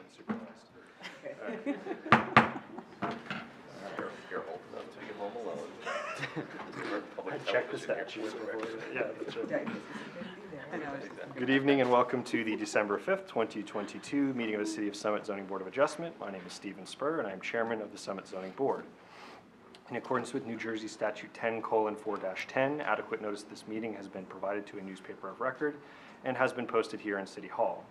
unsupervised. You're old enough to be home alone. I checked the statutes before. Yeah, that's right. I know. Good evening and welcome to the December 5th, 2022 meeting of the City of Summit Zoning Board of Adjustment. My name is Stephen Spur and I am Chairman of the Summit Zoning Board. In accordance with New Jersey Statute 10:4-10, adequate notice of this meeting has been provided to a newspaper of record and has been posted here in City Hall.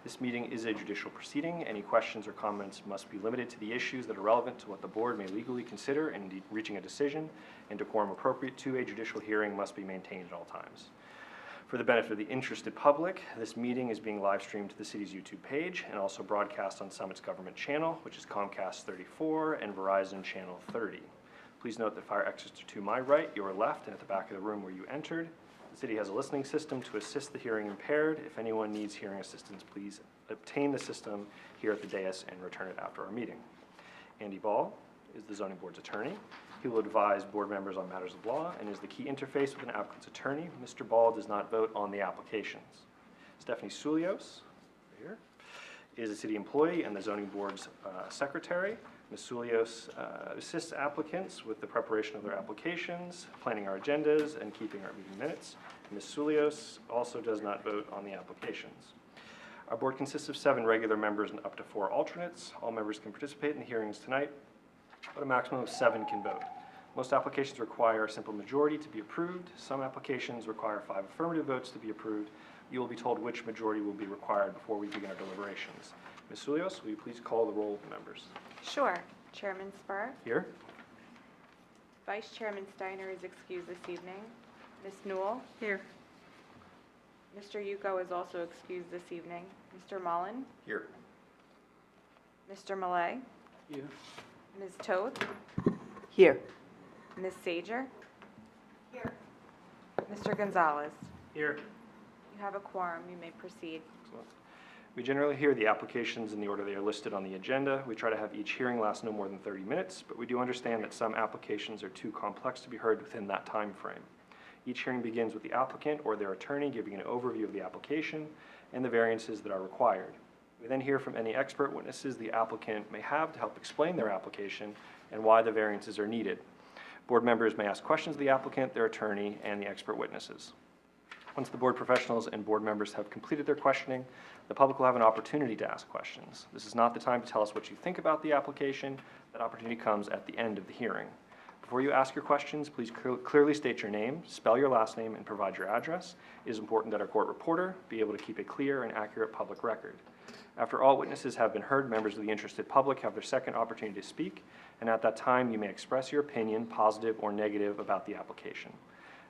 This meeting is a judicial proceeding. Any questions or comments must be limited to the issues that are relevant to what the board may legally consider in reaching a decision, and decorum appropriate to a judicial hearing must be maintained at all times. For the benefit of the interested public, this meeting is being live streamed to the city's YouTube page and also broadcast on Summit's government channel, which is Comcast 34 and Verizon channel 30. Please note that fire exits are to my right, your left, and at the back of the room where you entered. The city has a listening system to assist the hearing impaired. If anyone needs hearing assistance, please obtain the system here at the dais and return it after our meeting. Andy Ball is the zoning board's attorney. He will advise board members on matters of law and is the key interface with an applicant's attorney. Mr. Ball does not vote on the applications. Stephanie Sulios, here, is a city employee and the zoning board's secretary. Ms. Sulios assists applicants with the preparation of their applications, planning our agendas, and keeping our meeting minutes. Ms. Sulios also does not vote on the applications. Our board consists of 7 regular members and up to 4 alternates. All members can participate in the hearings tonight, but a maximum of 7 can vote. Most applications require a simple majority to be approved. Some applications require 5 affirmative votes to be approved. You will be told which majority will be required before we begin our deliberations. Ms. Sulios, will you please call the roll of the members? Sure. Chairman Spur. Here. Vice Chairman Steiner is excused this evening. Ms. Newell. Here. Mr. Yuko is also excused this evening. Mr. Mullen. Here. Mr. Millay. Here. Ms. Toth. Here. Ms. Sager. Here. Mr. Gonzalez. Here. You have a quorum. You may proceed. Excellent. We generally hear the applications in the order they are listed on the agenda. We try to have each hearing last no more than 30 minutes, but we do understand that some applications are too complex to be heard within that time frame. Each hearing begins with the applicant or their attorney giving an overview of the application and the variances that are required. We then hear from any expert witnesses the applicant may have to help explain their application and why the variances are needed. Board members may ask questions of the applicant, their attorney, and the expert witnesses. Once the board professionals and board members have completed their questioning, the public will have an opportunity to ask questions. This is not the time to tell us what you think about the application. That opportunity comes at the end of the hearing. Before you ask your questions, please clearly state your name, spell your last name, and provide your address. It is important that our court reporter be able to keep a clear and accurate public record. After all witnesses have been heard, members of the interested public have their second opportunity to speak, and at that time you may express your opinion, positive or negative, about the application.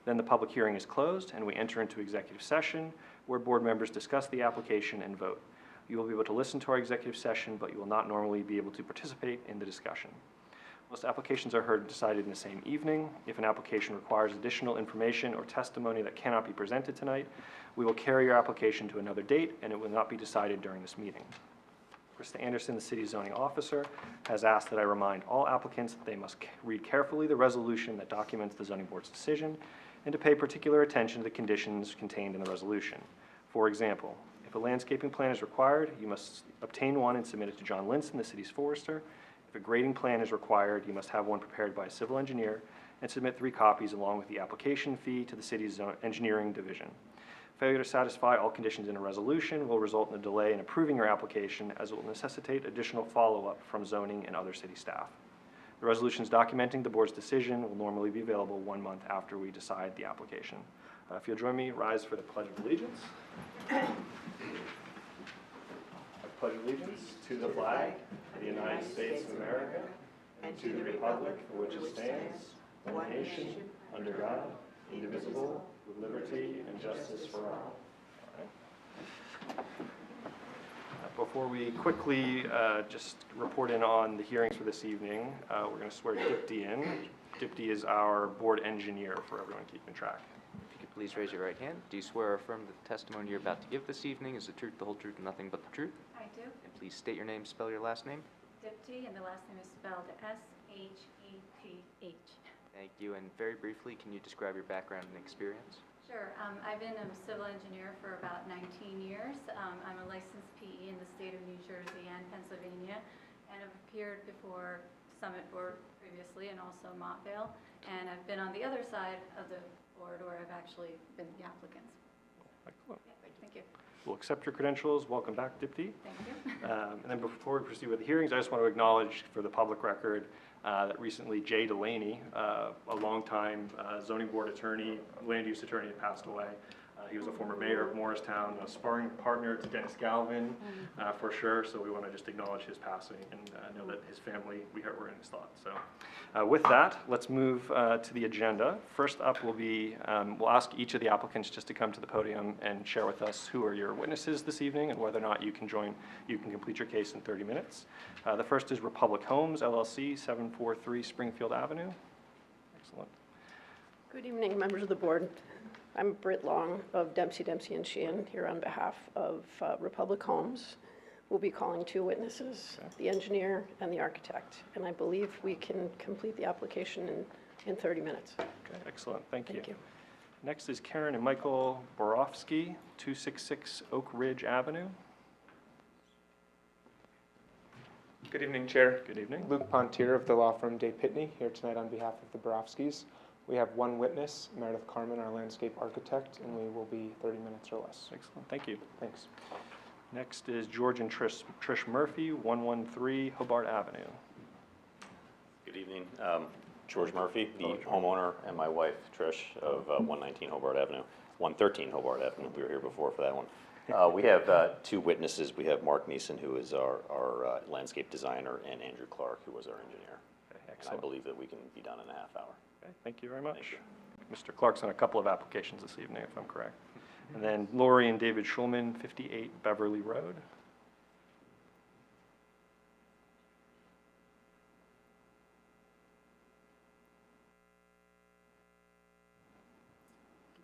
Then the public hearing is closed and we enter into executive session where board members discuss the application and vote. You will be able to listen to our executive session, but you will not normally be able to participate in the discussion. Most applications are heard and decided in the same evening. If an application requires additional information or testimony that cannot be presented tonight, we will carry your application to another date and it will not be decided during this meeting. Krista Anderson, the city's zoning officer, has asked that I remind all applicants that they must read carefully the resolution that documents the zoning board's decision and to pay particular attention to the conditions contained in the resolution. For example, if a landscaping plan is required, you must obtain one and submit it to John Linson, the city's forester. If a grading plan is required, you must have one prepared by a civil engineer and submit 3 copies along with the application fee to the city's engineering division. Failure to satisfy all conditions in a resolution will result in a delay in approving your application, as it will necessitate additional follow-up from zoning and other city staff. The resolutions documenting the board's decision will normally be available 1 month after we decide the application. If you'll join me, rise for the Pledge of Allegiance. I pledge allegiance to the flag of the United States of America and to the republic for which it stands, one nation, under God, indivisible, with liberty and justice for all. Before we quickly just report in on the hearings for this evening, we're going to swear Dipti in. Dipti is our board engineer for everyone keeping track. If you could please raise your right hand. Do you swear or affirm that the testimony you're about to give this evening is the truth, the whole truth, and nothing but the truth? I do. And please state your name, spell your last name. Dipti, and the last name is spelled S-H-E-P-H. Thank you. And very briefly, can you describe your background and experience? Sure. I've been a civil engineer for about 19 years. I'm a licensed PE in the state of New Jersey and Pennsylvania, and have appeared before Summit Board previously and also Montvale. And I've been on the other side of the board where I've actually been the applicants. Excellent. Yeah, thank you. We'll accept your credentials. Welcome back, Dipti. Thank you. And then before we proceed with the hearings, I just want to acknowledge for the public record that recently Jay Delaney, a longtime zoning board attorney, land use attorney, had passed away. He was a former mayor of Morristown, a sparring partner to Dennis Galvin, for sure. So we want to just acknowledge his passing and know that his family, we're in his thoughts. So with that, let's move to the agenda. First up will be, we'll ask each of the applicants just to come to the podium and share with us who are your witnesses this evening and whether or not you can complete your case in 30 minutes. The first is Republic Homes, LLC, 743 Springfield Avenue. Excellent. Good evening, members of the board. I'm Britt Long of Dempsey and Sheehan here on behalf of Republic Homes. We'll be calling two witnesses, the engineer and the architect, and I believe we can complete the application in 30 minutes. Okay, excellent. Thank you. Thank you. Next is Karen and Michael Borofsky, 266 Oak Ridge Avenue. Good evening, Chair. Good evening. Luke Pontier of the law firm Day Pitney, here tonight on behalf of the Borofskys. We have one witness, Meredith Carmen, our landscape architect, and we will be 30 minutes or less. Excellent. Thank you. Thanks. Next is George and Trish Murphy, 113 Hobart Avenue. Good evening. George Murphy, the homeowner, and my wife, Trish, of 119 Hobart Avenue, 113 Hobart Avenue. We were here before for that one. We have two witnesses. We have Mark Neeson, who is our landscape designer, and Andrew Clark, who was our engineer. Okay, And I excellent. believe that we can be done in a half hour. Okay, thank you very much. Thank you. Mr. Clark's on a couple of applications this evening, if I'm correct. And then Lori and David Schulman, 58 Beverly Road.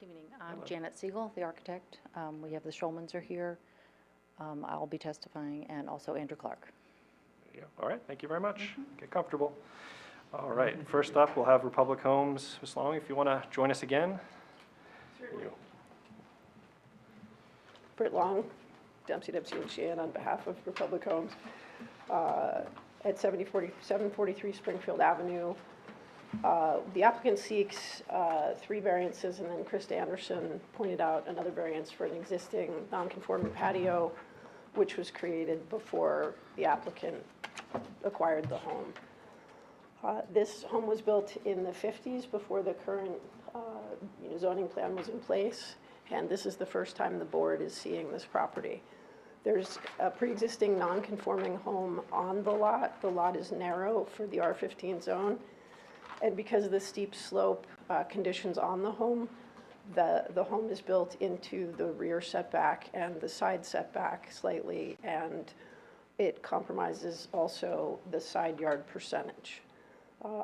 Good evening. I'm Hello. Janet Siegel, the architect. We have the Schulmans are here. I'll be testifying, and also Andrew Clark. There you go. All right, thank you very much. Get comfortable. All right, first up, we'll have Republic Homes. Ms. Long, if you want to join us again. Certainly. Britt Long, Dempsey and Sheehan on behalf of Republic Homes at 743 Springfield Avenue. The applicant seeks 3 variances, and then Krista Anderson pointed out another variance for an existing non-conforming patio, which was created before the applicant acquired the home. This home was built in the 50s before the current zoning plan was in place, and this is the first time the board is seeing this property. There's a pre-existing non-conforming home on the lot. The lot is narrow for the R15 zone, and because of the steep slope conditions on the home, the home is built into the rear setback and the side setback slightly, and it compromises also the side yard percentage.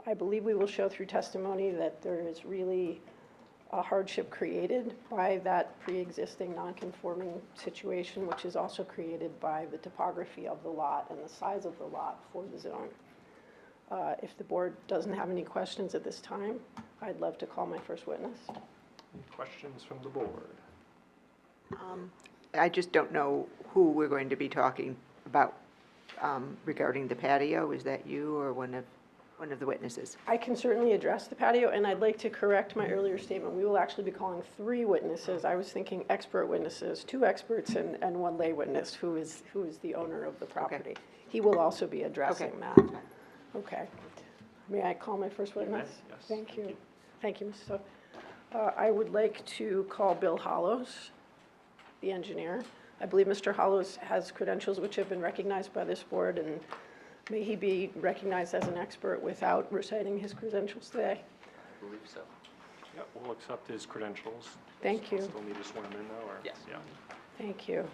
I believe we will show through testimony that there is really a hardship created by that pre-existing non-conforming situation, which is also created by the topography of the lot and the size of the lot for the zone. If the board doesn't have any questions at this time, I'd love to call my first witness. Any questions from the board? I just don't know who we're going to be talking about regarding the patio. Is that you or one of the witnesses? I can certainly address the patio, and I'd like to correct my earlier statement. We will actually be calling 3 witnesses. I was thinking expert witnesses, 2 experts and 1 lay witness who is the owner of the property. Okay. He will also be addressing Okay. that. Okay. May I call my first witness? Yes. Thank you. Thank you, Mr. I would like to call Bill Hollows, the engineer. I believe Mr. Hollows has credentials which have been recognized by this board, and may he be recognized as an expert without reciting his credentials today. I believe so. Yep, we'll accept his credentials. Thank you. Still need to swear him in though, or? Yes. Yeah. Thank you.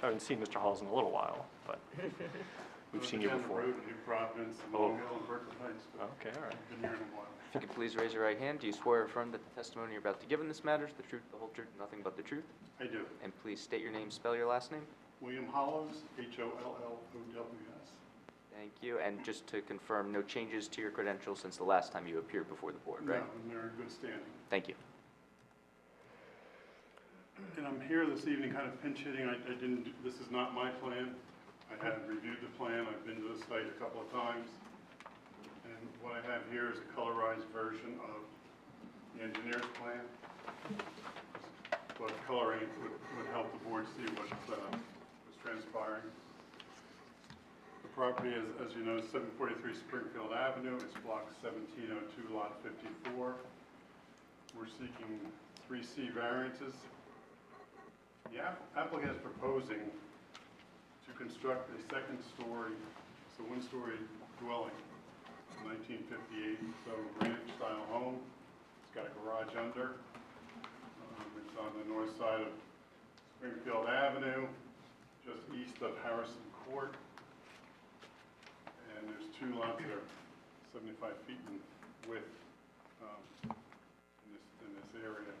I haven't seen Mr. Halls in a little while, but we've seen you before. New Providence, and Oh. Long Hill, and Berkeley Heights, but Okay, all right. I've been here in a while. If you could please raise your right hand. Do you swear or affirm that the testimony you're about to give in this matter is the truth, the whole truth, and nothing but the truth? I do. And please state your name, spell your last name. William Hollows, Hollows. Thank you. And just to confirm, no changes to your credentials since the last time you appeared before the board, No, right? and they're in good standing. Thank you. And I'm here this evening kind of pinch hitting. I didn't, this is not my plan. I had reviewed the plan. I've been to the site a couple of times. And what I have here is a colorized version of the engineer's plan. But coloring would help the board see what's transpiring. The property is, as you know, 743 Springfield Avenue. It's block 1702, lot 54. We're seeking 3C variances. The applicant is proposing to construct a second-story, it's a one-story dwelling, 1958, so ranch-style home. It's got a garage under. It's on the north side of Springfield Avenue, just east of Harrison Court. And there's two lots that are 75 feet in width in this area.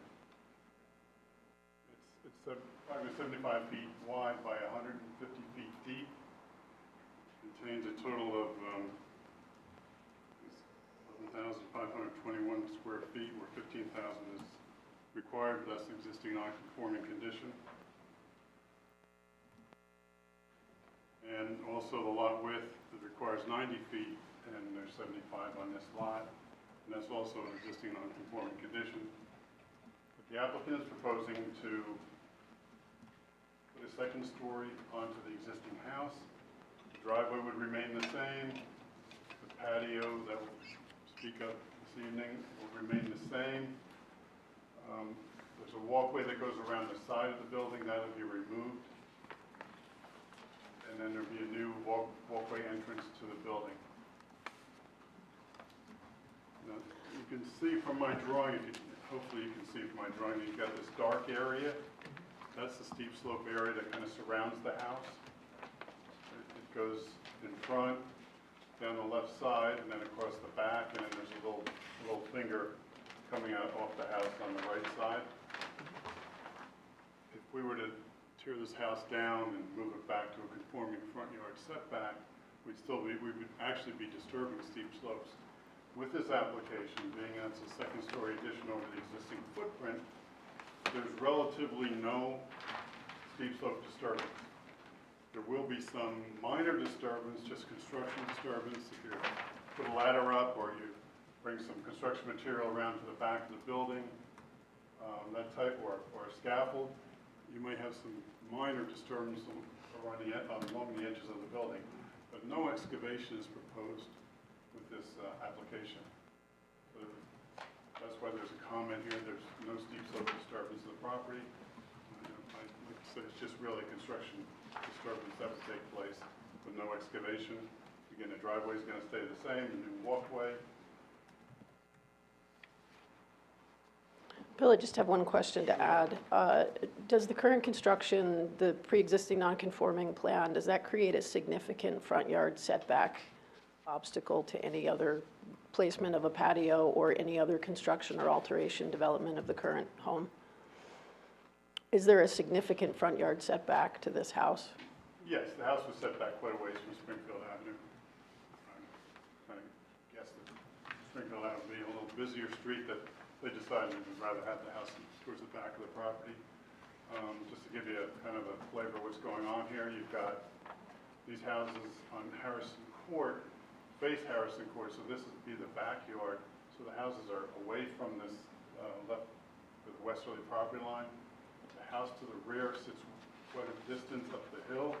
It's approximately 75 feet wide by 150 feet deep. Contains a total of 11,521 square feet, where 15,000 is required, thus existing non-conforming condition. And also the lot width, it requires 90 feet, and there's 75 on this lot, and that's also an existing non-conforming condition. But the applicant is proposing to put a second story onto the existing house. The driveway would remain the same. The patio that will speak up this evening will remain the same. There's a walkway that goes around the side of the building, that will be removed. And then there'll be a new walkway entrance to the building. Now, you can see from my drawing, hopefully you can see from my drawing, you've got this dark area. That's the steep slope area that kind of surrounds the house. It goes in front, down the left side, and then across the back, and then there's a little finger coming out off the house on the right side. If we were to tear this house down and move it back to a conforming front yard setback, we would actually be disturbing steep slopes. With this application, being as a second-story addition over the existing footprint, there's relatively no steep slope disturbance. There will be some minor disturbance, just construction disturbance. If you put a ladder up or you bring some construction material around to the back of the building, that type, or a scaffold, you may have some minor disturbance along the edges of the building. But no excavation is proposed with this application. That's why there's a comment here, there's no steep slope disturbance of the property. I'd like to say it's just really construction disturbance that would take place with no excavation. Again, the driveway is going to stay the same, the new walkway. Bill, I just have one question to add. Does the current construction, the pre-existing non-conforming plan, does that create a significant front yard setback obstacle to any other placement of a patio or any other construction or alteration development of the current home? Is there a significant front yard setback to this house? Yes, the house was set back quite a ways from Springfield Avenue. I kind of guessed that Springfield Avenue would be a little busier street, that they decided they would rather have the house towards the back of the property. Just to give you kind of a flavor of what's going on here, you've got these houses on Harrison Court, face Harrison Court, so this would be the backyard. So the houses are away from this left, the westerly property line. The house to the rear sits quite a distance up the hill,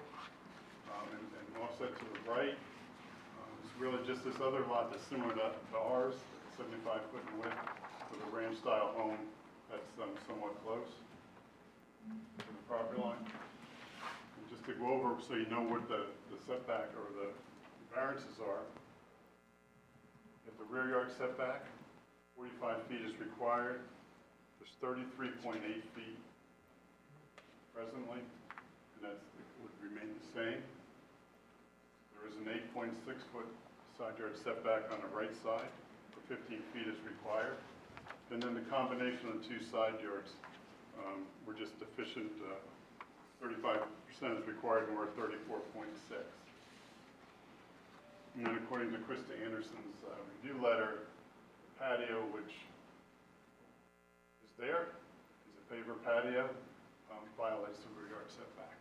and offset to the right. It's really just this other lot that's similar to ours, 75 foot in width, with a ranch-style home that's somewhat close to the property line. And just to go over so you know what the setback or the variances are. If the rear yard setback, 45 feet is required. There's 33.8 feet presently, and that would remain the same. There is an 8.6 foot side yard setback on the right side, for 15 feet is required. And then the combination of the two side yards, we're just deficient, 35% is required, and we're at 34.6. And then according to Krista Anderson's review letter, patio, which is there, is a paver patio. violates the rear yard setback.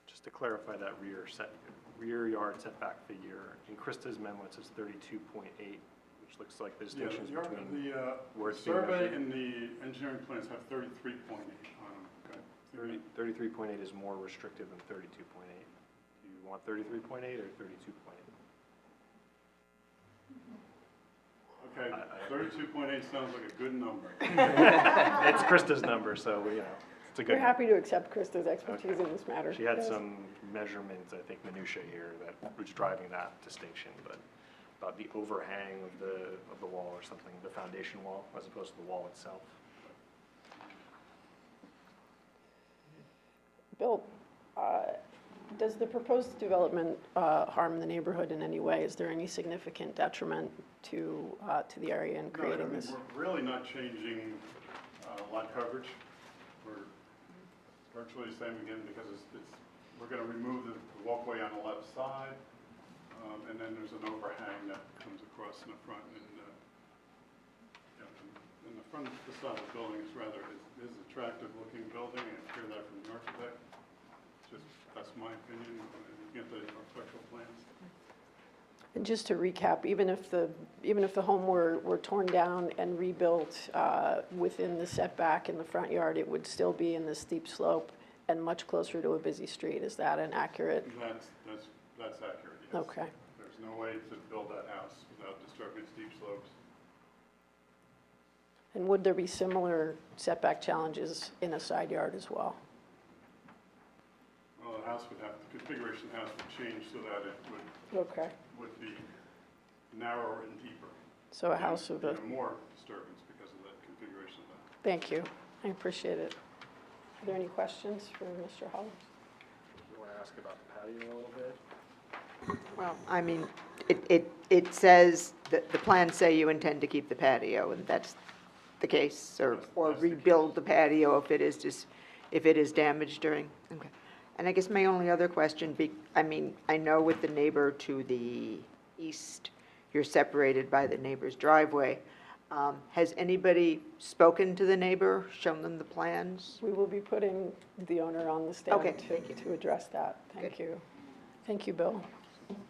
Just to clarify that rear yard setback figure, in Krista's memo, it says 32.8, which looks like the distinctions Yeah, between the where it's being survey measured. and the engineering plans have 33.8 on them, okay? 33.8 is more restrictive than 32.8. Do you want 33.8 or 32.8? Okay, 32.8 sounds like a good number. It's Krista's number, so, it's a good We're number. happy to accept Krista's expertise Okay. in this matter. She had Yes. some measurements, I think minutia here, that was driving that distinction, but about the overhang of the wall or something, the foundation wall, as opposed to the wall itself. Bill, does the proposed development harm the neighborhood in any way? Is there any significant detriment to the area in No, I creating mean, this? we're really not changing lot coverage. We're virtually the same again because we're going to remove the walkway on the left side, and then there's an overhang that comes across in the front. And the front facade of the building is attractive looking building. I hear that from the architect. That's my opinion. You get the architectural plans. And just to recap, even if the home were torn down and rebuilt within the setback in the front yard, it would still be in the steep slope and much closer to a busy street. Is that an accurate? That's accurate, yes. Okay. There's no way to build that house without disturbing steep slopes. And would there be similar setback challenges in a side yard as well? Well, the configuration of the house would change so that it Okay. would be narrower and deeper. So a house of the, Even more disturbance because of that configuration of that. thank you. I appreciate it. Are there any questions for Mr. Hollins? You want to ask about the patio a little bit? Well, I mean, it says, that the plans say you intend to keep the patio, and that's the case, or That's the rebuild the patio if it is damaged during, okay. And I guess my only other question, I know with the neighbor to the east, you're separated by the neighbor's driveway. Has anybody spoken to the neighbor, shown them the plans? We will be putting the owner on the stand Okay, thank you. to address that. Thank you. Thank you, Bill.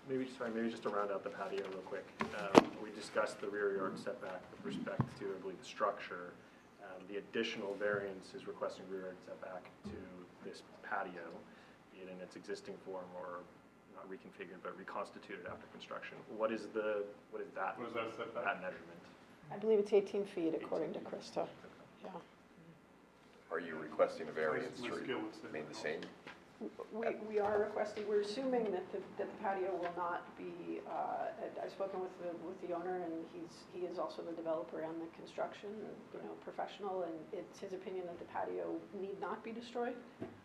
Maybe just to round out the patio real quick. We discussed the rear yard setback with respect to, I believe, the structure. The additional variance is requesting rear yard setback to this patio, be it in its existing form or not reconfigured, but reconstituted after construction. What is that? What is that setback? That measurement? I believe it's 18 feet according to Krista. Yeah. Are you requesting a variance My to skill would say remain the same? We are requesting, we're assuming that the patio will not be, I've spoken with the owner, and he is also the developer and the construction, professional, and it's his opinion that the patio need not be destroyed.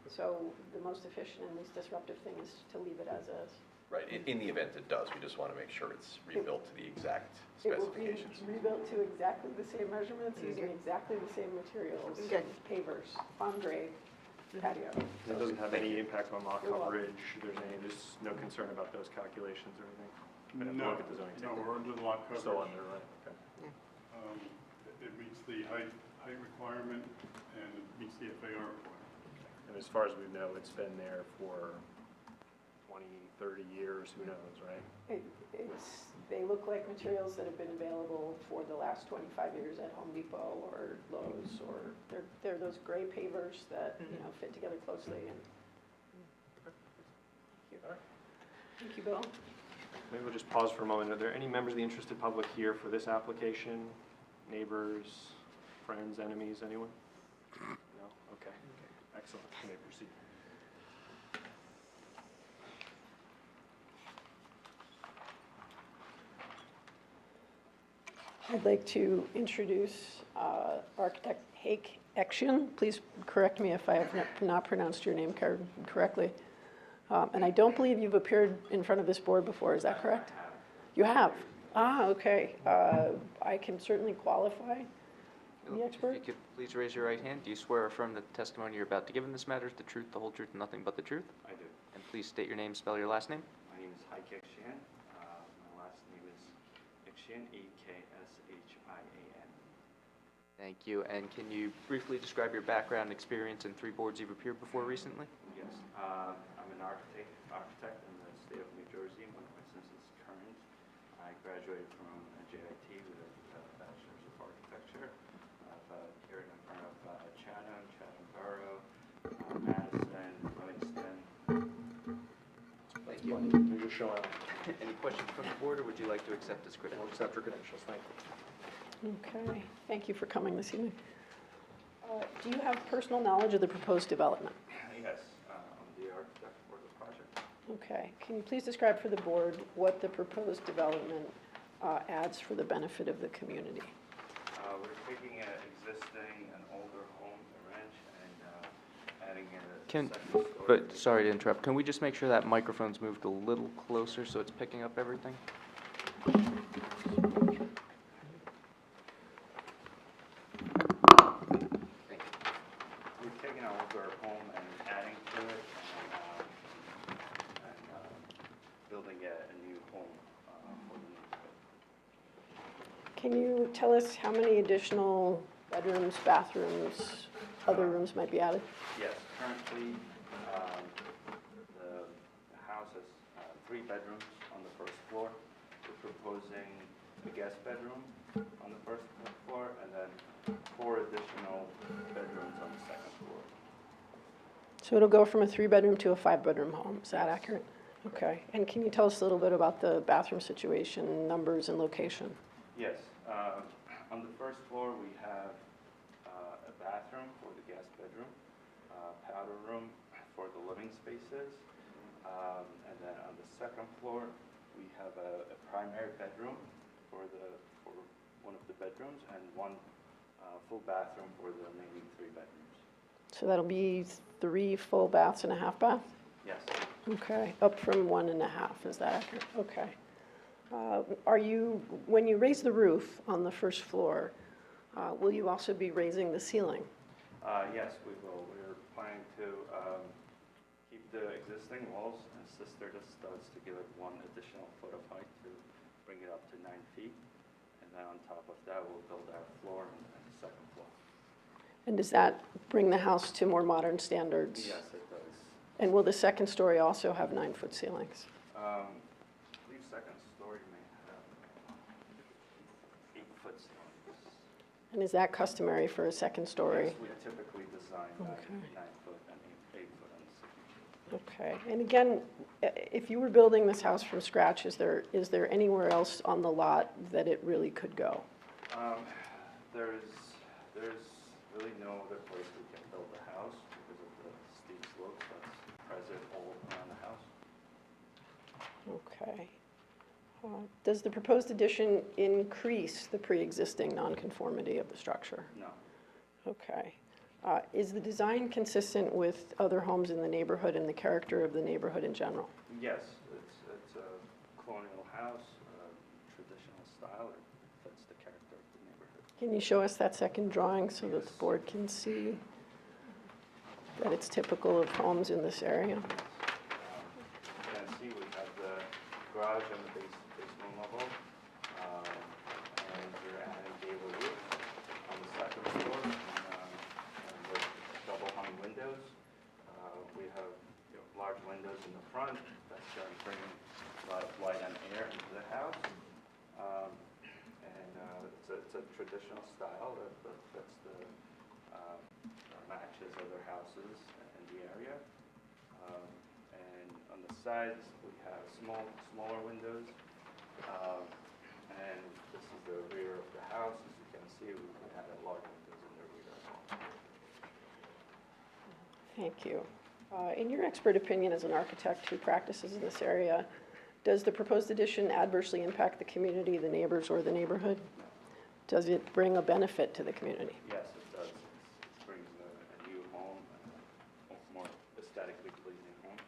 So the most efficient and least disruptive thing is to leave it as is. Right, in the event it does, we just want to make sure it's rebuilt to the exact It will be specifications. rebuilt to exactly the same measurements, using exactly the same materials, Okay. pavers, farm grade patio. It doesn't have any impact on lot You're welcome. coverage. There's no concern about those calculations or anything? We'd have to No, look at the zoning no, table. we're under the lot coverage. Still under, right? Okay. It meets the height requirement and it meets the FAR requirement. And as far as we know, it's been there for 20, 30 years, who knows, right? They look like materials that have been available for the last 25 years at Home Depot or Lowe's, or they're those gray pavers that, fit together closely. And Thank you, Bill. Maybe we'll just pause for a moment. Are there any members of the interested public here for this application? Neighbors, friends, enemies, anyone? No? Okay. Excellent. You may proceed. I'd like to introduce architect Hake Ection. Please correct me if I have not pronounced your name correctly. And I don't believe you've appeared in front of this board before, is that correct? You have? Ah, okay. I can certainly qualify the expert. If you could please raise your right hand. Do you swear or affirm that the testimony you're about to give in this matter is the truth, the whole truth, and nothing but the truth? I do. And please state your name, spell your last name. My name is Haik Ekshian. My last name is Ekshian, Ekshhian. Thank you. And can you briefly describe your background and experience in 3 boards you've appeared before recently? Yes, I'm an architect in the state of New Jersey. My license is current. I graduated from JIT with a bachelor's of architecture. I've appeared in front of Chatham Borough, Madison, Livingston. Thank you. You're just showing up. Any questions from the board, or would you like to accept his We'll credentials? accept your credentials, thank you. Okay, thank you for coming this evening. Do you have personal knowledge of the proposed development? Yes, I'm the architect for the project. Okay, can you please describe for the board what the proposed development adds for the benefit of the community? We're taking an older home, a ranch, and adding a Can, second story. but sorry to interrupt, can we just make sure that microphone's moved a little closer so it's picking up everything? Thank you. We're taking an older home and adding to it and building a new home for the neighborhood. Can you tell us how many additional bedrooms, bathrooms, other rooms might be added? Yes, currently, the house has 3 bedrooms on the first floor. We're proposing a guest bedroom on the first floor, and then 4 additional bedrooms on the second floor. So it'll go from a 3-bedroom to a 5-bedroom home, is that accurate? Okay, and can you tell us a little bit about the bathroom situation, numbers and location? Yes, on the first floor, we have a bathroom for the guest bedroom, powder room for the living spaces, and then on the second floor, we have a primary bedroom for one of the bedrooms and 1 full bathroom for the remaining 3 bedrooms. So that'll be 3 full baths and a half bath? Yes, Okay, up from 1.5, is that accurate? Okay. Are you, when you raise the roof on the first floor, will you also be raising the ceiling? yes, we will. We're planning to keep the existing walls and sister the studs to give it 1 additional foot of height to bring it up to 9 feet. And then on top of that, we'll build our floor and the second floor. And does that bring the house to more modern standards? Yes, it does. And will the second story also have 9-foot ceilings? I believe second story may have 8-foot ceilings. And is that customary for a second story? Yes, we typically design 9 Okay. foot and 8 foot on the second. Okay, and again, if you were building this house from scratch, is there anywhere else on the lot that it really could go? There's really no other place we can build a house because of the steep slopes that's present all around the house. Okay. Does the proposed addition increase the pre-existing nonconformity of the structure? No, Okay. Is the design consistent with other homes in the neighborhood and the character of the neighborhood in general? yes, it's a colonial house, traditional style. It fits the character of the neighborhood. Can you show us that second drawing so that the board can see that it's typical of homes in this area? You can see we have the garage on the basement level, and we're adding gable roof on the second floor, and with double hung windows. We have large windows in the front that's going to bring a lot of light and air into the house. It's a traditional style that fits the matches other houses in the area. And on the sides, we have smaller windows. And this is the rear of the house. As you can see, we added large windows in the rear. Thank you. In your expert opinion as an architect who practices in this area, does the proposed addition adversely impact the community, the neighbors, or the neighborhood? Does it bring a benefit to the community? Yes, it does. It brings a new home, a more aesthetically pleasing home.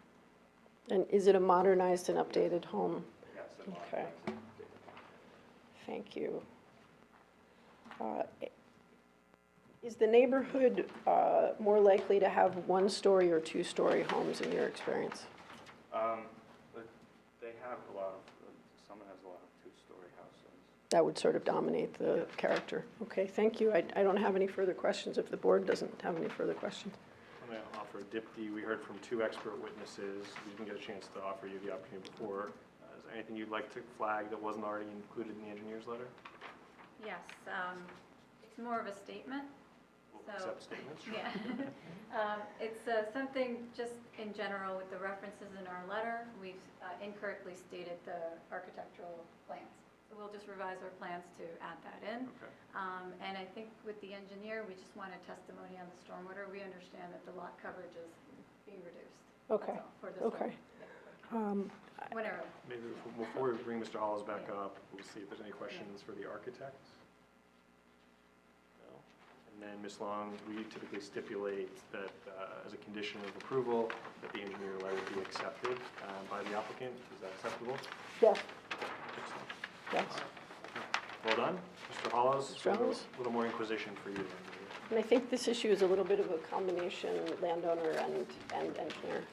And is it a modernized and updated home? Yes, and Okay. Thank you. Is the neighborhood more likely to have 1-story or 2-story homes in your experience? But they have a lot of, some has a lot of 2-story houses. that would sort of dominate the character. Okay, thank you. I don't have any further questions if the board doesn't have any further questions. I'm going to offer Dipti. We heard from 2 expert witnesses. We didn't get a chance to offer you the opportunity before. Is there anything you'd like to flag that wasn't already included in the engineer's letter? Yes, it's more of a statement. We'll So- accept statements. Sure. Yeah. It's something just in general with the references in our letter. We've incorrectly stated the architectural plans. So we'll just revise our plans to add that in. Okay. And I think with the engineer, we just want a testimony on the stormwater. We understand that the lot coverage is being reduced. Okay, That's all for this okay. one. Whenever. Maybe before we bring Mr. Hollis back up, we'll see if there's any questions for the architect. No. And then, Ms. Long, we typically stipulate that as a condition of approval, that the engineer letter be accepted by the applicant. Is that acceptable? Yes, Excellent. yes. Well done. Mr. Hollis, Mr. Hollis? a little more inquisition for you. And I think this issue is a little bit of a combination landowner and engineer.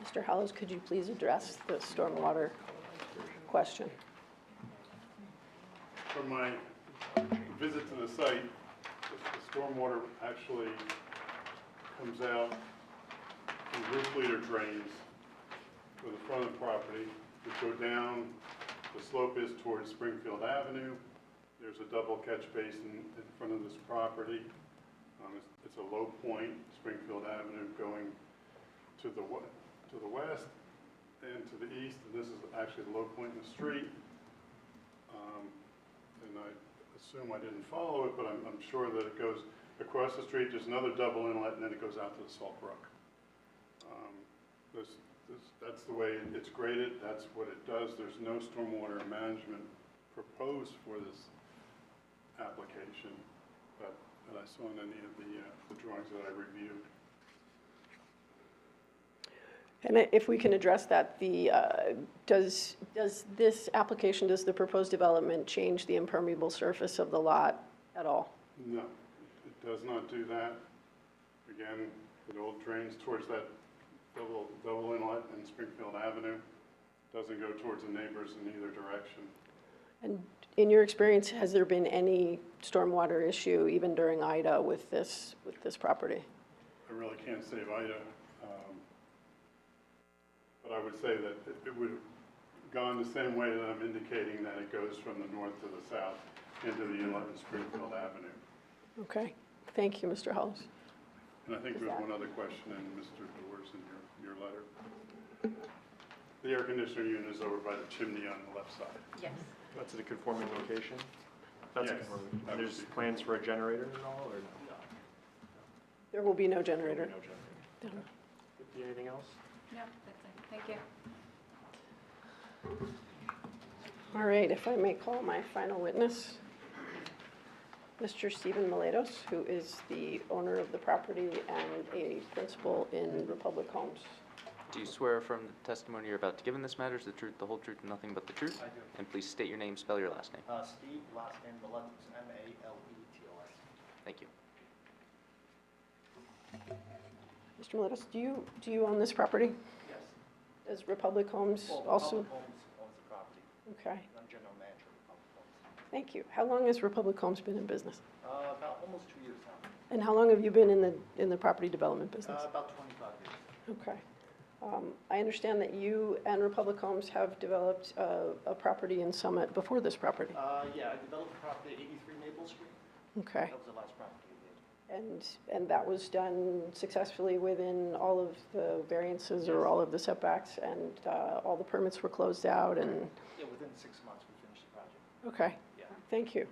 Mr. Hollis, could you please address the stormwater question? From my visit to the site, the stormwater actually comes out from roof leader drains for the front of the property. We go down, the slope is towards Springfield Avenue. There's a double catch basin in front of this property. It's a low point, Springfield Avenue going to the west and to the east, and this is actually the low point in the street. And I assume I didn't follow it, but I'm sure that it goes across the street. There's another double inlet, and then it goes out to the Salt Brook. That's the way it's graded. That's what it does. There's no stormwater management proposed for this application that I saw in any of the drawings that I reviewed. And if we can address that, does this application, does the proposed development change the impermeable surface of the lot at all? No, it does not do that. Again, it all drains towards that double inlet in Springfield Avenue. Doesn't go towards the neighbors in either direction. And in your experience, has there been any stormwater issue even during Ida with this property? I really can't save Ida, but I would say that it would have gone the same way that I'm indicating, that it goes from the north to the south into the inlet in Springfield Avenue. Okay, thank you, Mr. Hollis. And I think there's one other question in Mr. Doer's in your letter. The air conditioner unit is over by the chimney on the left side. Yes. That's at a conforming location? That's a Yes, conforming. that And would there's be- plans for a generator and all, or no? There will be no generator. No generator. Okay. Anything else? No, that's it. Thank you. All right, if I may call my final witness, Mr. Stephen Miletos, who is the owner of the property and a principal in Republic Homes. Do you swear or affirm the testimony you're about to give in this matter is the truth, the whole truth, and nothing but the truth? I do. And please state your name, spell your last name. Steve, last name Maletos, M-A-L-E-T-O-S. Thank you. Mr. Miletos, do you own this property? Yes. Does Republic Homes Well, also? Republic Homes owns the property. Okay, I'm general manager of Republic Homes. thank you. How long has Republic Homes been in business? About almost 2 years now. And how long have you been in the property development business? About 25 years. Okay. I understand that you and Republic Homes have developed a property in Summit before this property. Yeah, I developed the property at 83 Maple Street. Okay. That was the last property we did. And that was done successfully within all of the variances or all of the setbacks, and all the permits were closed out, and, Yeah, within 6 months we finished the project. okay, Yeah. thank you.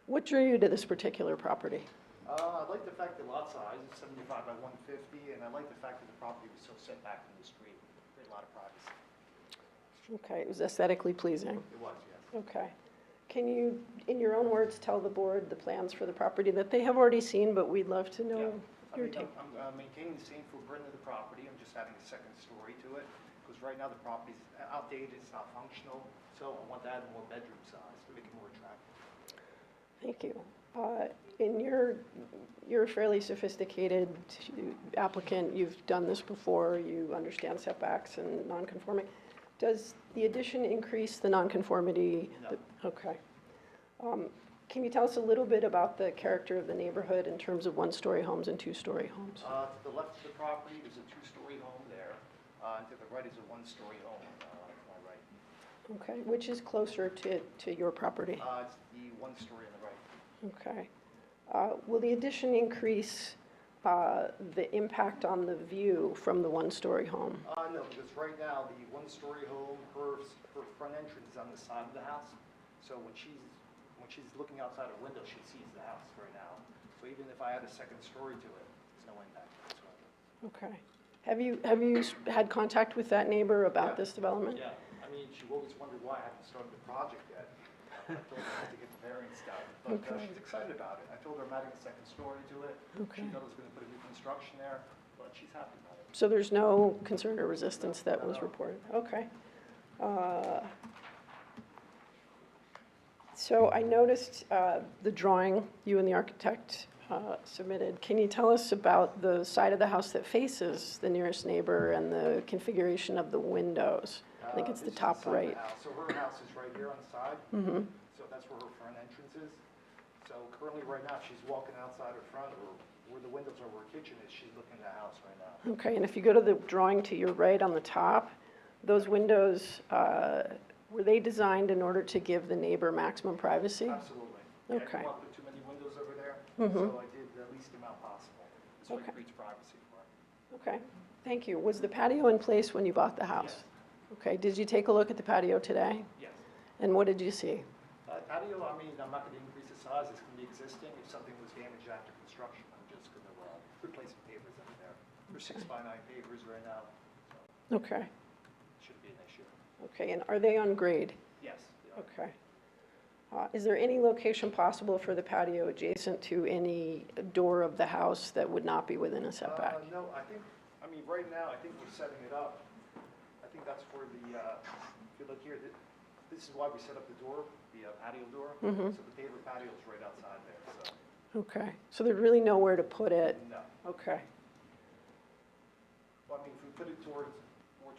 What drew you to this particular property? I like the fact that lot size is 75 by 150, and I like the fact that the property was so set back from the street. Created a lot of privacy. Okay, it was aesthetically pleasing. It was, yes. Okay. Can you, in your own words, tell the board the plans for the property that they have already seen, but we'd love to know your take? I'm maintaining the same footprint of the property, I'm just adding a second story to it, because right now the property's outdated, it's not functional, so I want to add more bedroom size to make it more attractive. Thank you. You're a fairly sophisticated applicant. You've done this before. You understand setbacks and nonconforming. Does the addition increase the nonconformity? No. Okay. Can you tell us a little bit about the character of the neighborhood in terms of one-story homes and two-story homes? To the left of the property, there's a two-story home there, and to the right is a one-story home, to my right. Okay, which is closer to your property? It's the one-story on the right. Okay. Will the addition increase the impact on the view from the one-story home? No, because right now, the one-story home, her front entrance is on the side of the house. So when she's looking outside her window, she sees the house right now. So even if I add a second story to it, there's no impact whatsoever. Okay. Have you had contact with that neighbor about this development? Yeah, I mean, she always wondered why I haven't started the project yet. I told her I had to get the variance done, but Okay. she's excited about it. I told her I'm adding a second story to it. Okay. She thought I was going to put a new construction there, but she's happy about it. So there's no concern or resistance that was reported? Okay. So I noticed the drawing you and the architect submitted. Can you tell us about the side of the house that faces the nearest neighbor and the configuration of the windows? I think it's the This is top side of the right. house. So her house is right here on the side. Mm-hmm. So that's where her front entrance is. So currently, right now, she's walking outside her front, or where the windows are, where her kitchen is, she's looking at the house right now. Okay, and if you go to the drawing to your right on the top, those windows, were they designed in order to give the neighbor maximum privacy? Absolutely. Yeah, I Okay. didn't want to put too many windows over there, Mhm. so I did the least amount possible. So it Okay. creates privacy for her. Okay, thank you. Was the patio in place when you bought the house? Okay, did you take a look at the patio today? Yes. And what did you see? Patio, I mean, I'm not going to increase the size, it's going to be existing. If something was damaged after construction, I'm just going to replace some pavers under there. There's 6x9 pavers right now, so Okay, it shouldn't be an issue. okay, and are they on grade? Yes, they are. Okay. Is there any location possible for the patio adjacent to any door of the house that would not be within a setback? No, I mean, right now, I think we're setting it up. I think that's where if you look here, this is why we set up the door, the patio door. Mhm. So the paver patio is right outside there, so, Okay, so there's really nowhere to put it? no. Okay, Well, I mean, if we put it more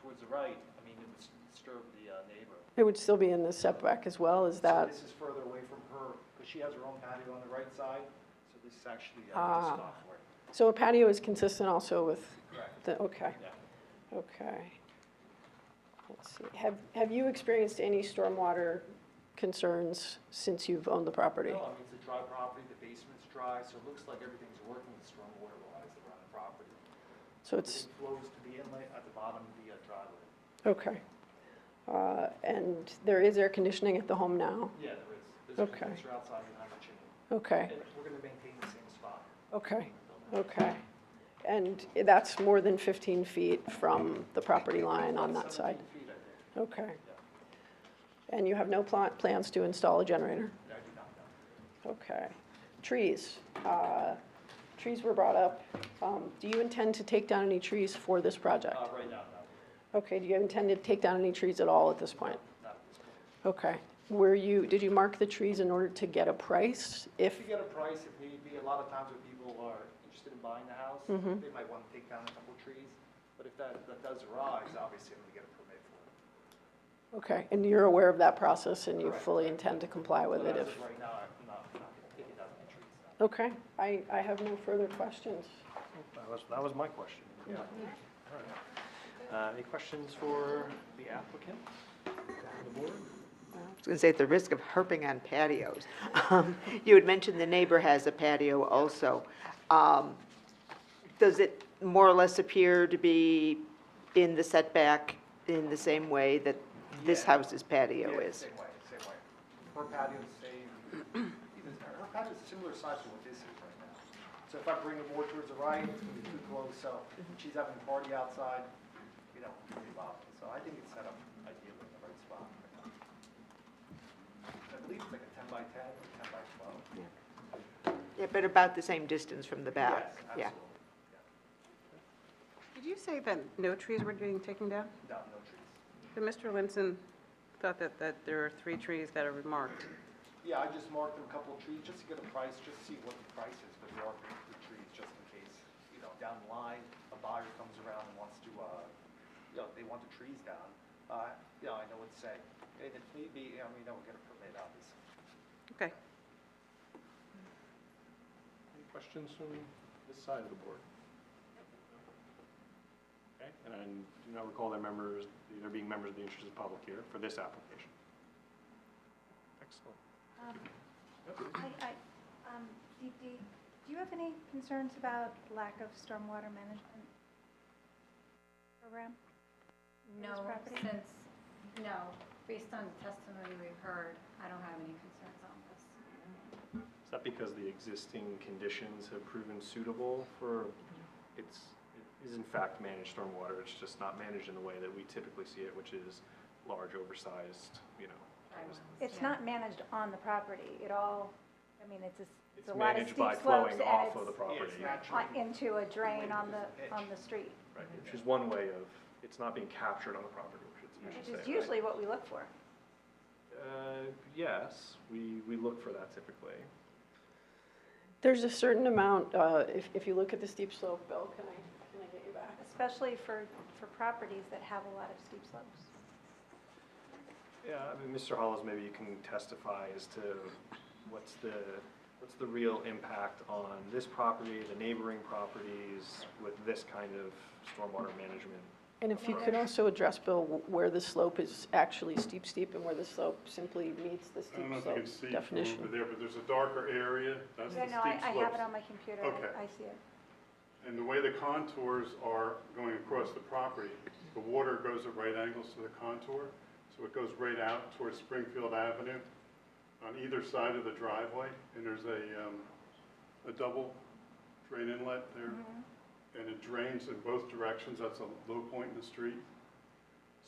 towards the right, I mean, it would disturb the neighbor. it would still be in the setback as well, is So that? this is further away from her, because she has her own patio on the right side, so this is actually a Ah. stop for it. So a patio is consistent also with Correct. the, okay, Yeah. okay. Let's see, have you experienced any stormwater concerns since you've owned the property? No, I mean, it's a dry property, the basement's dry, so it looks like everything's working stormwater-wise around the property. So it's, Everything flows to the inlet at the bottom of the driveway. okay. And there is air conditioning at the home now? Yeah, there is. There's a Okay. condenser outside behind the chimney. Okay, And we're going to maintain the same spot. okay, okay. And that's more than 15 feet from the property line on that side? 17 feet, I think. Okay. And you have no plans to install a generator? I do not know. Okay. Trees. Trees were brought up. Do you intend to take down any trees for this project? Right now, no. Okay, do you intend to take down any trees at all at this point? Not at this point. Okay. Did you mark the trees in order to get a price? If you get a price, if need be, a lot of times when people are interested in buying the house, Mhm. they might want to take down a couple trees. But if that does arise, obviously I'm going to get a permit for it. Okay, and you're aware of that process and you Correct. fully intend to comply with But it as if? of right now, I'm not taking down any trees. No. Okay, I have no further questions. That was my question. Yeah. All right. Any questions for the applicant, the board? I was going to say, at the risk of harping on patios, you had mentioned the neighbor has a patio also. Does it more or less appear to be in the setback in the same way that this Yeah. house's patio Yeah, is? Same way. Her patio's the same, even, her patio's a similar size to what this is right now. So if I bring it more towards the right, it's gonna be too close, so if she's having a party outside, you know, it's gonna be bothering. So I think it's set up ideally in the right spot right now. I believe it's like a 10 by 10 or 10 by 12. Yeah, but about the same distance from the back. Yes, Yeah. absolutely. Did you say that no trees were being taken down? No, no trees. But Mr. Linson thought that there are 3 trees that are remarked. Yeah, I just marked them a couple of trees, just to get a price, just to see what the price is for the trees, just in case, down the line, a buyer comes around and wants to, they want the trees down. I know what to say. And if need be, we'll get a permit, obviously. Okay. Any questions from this side of the board? Okay, and I do not recall there being members of the interested public here for this application. Excellent. Deepti, do you have any concerns about lack of stormwater management program? No, this property? based on the testimony we've heard, I don't have any concerns on this. Is that because the existing conditions have proven suitable for, it is in fact managed stormwater, it's just not managed in the way that we typically see it, which is large, oversized, It's not managed on the property. It's It's a lot of managed steep by slopes flowing and off it's of the property. into a drain on the street, Right, which is one way of, it's not being captured on the property, which say, is right? usually what we look for. Yes, we look for that typically. There's a certain amount, if you look at the steep slope, Bill, can I get you back? Especially for properties that have a lot of steep slopes. Yeah, Mr. Hollis, maybe you can testify as to what's the real impact on this property, the neighboring properties with this kind of stormwater management. And if you could also address, Bill, where the slope is actually steep, and where the slope simply meets the I steep don't know if you slope can see from definition. over there, but there's a darker area, that's the Yeah, steep no, slopes. I have it on my computer. Okay. I see it. And the way the contours are going across the property, the water goes at right angles to the contour, so it goes right out towards Springfield Avenue on either side of the driveway, and there's a double drain inlet there, and it drains in both directions. That's a low point in the street.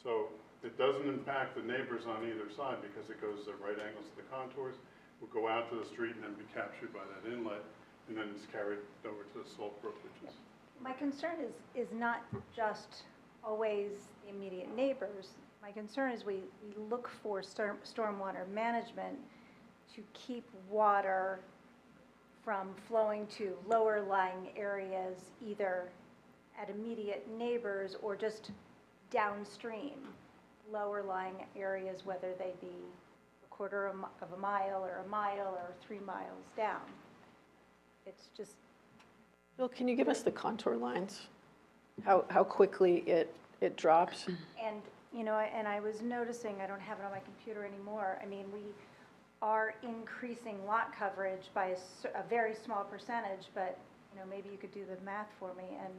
So it doesn't impact the neighbors on either side because it goes at right angles to the contours, will go out to the street and then be captured by that inlet, and then it's carried over to the Salt Brook, which is... My concern is not just always the immediate neighbors. My concern is we look for stormwater management to keep water from flowing to lower lying areas, either at immediate neighbors or just downstream, lower lying areas, whether they be a quarter of a mile or 3 miles down. It's just, Bill, can you give us the contour lines? How quickly it drops? and, and I was noticing, I don't have it on my computer anymore, we are increasing lot coverage by a very small percentage, but, maybe you could do the math for me and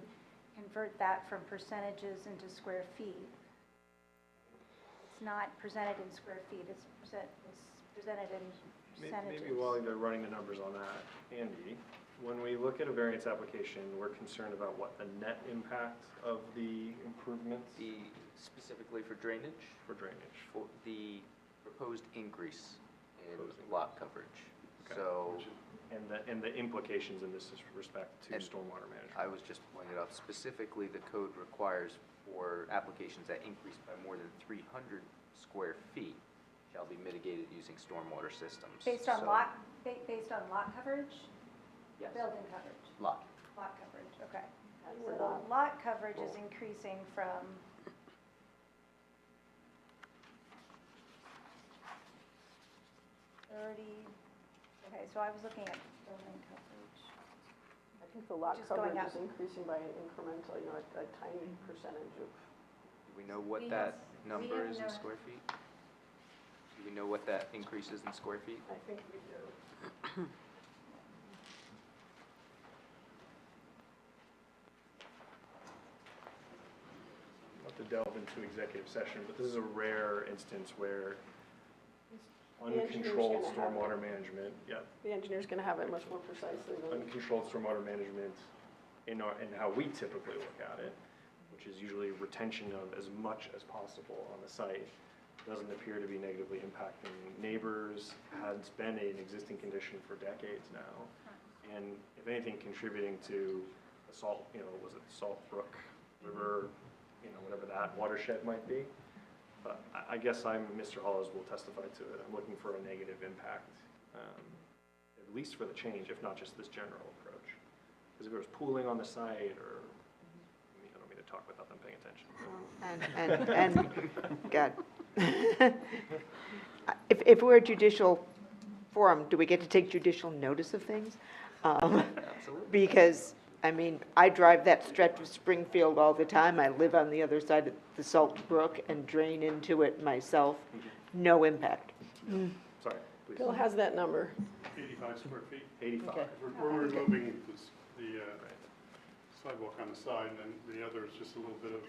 convert that from percentages into square feet. It's not presented in square feet, it's presented in percentages. Maybe while you're running the numbers on that, Andy, when we look at a variance application, we're concerned about what the net impact of the improvements Specifically for drainage? for drainage. For the proposed increase in lot coverage. Okay. So, And the implications in this respect to And stormwater management. I was just pointing out, specifically, the code requires for applications that increase by more than 300 square feet shall be mitigated using stormwater systems. Based on So- lot coverage? Yes. Building coverage? Lot. Lot coverage, okay. And So we're the not- lot coverage is increasing from 30, okay, so I was looking at building coverage. I think the lot Just going coverage up. is increasing by an incremental, a tiny percentage of. Do we know what We that have- number we have is in no- square feet? Do we know what that increase is in square feet? I think we do. Not to delve into executive session, but this is a rare instance where engineer's uncontrolled gonna have stormwater management, The engineer's going to have it much more precisely than. uncontrolled stormwater management in how we typically look at it, which is usually retention of as much as possible on the site, doesn't appear to be negatively impacting neighbors, has been an existing condition for decades now, and if anything, contributing to the was it Salt Brook River, whatever that watershed might be. But I guess Mr. Hollows will testify to it. I'm looking for a negative impact, at least for the change, if not just this general approach. Because if it was pooling on the site, or, I don't mean to talk without them paying attention. God. If we're a judicial forum, do we get to take judicial notice of things? Because, I mean, I drive that stretch of Springfield all the time. I live on the other side of the Salt Brook and drain into it myself. No impact. Sorry, please. Bill has that number. 85 square feet. 85. Okay. We're removing the sidewalk on the side, and then the other is just a little bit of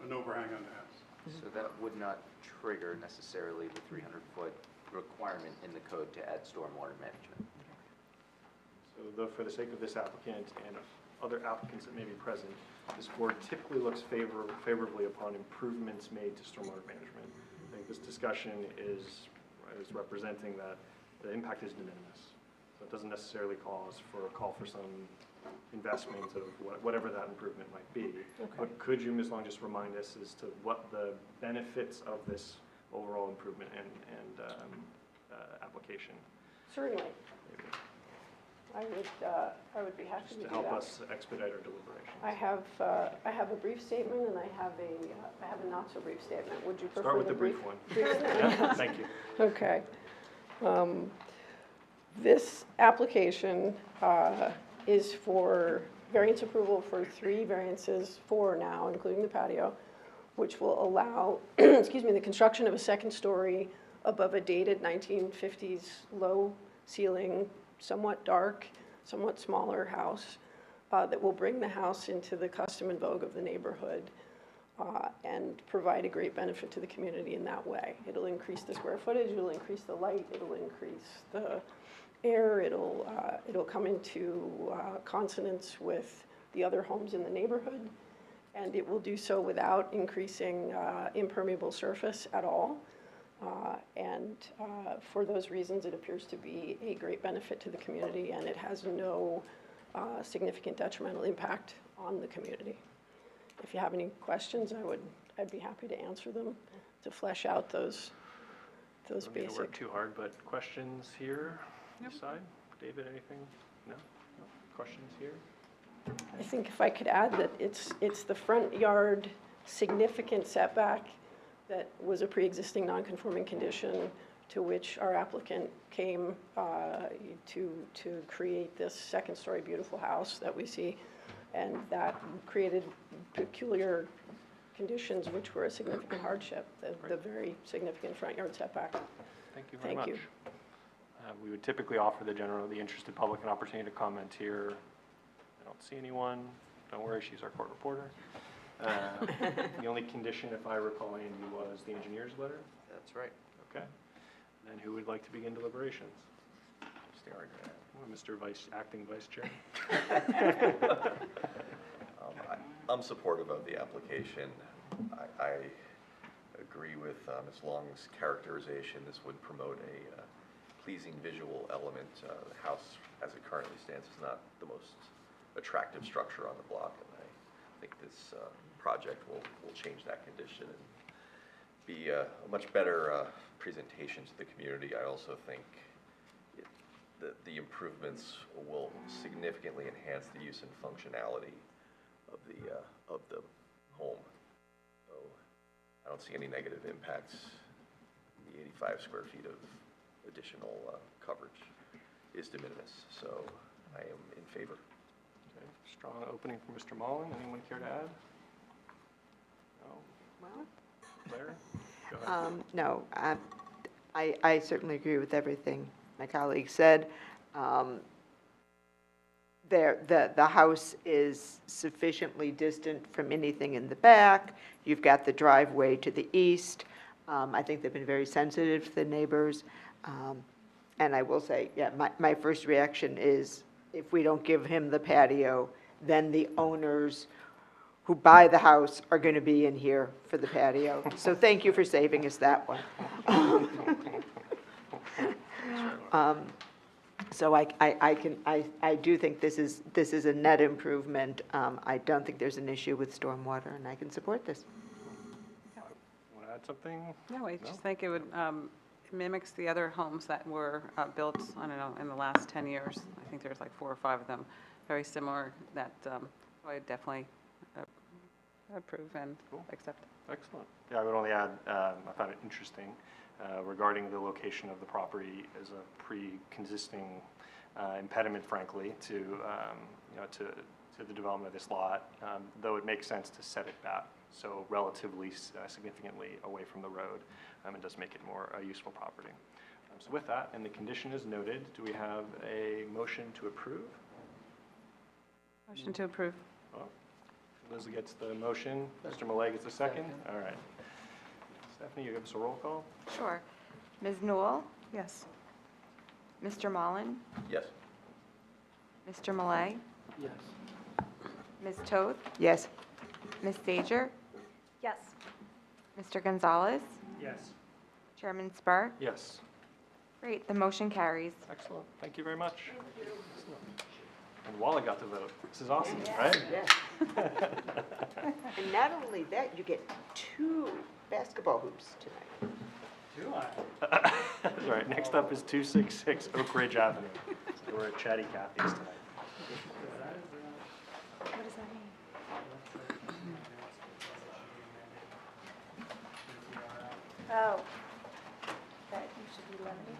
an overhang on the house. So that would not trigger necessarily the 300-foot requirement in the code to add stormwater management. So though for the sake of this applicant and other applicants that may be present, this board typically looks favorably upon improvements made to stormwater management. I think this discussion is representing that the impact is de minimis. So it doesn't necessarily call for some investment of whatever that improvement might be. Okay. But could you, Ms. Long, just remind us as to what the benefits of this overall improvement and application? Certainly. I would be happy to Just do to that. help us expedite our deliberations. I have a brief statement, and I have a not so brief statement. Would you prefer Start with the brief one. brief Yeah, thank you. Okay. This application is for variance approval for 3 variances, 4 now, including the patio, which will allow, excuse me, the construction of a second story above a dated 1950s low ceiling, somewhat dark, somewhat smaller house that will bring the house into the custom and vogue of the neighborhood and provide a great benefit to the community in that way. It'll increase the square footage, it'll increase the light, it'll increase the air, it'll come into consonance with the other homes in the neighborhood, and it will do so without increasing impermeable surface at all. For those reasons, it appears to be a great benefit to the community, and it has no significant detrimental impact on the community. If you have any questions, I'd be happy to answer them to flesh out those Don't need to work basic. too hard, but questions here, this side? David, anything? No? No? Questions here? I think if I could add that it's the front yard significant setback that was a pre-existing non-conforming condition to which our applicant came to create this second-story beautiful house that we see, and that created peculiar conditions which were a significant hardship, the very significant front yard setback. Thank you very much. Thank you. We would typically offer the interested public an opportunity to comment here. I don't see anyone. Don't worry, she's our court reporter. The only condition, if I recall, Andy, was the engineer's letter? That's right. Okay. Then who would like to begin deliberations? Mr. Acting Vice Chair. I'm supportive of the application. I agree with Ms. Long's characterization. This would promote a pleasing visual element. The house, as it currently stands, is not the most attractive structure on the block, and I think this project will change that condition and be a much better presentation to the community. I also think the improvements will significantly enhance the use and functionality of the home. So I don't see any negative impacts. The 85 square feet of additional coverage is de minimis, so I am in favor. Okay. Strong opening from Mr. Mullen. Anyone care to add? No? Well, Claire? Go ahead. no, I certainly agree with everything my colleague said. The house is sufficiently distant from anything in the back. You've got the driveway to the east. I think they've been very sensitive to the neighbors. And I will say, yeah, my first reaction is if we don't give him the patio, then the owners who buy the house are going to be in here for the patio. So thank you for saving us that one. So I do think this is a net improvement. I don't think there's an issue with stormwater, and I can support this. Want to add something? No, I No? just think it would, it mimics the other homes that were built, I don't know, in the last 10 years. I think there's like 4 or 5 of them, very similar, that I definitely approve and Cool. accept. Excellent. Yeah, I would only add, I found it interesting regarding the location of the property as a pre-existing impediment, frankly, to, to the development of this lot, though it makes sense to set it back so relatively significantly away from the road. It does make it more a useful property. So with that, and the condition is noted, do we have a motion to approve? Motion to approve. Oh, Liz gets the motion, Mr. Malay gets the second. All right. Stephanie, you give us a roll call? Sure. Ms. Newell? Yes. Mr. Mullen? Yes. Mr. Malay? Yes. Ms. Toth? Yes. Ms. Sager? Yes. Mr. Gonzalez? Yes. Chairman Spur? Yes. Great, the motion carries. Excellent. Thank you very much. Excellent. And Wally got to vote. This is awesome, right? Yes. And not only that, you get 2 basketball hoops tonight. All right, next up is 266 Oak Ridge Avenue. So we're at Chatty Cathy's tonight. What does that mean? Oh, that you should be limited to.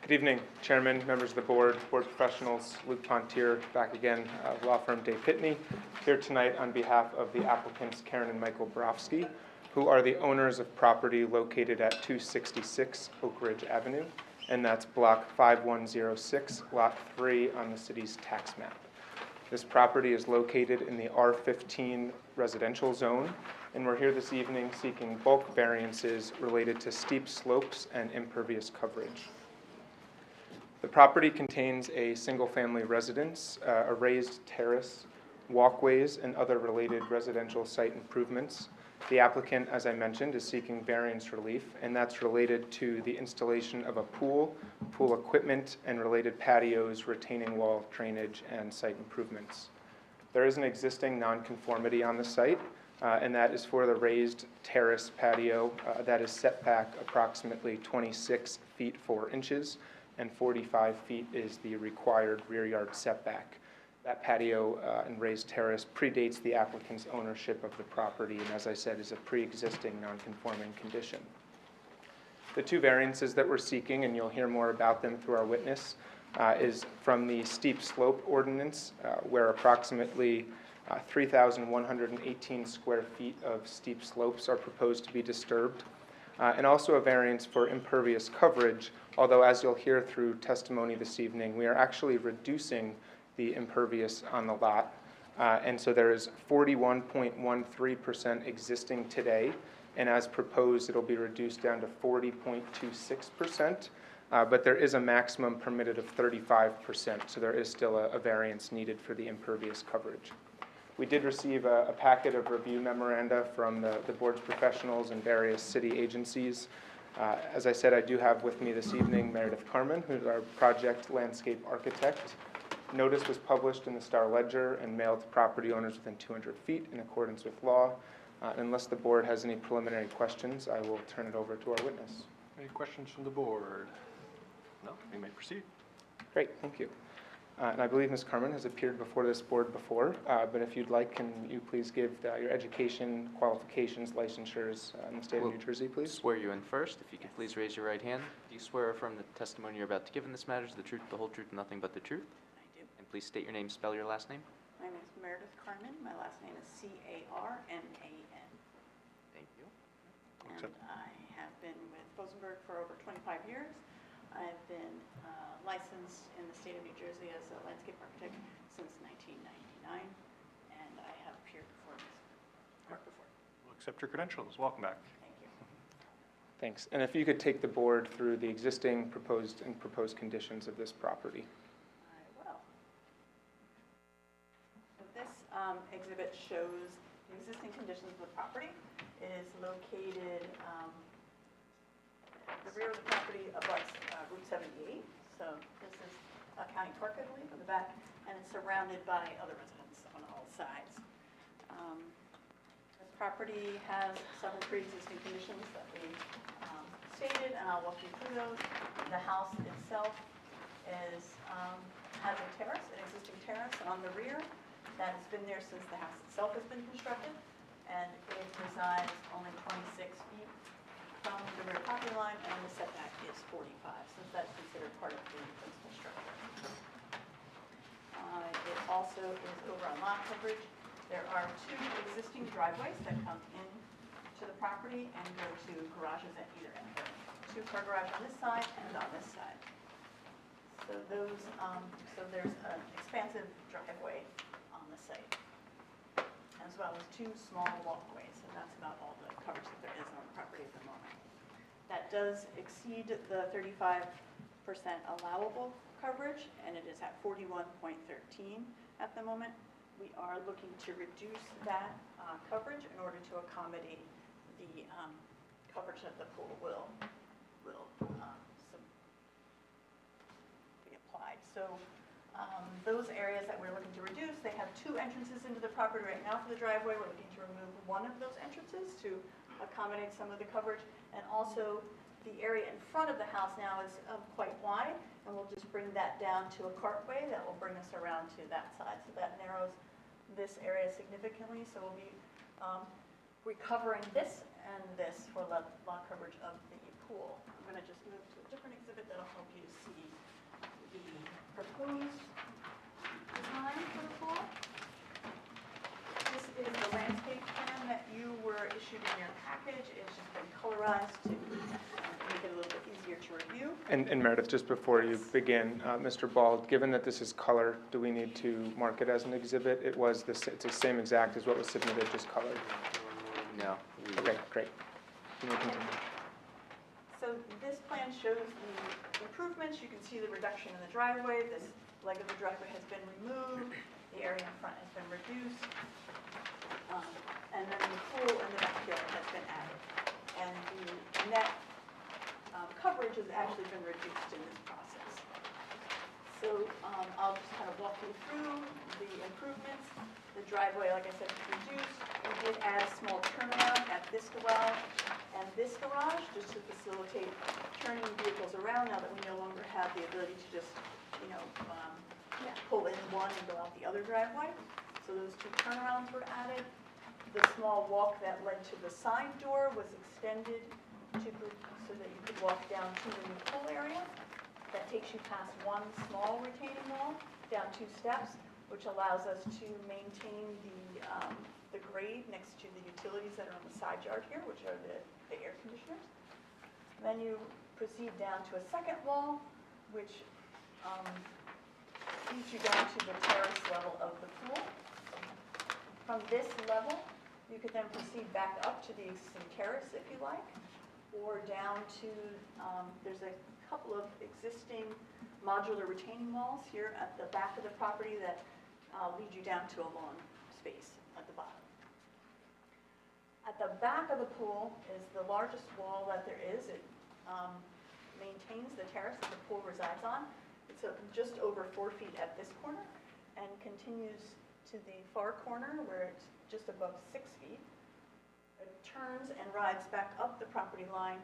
Good evening, Chairman, members of the board, board professionals, Luke Pontier, back again, law firm Day Pitney, here tonight on behalf of the applicants Karen and Michael Borofsky, who are the owners of property located at 266 Oak Ridge Avenue, and that's block 5106, lot 3 on the city's tax map. This property is located in the R15 residential zone, and we're here this evening seeking bulk variances related to steep slopes and impervious coverage. The property contains a single-family residence, a raised terrace, walkways, and other related residential site improvements. The applicant, as I mentioned, is seeking variance relief, and that's related to the installation of a pool, pool equipment, and related patios, retaining wall, drainage, and site improvements. There is an existing nonconformity on the site, and that is for the raised terrace patio that is set back approximately 26 feet 4 inches, and 45 feet is the required rear yard setback. That patio and raised terrace predates the applicant's ownership of the property, and as I said, is a pre-existing non-conforming condition. The 2 variances that we're seeking, and you'll hear more about them through our witness, is from the steep slope ordinance, where approximately 3,118 square feet of steep slopes are proposed to be disturbed, and also a variance for impervious coverage, although as you'll hear through testimony this evening, we are actually reducing the impervious on the lot. And so there is 41.13% existing today, and as proposed, it'll be reduced down to 40.26%, but there is a maximum permitted of 35%, so there is still a variance needed for the impervious coverage. We did receive a packet of review memoranda from the board's professionals and various city agencies. As I said, I do have with me this evening Meredith Carmen, who's our project landscape architect. Notice was published in the Star Ledger and mailed to property owners within 200 feet in accordance with law. Unless the board has any preliminary questions, I will turn it over to our witness. Any questions from the board? No, you may proceed. Great, thank you. And I believe Ms. Carmen has appeared before this board before, but if you'd like, can you please give your education, qualifications, licensures in the state of New Jersey, please? Swear you in first. If you could please raise your right hand. Do you swear or affirm the testimony you're about to give in this matter is the truth, the whole truth, and nothing but the truth? I do. And please state your name, spell your last name. My name is Meredith Carmen. My last name is C-A-R-N-A-N. Thank you. And I have been with Bosenberg for over 25 years. I've been licensed in the state of New Jersey as a landscape architect since 1999, and I have appeared before this court accept your credentials. Welcome back. Thank you. Thanks. And if you could take the board through the existing proposed conditions of this property. I will. So this exhibit shows the existing conditions of the property. It is located, the rear of the property abuts Route 78. So this is County Park, I believe, in the back, and it's surrounded by other residents on all sides. The property has several pre-existing conditions that we stated, and I'll walk you through those. The house itself has a terrace, an existing terrace on the rear that has been there since the house itself has been constructed, and it resides only 26 feet from the rear property line, and the setback is 45, since that's considered part of the principal structure. It also is over on lot coverage. There are two existing driveways that come in to the property and go to garages at either end. Two-car garage on this side and on this side. So those, so there's an expansive driveway on the site, as well as two small walkways, and that's about all the coverage that there is on the property at the moment. That does exceed the 35% allowable coverage, and it is at 41.13 at the moment. We are looking to reduce that coverage in order to accommodate the coverage that the pool will be applied. So those areas that we're looking to reduce, they have two entrances into the property right now for the driveway. We're looking to remove one of those entrances to accommodate some of the coverage, and also the area in front of the house now is quite wide, and we'll just bring that down to a cartway that will bring us around to that side. So that narrows this area significantly. So we'll be recovering this and this for lot coverage of the pool. I'm going to just move to a different exhibit that'll help you see the proposed design for the pool. This is the landscape plan that you were issued in your package. It's just been colorized to make it a little bit easier to review. And Meredith, just before you begin, Mr. Ball, given that this is color, do we need to mark it as an exhibit? It's the same exact as what was submitted, just colored. No. Okay, great. You may continue. So this plan shows the improvements. You can see the reduction in the driveway. This leg of the driveway has been removed. The area in front has been reduced. And then the pool in the backyard has been added. And the net coverage has actually been reduced in this process. So I'll just kind of walk you through the improvements. The driveway, like I said, is reduced. We did add a small turnaround at this garage and this garage just to facilitate turning vehicles around now that we no longer have the ability to just, pull in one and go out the other driveway. So those two turnarounds were added. The small walk that led to the side door was extended so that you could walk down to the new pool area. That takes you past one small retaining wall, down 2 steps, which allows us to maintain the grade next to the utilities that are on the side yard here, which are the air conditioners. Then you proceed down to a second wall, which leads you down to the terrace level of the pool. From this level, you could then proceed back up to the existing terrace if you like, or down to, there's a couple of existing modular retaining walls here at the back of the property that lead you down to a lawn space at the bottom. At the back of the pool is the largest wall that there is. It maintains the terrace that the pool resides on. It's just over 4 feet at this corner and continues to the far corner where it's just above 6 feet. It turns and rides back up the property line,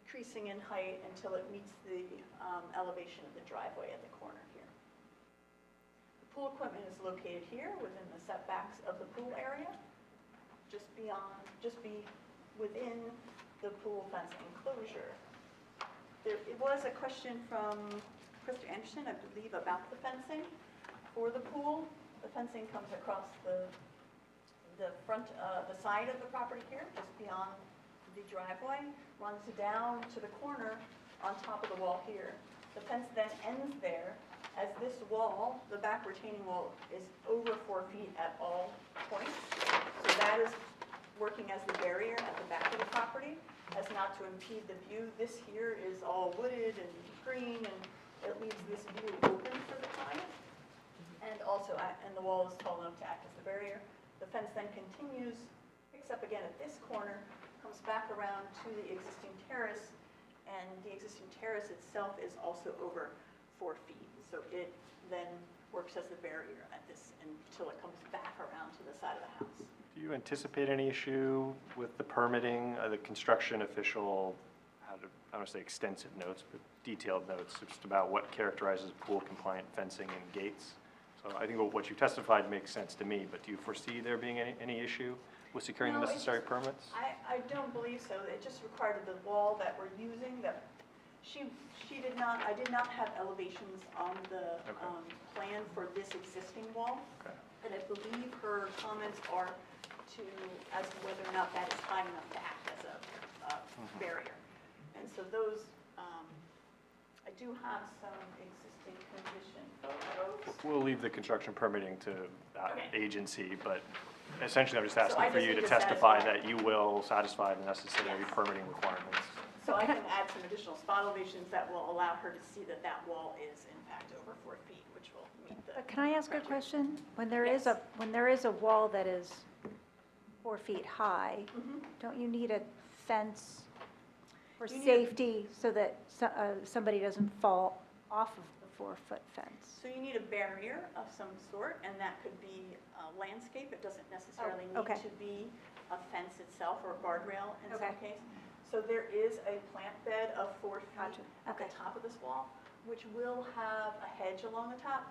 decreasing in height until it meets the elevation of the driveway at the corner here. The pool equipment is located here within the setbacks of the pool area, just within the pool fence enclosure. It was a question from Krista Anderson, I believe, about the fencing for the pool. The fencing comes across the front, the side of the property here, just beyond the driveway, runs down to the corner on top of the wall here. The fence then ends there, as this wall, the back retaining wall, is over 4 feet at all points. So that is working as the barrier at the back of the property, as not to impede the view. This here is all wooded and green, and it leaves this view open for the client. And also, and the wall is tall enough to act as the barrier. The fence then continues, picks up again at this corner, comes back around to the existing terrace, and the existing terrace itself is also over 4 feet. So it then works as the barrier at this until it comes back around to the side of the house. Do you anticipate any issue with the permitting? The construction official had, I don't want to say extensive notes, but detailed notes just about what characterizes pool-compliant fencing and gates. So I think what you testified makes sense to me, but do you foresee there being any issue with securing the No, necessary permits? I don't believe so. It just required the wall that we're using, that she did not, I did not have elevations on the plan for this existing wall. Okay. And I believe her comments are as to whether or not that is high enough to act as a barrier. And so those, I do have some existing condition photos. We'll leave the construction permitting to that Okay. agency, but essentially I'm just So asking I for just you to need to testify satisfy- that you will satisfy the necessary Yes. permitting requirements. So I can add some additional spot elevations that will allow her to see that that wall is in fact over 4 feet, which will meet the. Can I ask a criteria. question? When there is Yes. a wall that is 4 feet high, Mhm. don't you need a fence for You need a- safety so that somebody doesn't fall off of the 4-foot fence? So you need a barrier of some sort, and that could be landscape. It doesn't necessarily need okay. to be a fence itself or a guardrail in some Okay. case. So there is a plant bed of 4 feet Gotcha. at the Okay. top of this wall, which will have a hedge along the top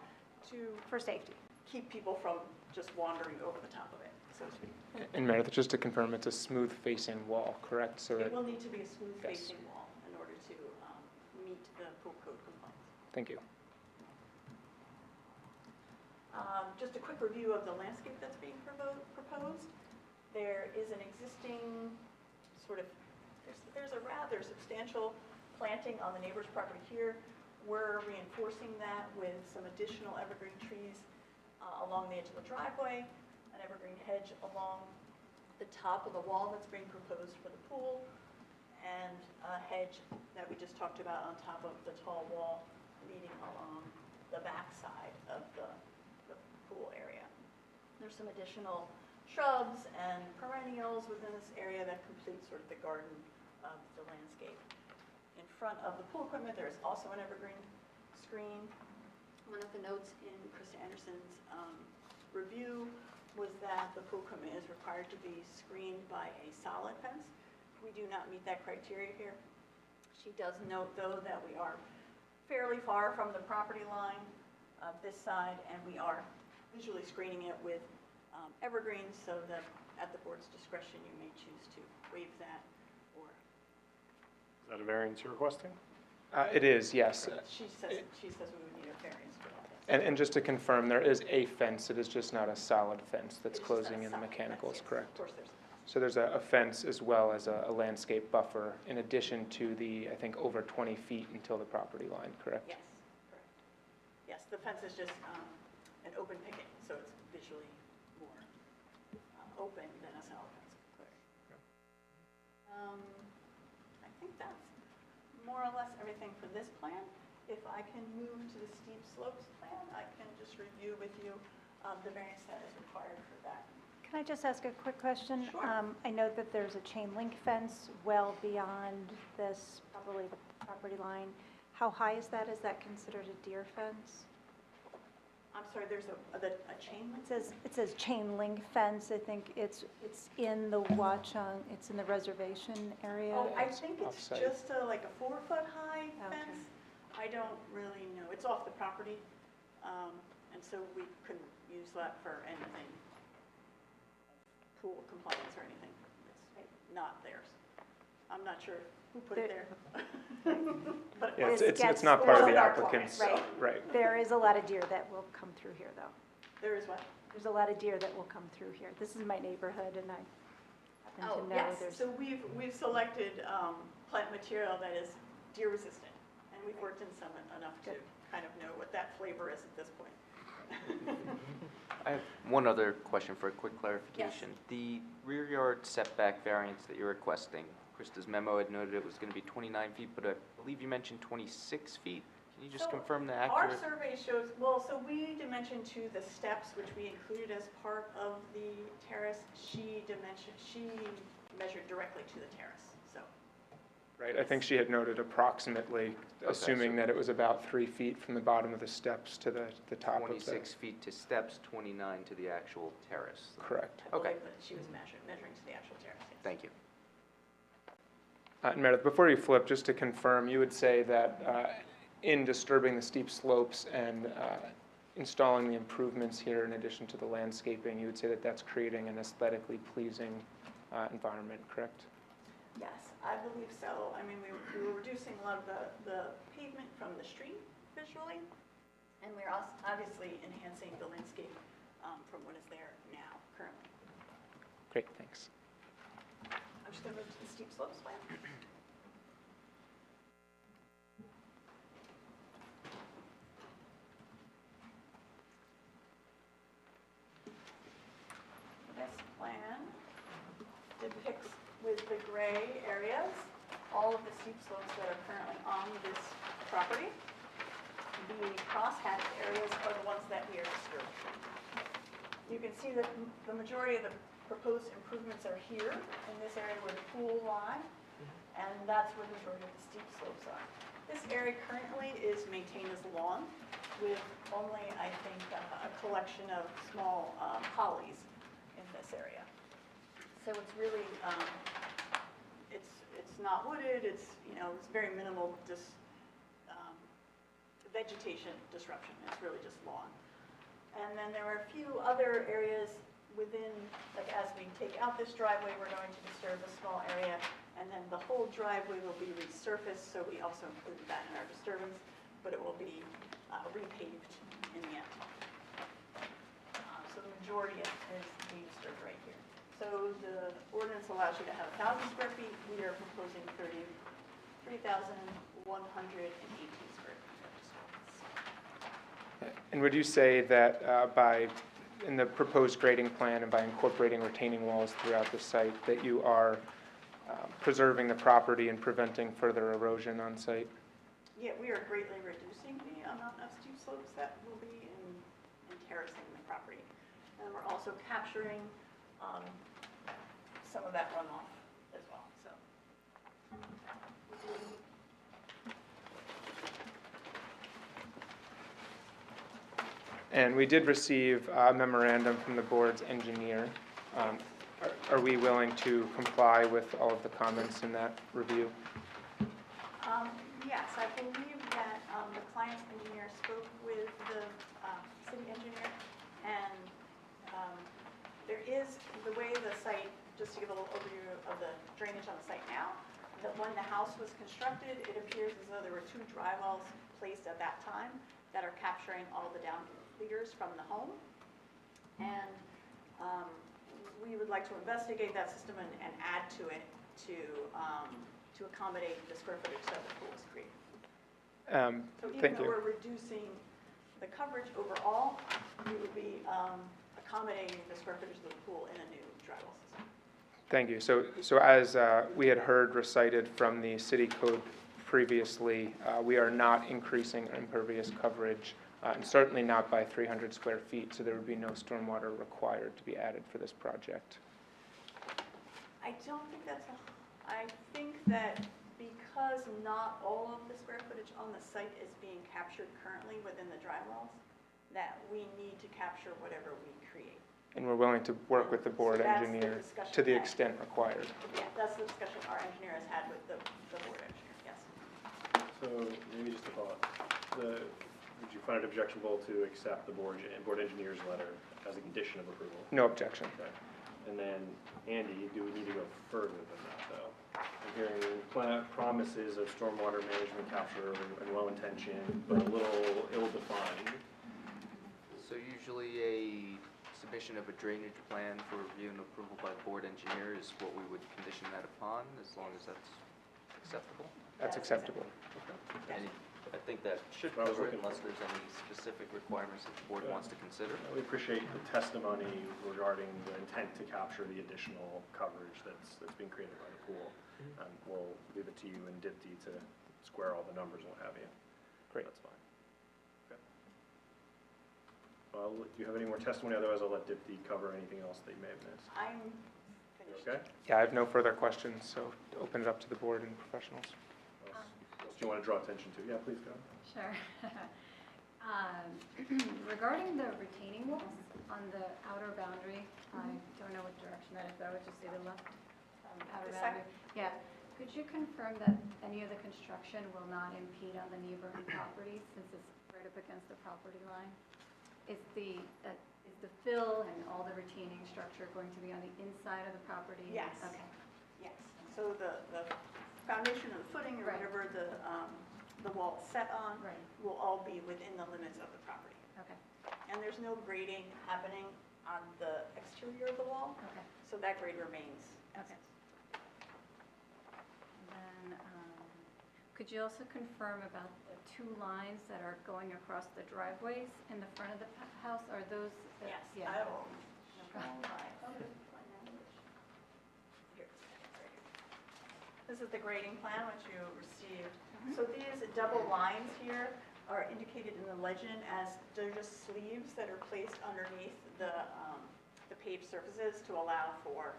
to For safety. keep people from just wandering over the top of it, so to speak. And Meredith, just to confirm, it's a smooth facing wall, correct? So It that, will need to be a smooth Yes. facing wall in order to meet the pool code compliance. thank you. Just a quick review of the landscape that's being proposed. There is an existing sort of, there's a rather substantial planting on the neighbor's property here. We're reinforcing that with some additional evergreen trees along the edge of the driveway, an evergreen hedge along the top of the wall that's being proposed for the pool, and a hedge that we just talked about on top of the tall wall leading along the back side of the pool area. There's some additional shrubs and perennials within this area that complete sort of the garden of the landscape. In front of the pool equipment, there's also an evergreen screen. One of the notes in Chris Anderson's review was that the pool equipment is required to be screened by a solid fence. We do not meet that criteria here. She does note, though, that we are fairly far from the property line of this side, and we are visually screening it with evergreens, so that at the board's discretion, you may choose to waive that, or Is that a variance you're requesting? It is, yes. she says we would need a variance for that. And just to confirm, there is a fence, it is just not a solid fence that's It's just not a closing in the solid mechanicals, fence, yes. correct? Of course, there's. So there's a fence as well as a landscape buffer in addition to the, I think, over 20 feet until the property line, correct? Yes, correct. Yes, the fence is just an open picket, so it's visually more open than a solid fence. Correct. I think that's more or less everything for this plan. If I can move to the steep slopes plan, I can just review with you the variance that is required for that. Can I just ask a quick question? Sure. I know that there's a chain link fence well beyond this, probably the property line. How high is that? Is that considered a deer fence? I'm sorry, there's a chain link? It says chain link fence. I think it's in the Watchung, it's in the reservation area. Oh, I think it's Offsite. just like a 4-foot high Okay. fence. I don't really know. It's off the property, and so we couldn't use that for anything, pool compliance or anything. It's not theirs. I'm not sure who put it there. But Yeah, This it's gets not part of the spoiled. applicant's, Right. right. There is a lot of deer that will come through here, though. there is what? There's a lot of deer that will come through here. This is my neighborhood, and I happen Oh, to know yes. there's... So we've selected plant material that is deer resistant, and we've worked in some enough to Good. kind of know what that flavor is at this point. I have one other question for a quick clarification. The rear yard setback variance that you're requesting, Krista's memo had noted it was going to be 29 feet, but I believe you mentioned 26 feet. Can you just So confirm the Our accurate? survey shows, well, so we dimensioned to the steps, which we included as part of the terrace. She measured directly to the terrace, so. Right, I think she had noted approximately, assuming that it was about 3 feet from the bottom of the steps to the top of the... 26 feet to steps, 29 to the actual terrace. Correct. I Okay. believe that she was measuring to the actual terrace, yes. Thank you. And Meredith, before you flip, just to confirm, you would say that in disturbing the steep slopes and installing the improvements here in addition to the landscaping, you would say that that's creating an aesthetically pleasing environment, correct? Yes, I believe so. I mean, we were reducing a lot of the pavement from the street visually, and we're also obviously enhancing the landscape from what is there now, currently. Great, thanks. I'm just going to move to the steep slopes plan. This plan depicts with the gray areas all of the steep slopes that are currently on this property. The cross-hatched areas are the ones that we are disturbing. You can see that the majority of the proposed improvements are here in this area where the pool lie, and that's where the majority of the steep slopes are. This area currently is maintained as lawn with only, I think, a collection of small hollies in this area. So it's really, it's not wooded, it's very minimal vegetation disruption. It's really just lawn. And then there are a few other areas within, like as we take out this driveway, we're going to disturb a small area, and then the whole driveway will be resurfaced, so we also included that in our disturbance, but it will be repaved in the end. So the majority is being disturbed right here. So the ordinance allows you to have 1,000 square feet. We are proposing 3,118 square feet of disturbance. And would you say that in the proposed grading plan and by incorporating retaining walls throughout the site, that you are preserving the property and preventing further erosion on site? Yeah, we are greatly reducing the amount of steep slopes that will be in terracing the property. And we're also capturing some of that runoff as well, so. And we did receive a memorandum from the board's engineer. Are we willing to comply with all of the comments in that review? Yes, I believe that the client's engineer spoke with the city engineer, and there is, the way the site, just to give a little overview of the drainage on the site now, that when the house was constructed, it appears as though there were 2 dry wells placed at that time that are capturing all the down leaders from the home. And we would like to investigate that system and add to it to accommodate the square footage that the pool is creating. So even though we're reducing the coverage overall, we would be accommodating the square footage of the pool in a new dry well system. Thank you. So as we had heard recited from the city code previously, we are not increasing impervious coverage, and certainly not by 300 square feet, so there would be no stormwater required to be added for this project. I don't think I think that because not all of the square footage on the site is being captured currently within the dry wells, that we need to capture whatever we create. And we're willing to work with the board So that's the engineer discussion to the that- extent required. Yeah, that's the discussion our engineer has had with the board engineer, yes. So maybe just a thought, would you find it objectionable to accept the board engineer's letter as a condition of approval? No objection. Okay. And then, Andy, do we need to go further than that, though? I'm hearing promises of stormwater management capture and well-intentioned, but a little ill-defined. So usually a submission of a drainage plan for review and approval by board engineer is what we would condition that upon, as long as that's acceptable? That's acceptable. Any I think that should I was cover it looking unless there's any specific requirements that the board wants to consider. We appreciate the testimony regarding the intent to capture the additional coverage that's being created by the pool. We'll leave it to you and DIPD to square all the numbers and what have you. Great. That's fine. Okay. Well, do you have any more testimony? Otherwise, I'll let DIPD cover anything else that you may have missed. I'm finished. Okay? Yeah, I have no further questions, so open it up to the board and professionals. What else do you want to draw attention to? Yeah, please go. Sure. Regarding the retaining walls on the outer boundary, I don't know what direction that is, but I would just say the left outer The boundary. Yeah. Could you confirm that any of the construction will not impede on the neighboring property since it's right up against the property line? Is the fill and all the retaining structure going to be on the inside of the property? Yes. Okay. Yes, so the foundation and the footing or Right. whatever the wall is set on Right. will all be within the limits of the property. Okay. And there's no grading happening on the exterior of the wall, Okay. so that grade remains. Okay. And then, could you also confirm about the two lines that are going across the driveways in the front of the house? Are those? Yes, Yeah. I will. No problem. Here, right here. This is the grading plan which you received. So these double lines here are indicated in the legend as they're just sleeves that are placed underneath the paved surfaces to allow for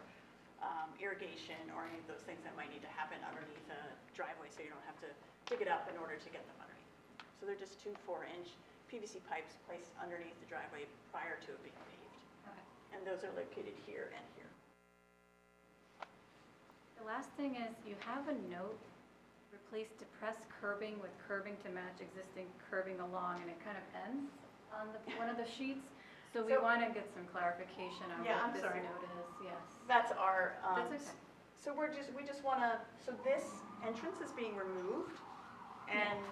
irrigation or any of those things that might need to happen underneath a driveway, so you don't have to dig it up in order to get them underneath. So they're just 2 4-inch PVC pipes placed underneath the driveway prior to it being paved. Okay. And those are located here and here. The last thing is you have a note, replace depressed curbing with curbing to match existing curbing along, and it kind of ends on one of the sheets. So we So- want to get some clarification on Yeah, I'm what this sorry. note is, yes. That's our, That's okay. so we just want to, so this entrance is being removed, and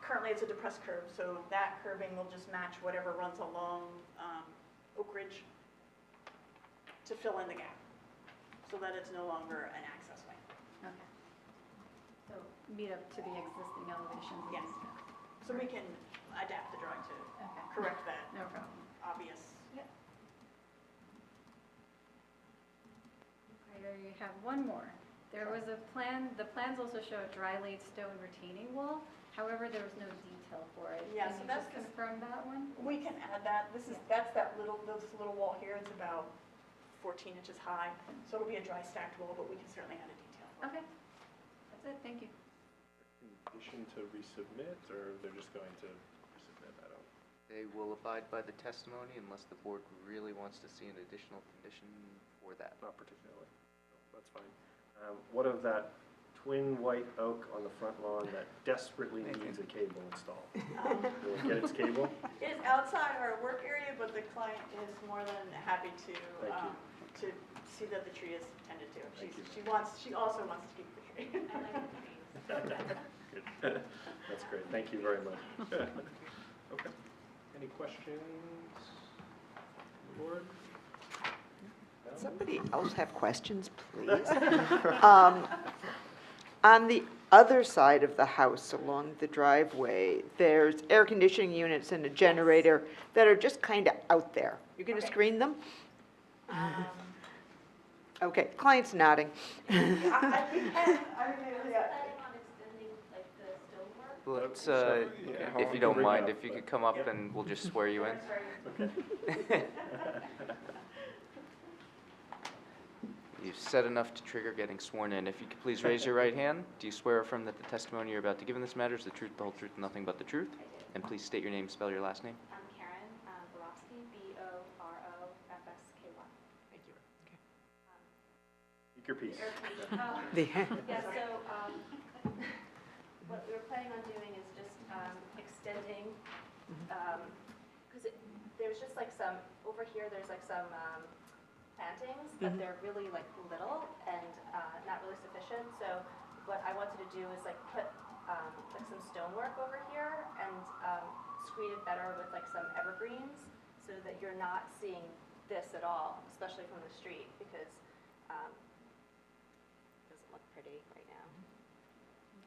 currently it's a depressed curb, so that curbing will just match whatever runs along Oak Ridge to fill in the gap, so that it's no longer an access way. Okay. So meet up to the existing elevations. Yes. So we can adapt the drawing to Okay. correct that No problem. obvious. Yep. I have one more. There was a plan, the plans also show a dry laid stone retaining wall. However, there was no detail for it. Yeah, Can so you that's just this- confirm that one? We can add that. This is, that's this little wall here. It's about 14 inches high. So it'll be a dry stacked wall, but we can certainly add a detail. Okay. That's it, thank you. Condition to resubmit, or they're just going to resubmit? I don't. They will abide by the testimony unless the board really wants to see an additional condition for that. Not particularly. No, that's fine. What of that twin white oak on the front lawn that desperately needs a cable installed? Will it get its cable? It is outside our work area, but the client is more than happy to see that the tree is tended to. She also wants to keep the tree. Good. That's great. Thank you very much. Okay. Any questions? Board? No? Somebody else have questions, please? On the other side of the house along the driveway, there's air conditioning units and a generator that are just kind of out there. You're going to screen them? Okay, client's nodding. Let's, Yeah, if you don't mind, if you could come up and we'll just swear you in. Okay. You've said enough to trigger getting sworn in. If you could please raise your right hand. Do you swear or affirm that the testimony you're about to give in this matter is the truth, the whole truth, and nothing but the truth? And please state your name, spell your last name. I'm Karen Borofsky, Borofsky. Thank you. Speak your piece. Yeah, so what we were planning on doing is just extending, because there's just like some, over here, there's like some plantings, but they're really like little and not really sufficient. So what I wanted to do is like put like some stonework over here and screen it better with like some evergreens so that you're not seeing this at all, especially from the street, because it doesn't look pretty right now.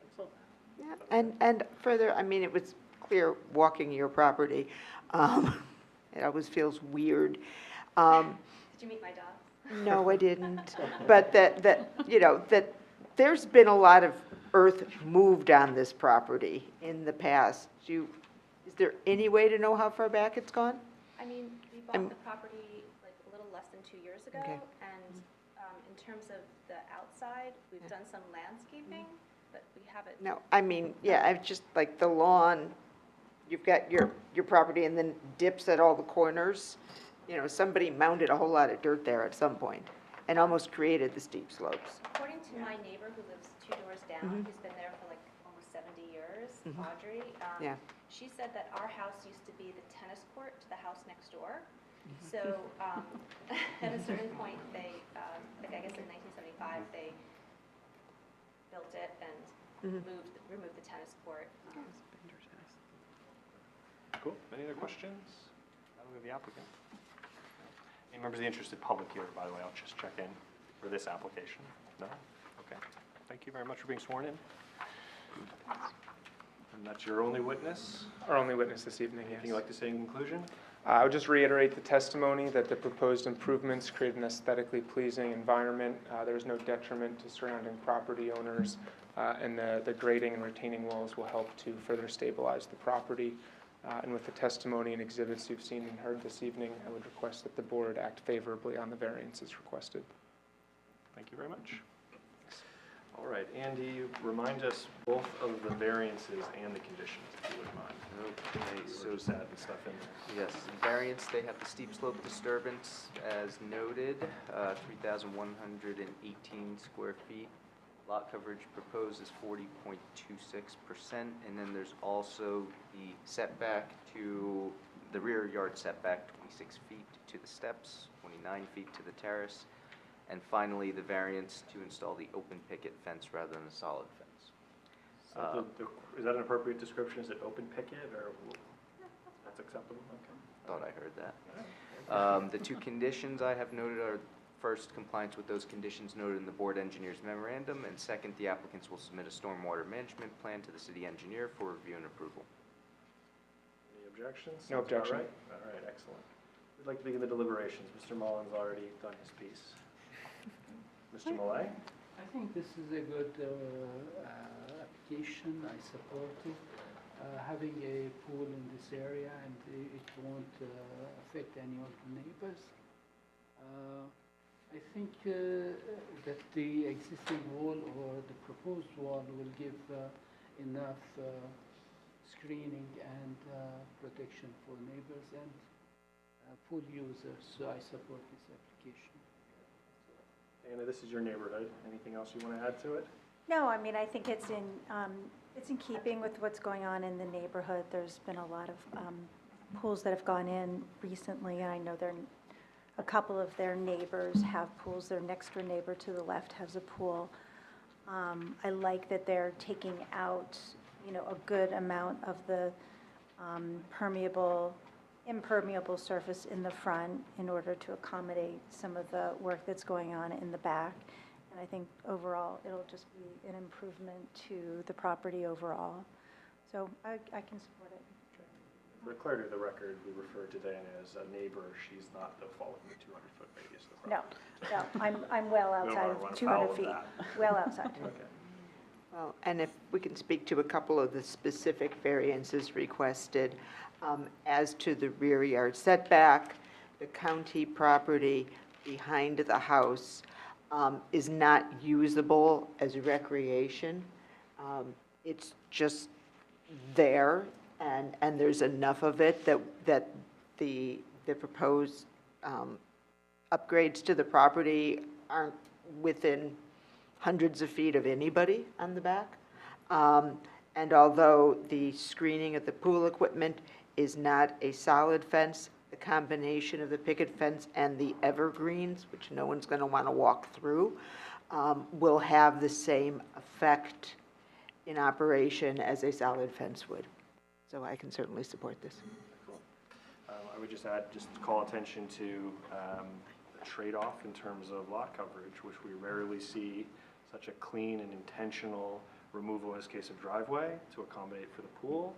Excellent. Yeah, and further, I mean, it was clear walking your property. It always feels weird. Did you meet my dog? No, I didn't. But that there's been a lot of earth moved on this property in the past. Is there any way to know how far back it's gone? I mean, we I'm- bought the property like a little less than 2 years ago, Okay. and in terms of the outside, we've done some landscaping, but we haven't. No, I mean, yeah, I've just, like, the lawn, you've got your property and then dips at all the corners. You know, somebody mounted a whole lot of dirt there at some point and almost created the steep slopes. According to my neighbor who lives 2 doors down, who's been there for like almost 70 years, Audrey, Yeah. she said that our house used to be the tennis court to the house next door. So at a certain point, they, like I guess in 1975, they built it and removed the tennis court. Cool. Any other questions? Of the applicant? Any members of the interested public here, by the way? I'll just check in for this application. No? Okay. Thank you very much for being sworn in. And that's your only witness? Our only witness this evening, yes. Anything you'd like to say in conclusion? I would just reiterate the testimony that the proposed improvements create an aesthetically pleasing environment. There is no detriment to surrounding property owners, and the grading and retaining walls will help to further stabilize the property. And with the testimony and exhibits you've seen and heard this evening, I would request that the board act favorably on the variances requested. Thank you very much. All right, Andy, remind us both of the variances and the conditions, if you wouldn't mind. Okay, So so just adding stuff in there. yes, variance, they have the steep slope disturbance as noted, 3,118 square feet. Lot coverage proposed is 40.26%, and then there's also the setback to, the rear yard setback, 26 feet to the steps, 29 feet to the terrace, and finally, the variance to install the open picket fence rather than a solid fence. So is that an appropriate description? Is it open picket, or that's acceptable? Okay. Thought I heard that. The two conditions I have noted are, first, compliance with those conditions noted in the board engineer's memorandum, and second, the applicants will submit a stormwater management plan to the city engineer for review and approval. Any objections? No Sounds about objection. right? All right, excellent. We'd like to begin the deliberations. Mr. Mullen's already done his piece. Mr. Malay? I think this is a good application. I support it. Having a pool in this area, and it won't affect any of the neighbors. I think that the existing wall or the proposed wall will give enough screening and protection for neighbors and pool users, so I support this application. Anna, this is your neighborhood. Anything else you want to add to it? No, I mean, I think it's in keeping with what's going on in the neighborhood. There's been a lot of pools that have gone in recently, and I know a couple of their neighbors have pools. Their next door neighbor to the left has a pool. I like that they're taking out, a good amount of the impermeable surface in the front in order to accommodate some of the work that's going on in the back. And I think overall, it'll just be an improvement to the property overall. So I can support it. For clarity of the record, we refer to Diana as a neighbor. She's not the following the 200-foot radius of the property. No, I'm well We don't outside wanna run of afoul 200 of feet. that. Well outside. Okay. Well, and if we can speak to a couple of the specific variances requested, as to the rear yard setback, the county property behind the house is not usable as recreation. It's just there, and there's enough of it that the proposed upgrades to the property aren't within hundreds of feet of anybody on the back. And although the screening of the pool equipment is not a solid fence, the combination of the picket fence and the evergreens, which no one's going to want to walk through, will have the same effect in operation as a solid fence would. So I can certainly support this. Cool. I would just call attention to the trade-off in terms of lot coverage, which we rarely see such a clean and intentional removal in this case of driveway to accommodate for the pool.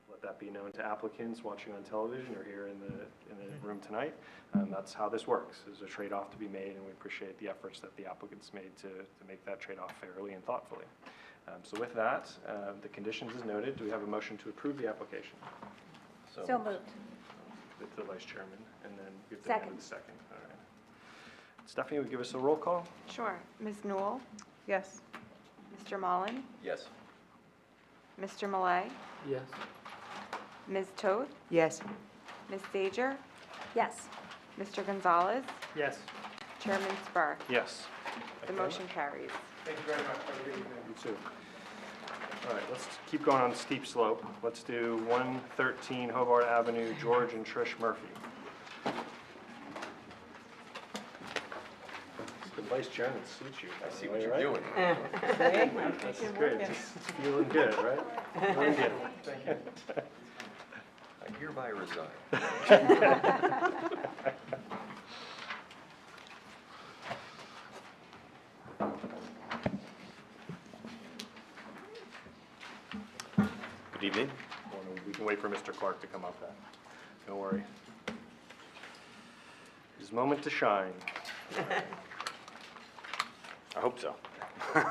Let that be known to applicants watching on television or here in the room tonight. That's how this works. There's a trade-off to be made, and we appreciate the efforts that the applicants made to make that trade-off fairly and thoughtfully. So with that, the conditions is noted. Do we have a motion to approve the application? So moved. With the vice chairman, and then we have to Second. have the second. All right. Stephanie, would give us a roll call? Sure. Ms. Newell? Yes. Mr. Mullen? Yes. Mr. Malay? Yes. Ms. Toth? Yes. Ms. Sager? Yes. Mr. Gonzalez? Yes. Chairman Spur? Yes. The motion carries. Thank you very much. Have a good evening. You too. All right, let's keep going on steep slope. Let's do 113 Hobart Avenue, George and Trish Murphy. The vice chairman suits you. I see what you're doing. That's great. It's feeling good, right? Feeling good. Thank you. I hereby resign. Good evening. We can wait for Mr. Clark to come up then. Don't worry. His moment to shine. I hope so. All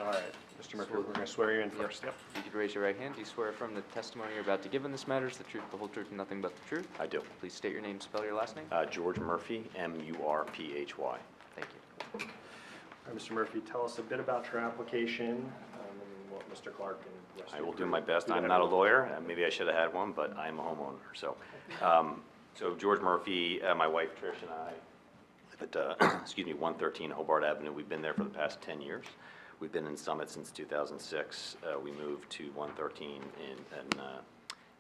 right, Mr. Murphy, we're going to swear you in first. Yep. If you could raise your right hand, do you swear affirm the testimony you're about to give in this matter is the truth, the whole truth, and nothing but the truth? I do. Please state your name, spell your last name. George Murphy, M-U-R-P-H-Y. Thank you. All right, Mr. Murphy, tell us a bit about your application and what Mr. Clark and the rest of I your will do group my best. do I'm ahead not a of you. lawyer. Maybe I should have had one, but I'm a homeowner. So, so George Murphy, my wife Trish and I live at, excuse me, 113 Hobart Avenue. We've been there for the past 10 years. We've been in Summit since 2006. We moved to 113 in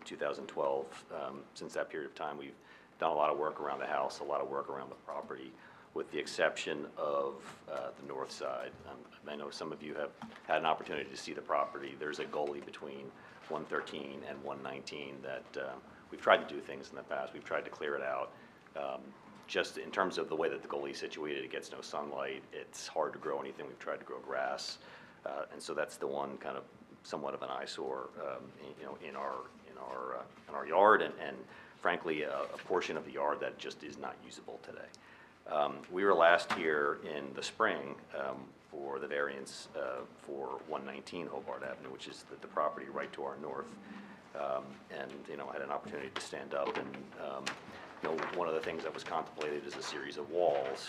2012. Since that period of time, we've done a lot of work around the house, a lot of work around the property, with the exception of the north side. I know some of you have had an opportunity to see the property. There's a gully between 113 and 119 that we've tried to do things in the past. We've tried to clear it out. Just in terms of the way that the gully is situated, it gets no sunlight. It's hard to grow anything. We've tried to grow grass, and so that's the one kind of somewhat of an eyesore, you know, in our yard, and frankly, a portion of the yard that just is not usable today. We were last here in the spring for the variance for 119 Hobart Avenue, which is the property right to our north, and you know, had an opportunity to stand up and. You know, one of the things that was contemplated is a series of walls.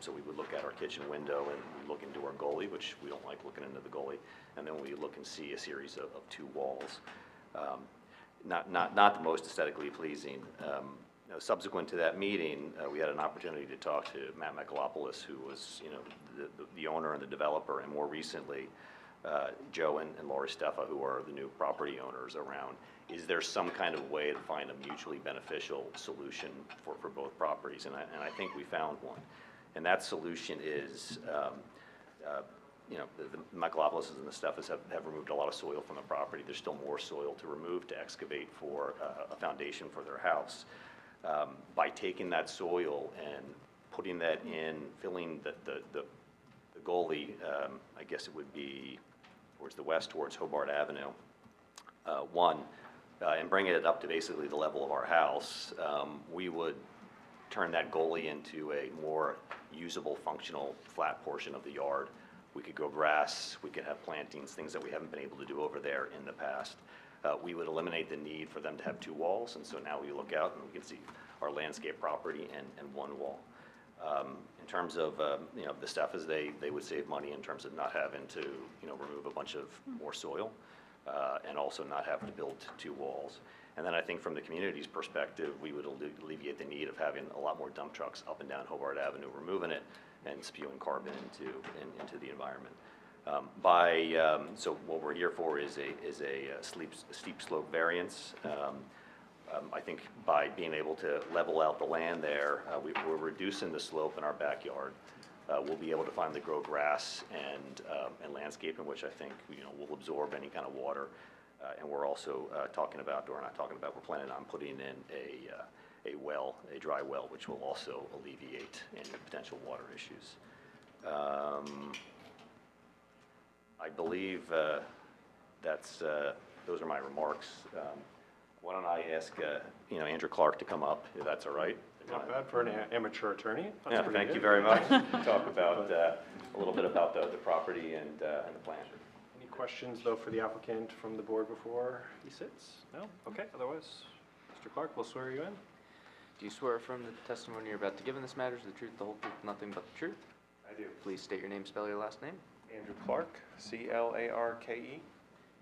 So we would look at our kitchen window and we look into our gully, which we don't like looking into the gully, and then we look and see a series of two walls. Not the most aesthetically pleasing. You know, subsequent to that meeting, we had an opportunity to talk to Matt Michaelopoulos, who was, you know, the owner and the developer, and more recently, Joe and Laurie Steffa, who are the new property owners around. Is there some kind of way to find a mutually beneficial solution for both properties? And I think we found one. And that solution is, you know, the Michaelopoulos and the Steffas have removed a lot of soil from the property. There's still more soil to remove to excavate for a foundation for their house. By taking that soil and putting that in, filling the gully, I guess it would be towards the west, towards Hobart Avenue, and bringing it up to basically the level of our house, we would turn that gully into a more usable, functional, flat portion of the yard. We could grow grass, we could have plantings, things that we haven't been able to do over there in the past. We would eliminate the need for them to have two walls, and so now we look out and we can see our landscape property and one wall. In terms of you know, the Steffas, they would save money in terms of not having to, you know, remove a bunch of more soil. And also not have to build two walls. And then I think from the community's perspective, we would alleviate the need of having a lot more dump trucks up and down Hobart Avenue, removing it and spewing carbon into the environment. So what we're here for is a steep slope variance. I think by being able to level out the land there, we're reducing the slope in our backyard. We'll be able to finally grow grass and landscaping, which I think, you know, will absorb any kind of water. And we're also talking about, or not talking about, we're planning on putting in a well, a dry well, which will also alleviate any potential water issues. I believe those are my remarks. Why don't I ask, Andrew Clark to come up, if that's all right? Not bad for an amateur attorney. That's Yeah, pretty thank you good. very much. Talk about, a little bit about the property and the plan. Any questions, though, for the applicant from the board before he sits? No? Okay, otherwise, Mr. Clark, we'll swear you in. Do you swear affirm that the testimony you're about to give in this matter is the truth, the whole truth, nothing but the truth? I do. Please state your name, spell your last name. Andrew Clark, C-L-A-R-K-E.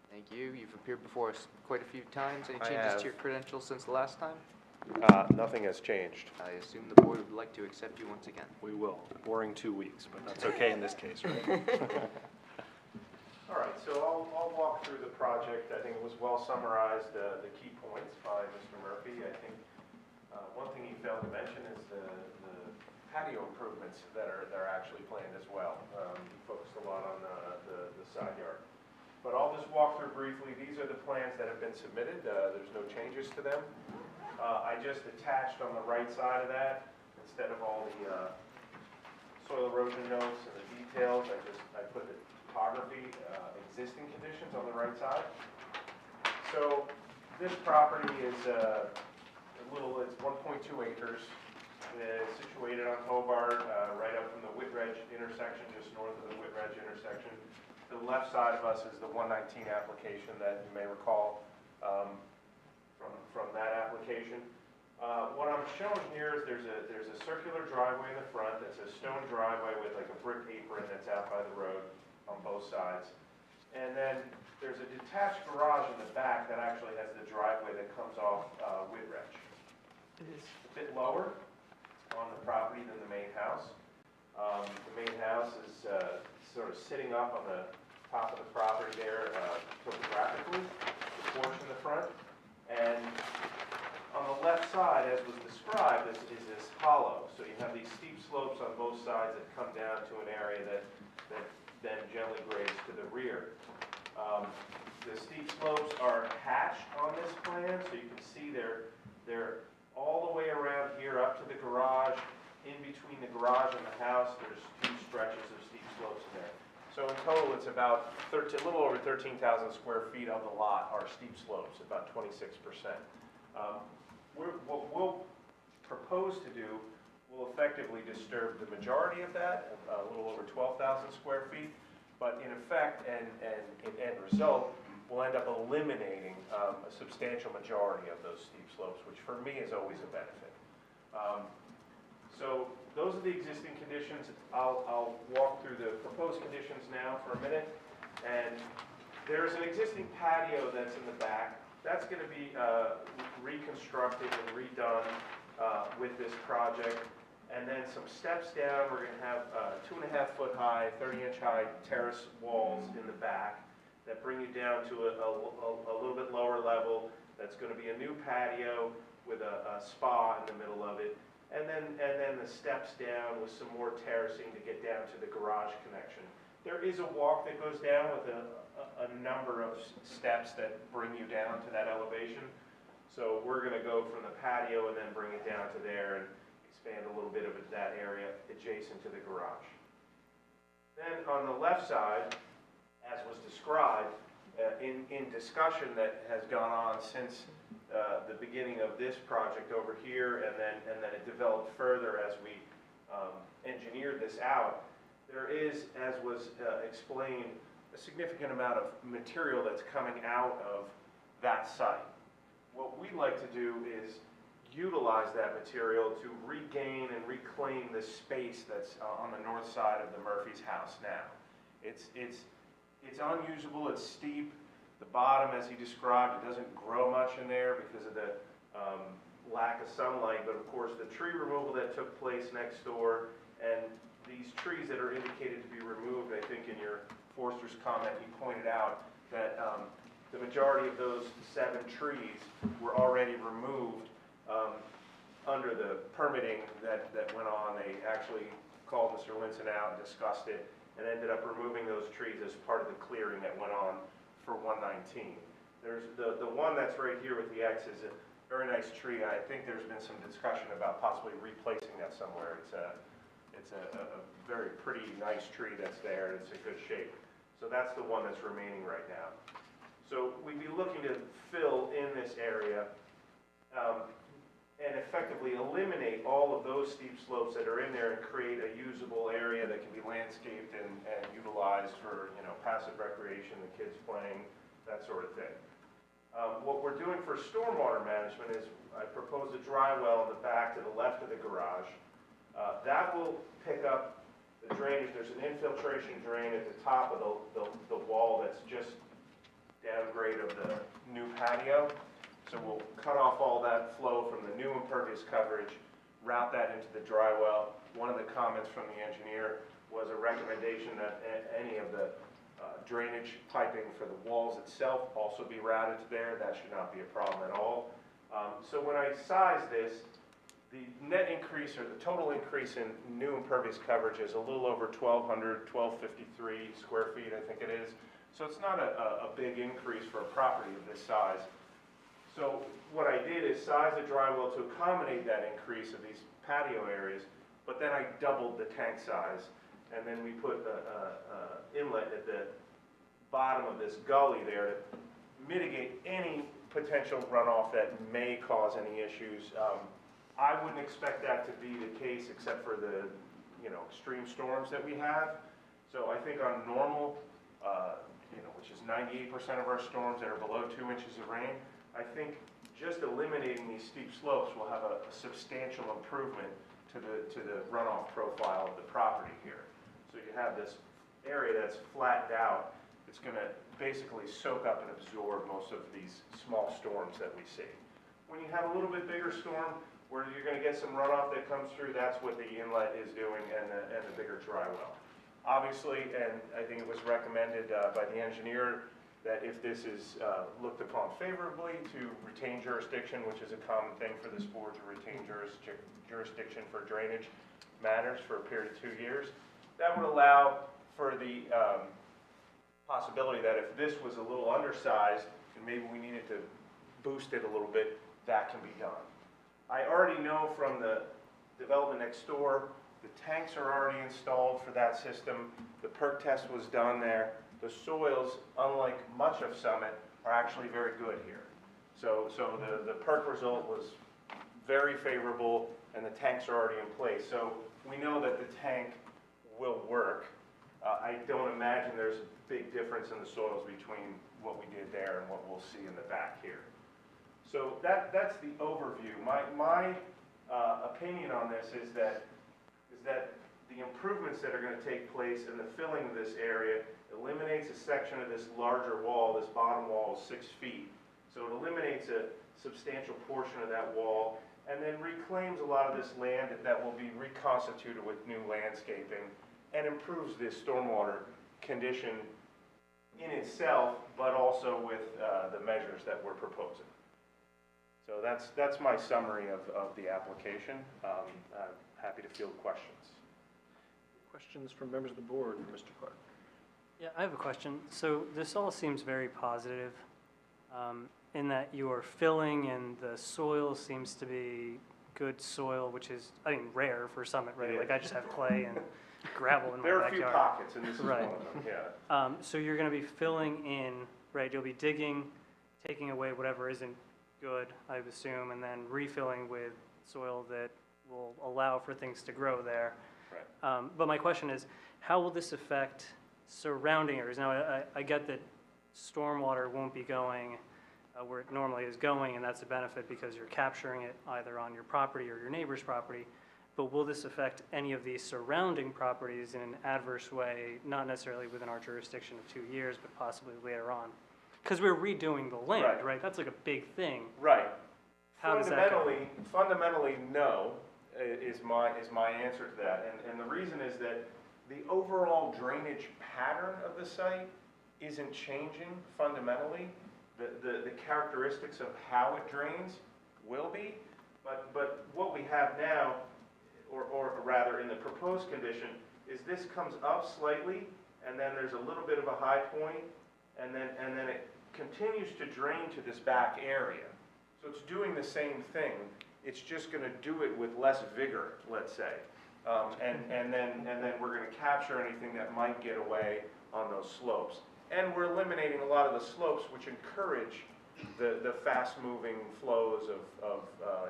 Thank you. You've appeared before us quite a few times. Any I changes have. to your credentials since the last time? Nothing has changed. I assume the board would like to accept you once again. We will. Boring 2 weeks, but that's okay in this case, right? All right, so I'll walk through the project. I think it was well summarized, the key points by Mr. Murphy. I think one thing he failed to mention is the patio improvements that are actually planned as well. He focused a lot on the side yard. But I'll just walk through briefly. These are the plans that have been submitted. There's no changes to them. I just attached on the right side of that, instead of all the soil erosion notes and the details, I put the topography, existing conditions on the right side. So this property is it's 1.2 acres. It's situated on Hobart, right up from the Whitredge intersection, just north of the Whitredge intersection. To the left side of us is the 119 application that you may recall from that application. What I'm showing here is there's a circular driveway in the front. That's a stone driveway with like a brick apron that's out by the road on both sides. And then there's a detached garage in the back that actually has the driveway that comes off Whitredge. It's a bit lower on the property than the main house. The main house is sort of sitting up on the top of the property there topographically, the porch in the front. And on the left side, as was described, is this hollow. So you have these steep slopes on both sides that come down to an area that then gently grades to the rear. The steep slopes are hatched on this plan, so you can see they're all the way around here up to the garage. In between the garage and the house, there's 2 stretches of steep slopes in there. So in total, it's about a little over 13,000 square feet of the lot are steep slopes, about 26%. What we'll propose to do will effectively disturb the majority of that, a little over 12,000 square feet. But in effect and in end result, we'll end up eliminating a substantial majority of those steep slopes, which for me is always a benefit. So those are the existing conditions. I'll walk through the proposed conditions now for a minute. And there's an existing patio that's in the back. That's going to be reconstructed and redone with this project. And then some steps down, we're going to have 2.5-foot high, 30-inch high terrace walls in the back that bring you down to a little bit lower level. That's going to be a new patio with a spa in the middle of it. And then the steps down with some more terracing to get down to the garage connection. There is a walk that goes down with a number of steps that bring you down to that elevation. So we're going to go from the patio and then bring it down to there and expand a little bit of that area adjacent to the garage. Then on the left side, as was described, in discussion that has gone on since the beginning of this project over here, and then it developed further as we engineered this out. There is, as was explained, a significant amount of material that's coming out of that site. What we'd like to do is utilize that material to regain and reclaim the space that's on the north side of the Murphy's house now. It's unusable, it's steep. The bottom, as he described, it doesn't grow much in there because of the lack of sunlight, but of course the tree removal that took place next door and these trees that are indicated to be removed, I think in your forester's comment, you pointed out that the majority of those 7 trees were already removed under the permitting that went on. They actually called Mr. Linson out and discussed it and ended up removing those trees as part of the clearing that went on for 119. There's the one that's right here with the X is a very nice tree. I think there's been some discussion about possibly replacing that somewhere. It's a very pretty, nice tree that's there, and it's in good shape. So that's the one that's remaining right now. So we'd be looking to fill in this area and effectively eliminate all of those steep slopes that are in there and create a usable area that can be landscaped and utilized for, you know, passive recreation, the kids playing, that sort of thing. What we're doing for stormwater management is I propose a dry well in the back to the left of the garage. That will pick up the drainage. There's an infiltration drain at the top of the wall that's just downgrade of the new patio. So we'll cut off all that flow from the new impervious coverage, route that into the dry well. One of the comments from the engineer was a recommendation that any of the drainage piping for the walls itself also be routed there. That should not be a problem at all. So when I size this, the net increase or the total increase in new impervious coverage is a little over 1,200, 1,253 square feet, I think it is. So it's not a big increase for a property of this size. So what I did is size the dry well to accommodate that increase of these patio areas, but then I doubled the tank size, and then we put an inlet at the bottom of this gully there to mitigate any potential runoff that may cause any issues. I wouldn't expect that to be the case except for the, you know, extreme storms that we have. So I think on normal, you know, which is 98% of our storms that are below 2 inches of rain, I think just eliminating these steep slopes will have a substantial improvement to the runoff profile of the property here. So you have this area that's flattened out. It's going to basically soak up and absorb most of these small storms that we see. When you have a little bit bigger storm where you're going to get some runoff that comes through, that's what the inlet is doing and the bigger dry well. Obviously, and I think it was recommended by the engineer that if this is looked upon favorably, to retain jurisdiction, which is a common thing for this board to retain jurisdiction for drainage matters for a period of 2 years. That would allow for the possibility that if this was a little undersized and maybe we needed to boost it a little bit, that can be done. I already know from the development next door, the tanks are already installed for that system. The perk test was done there. The soils, unlike much of Summit, are actually very good here. So the perk result was very favorable, and the tanks are already in place. So we know that the tank will work. I don't imagine there's a big difference in the soils between what we did there and what we'll see in the back here. So that's the overview. My opinion on this is that the improvements that are going to take place in the filling of this area eliminates a section of this larger wall. This bottom wall is 6 feet. So it eliminates a substantial portion of that wall and then reclaims a lot of this land that will be reconstituted with new landscaping and improves this stormwater condition in itself, but also with the measures that we're proposing. So that's my summary of the application. I'm happy to field questions. Questions from members of the board for Mr. Clark? Yeah, I have a question. So this all seems very positive in that you are filling and the soil seems to be good soil, which is, I mean, rare for Summit, right? Yeah. Like I just have clay and gravel in my There are backyard. a few pockets, and this is Right. one of them, yeah. So you're going to be filling in, right? You'll be digging, taking away whatever isn't good, I would assume, and then refilling with soil that will allow for things to grow there. Right. But my question is, how will this affect surrounding areas? Now, I get that stormwater won't be going where it normally is going, and that's a benefit because you're capturing it either on your property or your neighbor's property. But will this affect any of these surrounding properties in an adverse way, not necessarily within our jurisdiction of 2 years, but possibly later on? Because we're redoing the land, right? That's like a big thing. Right. How does that go? Fundamentally, no, is my answer to that. And the reason is that the overall drainage pattern of the site isn't changing fundamentally. The characteristics of how it drains will be, but what we have now, or rather in the proposed condition, is this comes up slightly, and then there's a little bit of a high point, and then it continues to drain to this back area. So it's doing the same thing. It's just going to do it with less vigor, let's say. And then we're gonna capture anything that might get away on those slopes. And we're eliminating a lot of the slopes which encourage the fast-moving flows of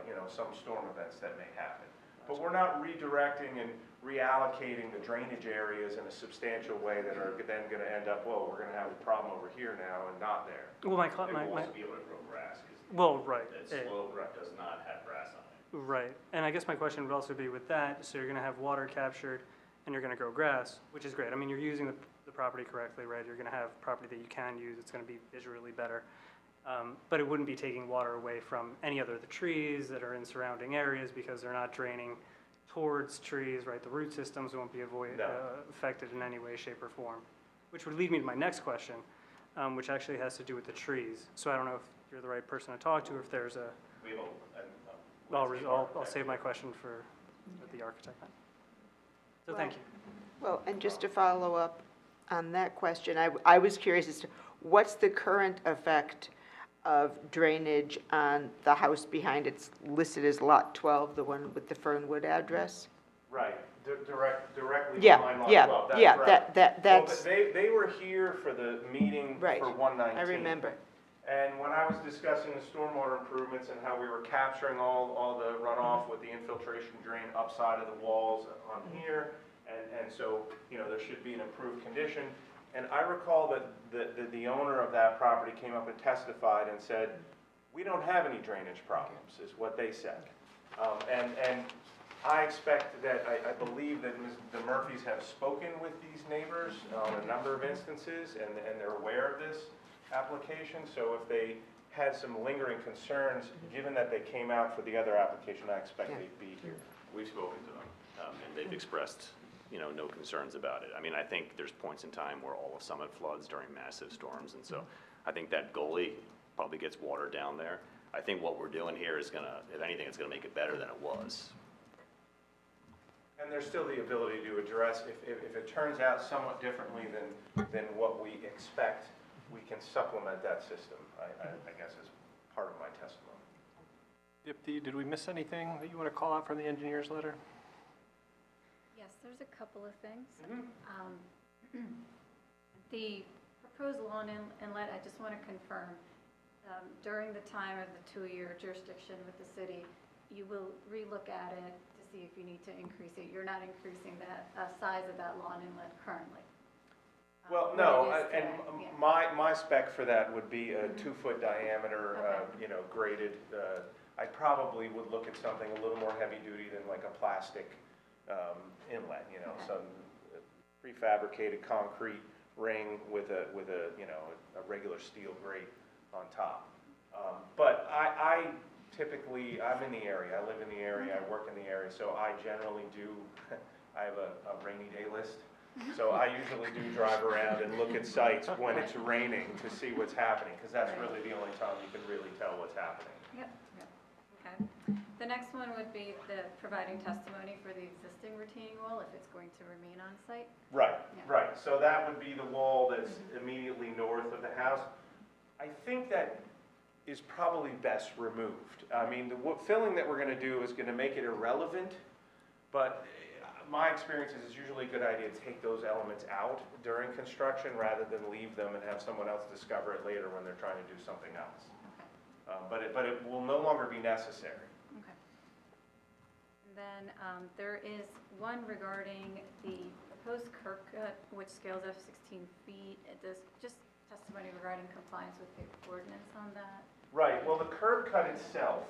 you know, some storm events that may happen. But we're not redirecting and reallocating the drainage areas in a substantial way that are then gonna end up, well, we're gonna have a problem over here now and not there. Well, They will also be able to grow grass, well, right. because that slope does not have grass on it. Right, and I guess my question would also be with that, so you're gonna have water captured and you're gonna grow grass, which is great. I mean, you're using the property correctly, right? You're gonna have property that you can use, it's gonna be visually better. But it wouldn't be taking water away from any other of the trees that are in surrounding areas because they're not draining towards trees, right? The root systems won't be affected in any way, shape, or form. Which would lead me to my next question, which actually has to do with the trees. So I don't know if you're the right person to talk to, or if there's a... We have I'll save my question for the architect then. So thank you. Well, and just to follow up on that question, I was curious as to what's the current effect of drainage on the house behind it's listed as Lot 12, the one with the Fernwood address? Right, directly Yeah, behind Lot yeah, 12, that's yeah, right. that's, Well, they were here for the meeting right, for 119. I remember. And when I was discussing the stormwater improvements and how we were capturing all the runoff with the infiltration drain upside of the walls on here, and so, you know, there should be an improved condition. And I recall that the owner of that property came up and testified and said, we don't have any drainage problems, is what they said. And I expect that, I believe that the Murphys have spoken with these neighbors on a number of instances, and they're aware of this application. So if they had some lingering concerns, given that they came out for the other application, I expect they'd be here. We've spoken to them, and they've expressed, you know, no concerns about it. I mean, I think there's points in time where all of Summit floods during massive storms, and so I think that gully probably gets watered down there. I think what we're doing here is gonna, if anything, it's gonna make it better than it was. And there's still the ability to address, if it turns out somewhat differently than what we expect, we can supplement that system, I guess, as part of my testimony. Dipti, did we miss anything that you want to call out from the engineer's letter? Yes, there's a couple of things. The proposed lawn inlet, I just want to confirm, during the time of the 2-year jurisdiction with the city, you will relook at it to see if you need to increase it. You're not increasing that size of that lawn inlet currently. Well, no, and my spec for that would be a 2-foot diameter, you know, graded. I probably would look at something a little more heavy duty than like a plastic inlet, you know, some prefabricated concrete ring with a you know, a regular steel grate on top. But I typically, I'm in the area, I live in the area, I work in the area, so I generally do, I have a rainy day list. So I usually do drive around and look at sites when it's raining to see what's happening, because that's really the only time you can really tell what's happening. Yep, okay. The next one would be the providing testimony for the existing retaining wall, if it's going to remain on site. Right, right. So that would be the wall that's immediately north of the house. I think that is probably best removed. I mean, the filling that we're going to do is going to make it irrelevant, but my experience is it's usually a good idea to take those elements out during construction rather than leave them and have someone else discover it later when they're trying to do something else. Okay. But it will no longer be necessary. Okay. And then there is one regarding the proposed curb cut, which scales up 16 feet. It does just testimony regarding compliance with the ordinance on that. Right. Well, the curb cut itself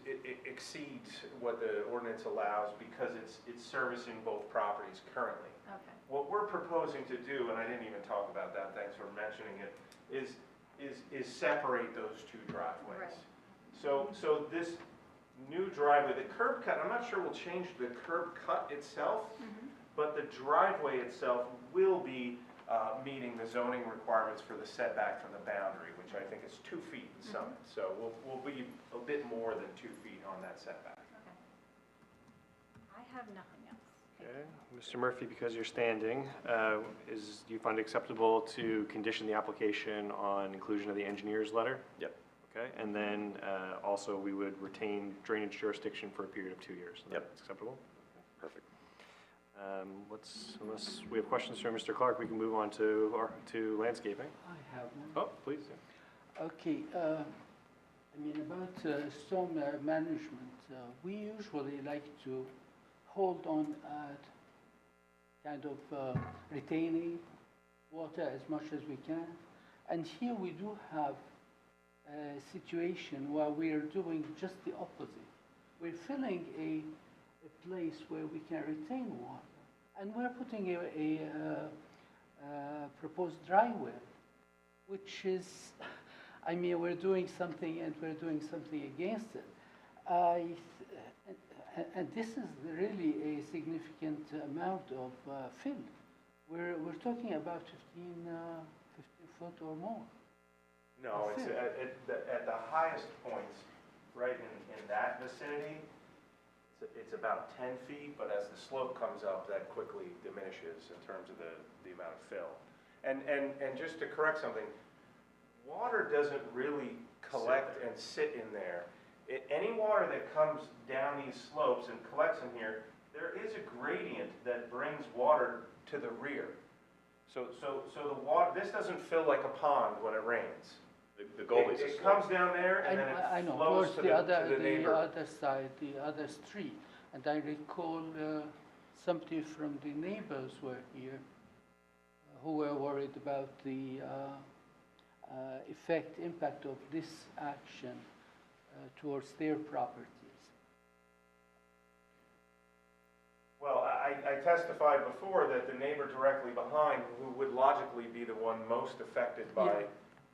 it exceeds what the ordinance allows because it's servicing both properties currently. Okay. What we're proposing to do, and I didn't even talk about that, thanks for mentioning it, is separate those two driveways. Right. So this new driveway, the curb cut, I'm not sure will change the curb cut itself, but the driveway itself will be meeting the zoning requirements for the setback from the boundary, which I think is 2 feet in Summit. So we'll be a bit more than 2 feet on that setback. Okay. I have nothing else. Okay. Mr. Murphy, because you're standing, do you find it acceptable to condition the application on inclusion of the engineer's letter? Yep. Okay, and then also we would retain drainage jurisdiction for a period of 2 years. Yep. That's acceptable? Perfect. Unless we have questions for Mr. Clark, we can move on to landscaping. I have one. Oh, please. Okay, I mean, about storm management, we usually like to hold on at kind of retaining water as much as we can. And here we do have a situation where we are doing just the opposite. We're filling a place where we can retain water. And we're putting a proposed dry well, which is, I mean, we're doing something and we're doing something against it. And this is really a significant amount of fill. We're talking about 15 foot or more. No, it's at the highest points, right in that vicinity, it's about 10 feet, but as the slope comes up, that quickly diminishes in terms of the amount of fill. And just to correct something, water doesn't really collect and sit in there. Any water that comes down these slopes and collects in here, there is a gradient that brings water to the rear. So the water, this doesn't fill like a pond when it rains. The goal is It comes down there and then I it know, flows towards to the the neighbor. other side, the other street. And I recall somebody from the neighbors were here who were worried about the impact of this action towards their properties. Well, I testified before that the neighbor directly behind, who would logically be the one most affected by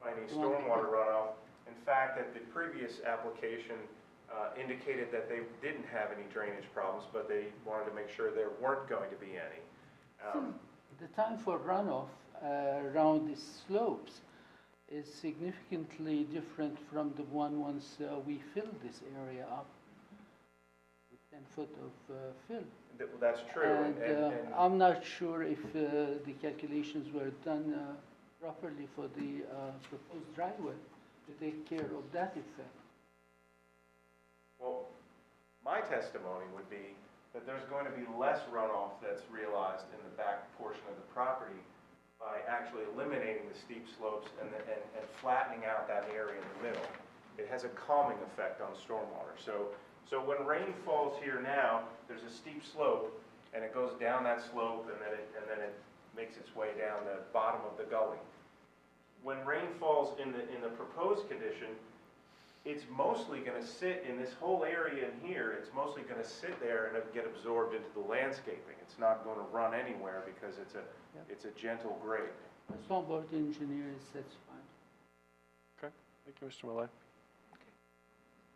any stormwater runoff, in fact, at the previous application indicated that they didn't have any drainage problems, but they wanted to make sure there weren't going to be any. The time for runoff around the slopes is significantly different from the one once we fill this area up with 10 foot of fill. That's true. And I'm not sure if the calculations were done properly for the proposed dry well to take care of that effect. Well, my testimony would be that there's going to be less runoff that's realized in the back portion of the property by actually eliminating the steep slopes and flattening out that area in the middle. It has a calming effect on stormwater. So when rain falls here now, there's a steep slope, and it goes down that slope, and then it makes its way down the bottom of the gully. When rain falls in the proposed condition, it's mostly going to sit in this whole area in here. It's mostly going to sit there and get absorbed into the landscaping. It's not going to run anywhere because it's a gentle grade. The stormwater engineer is satisfied. Okay, thank you, Mr. Millay.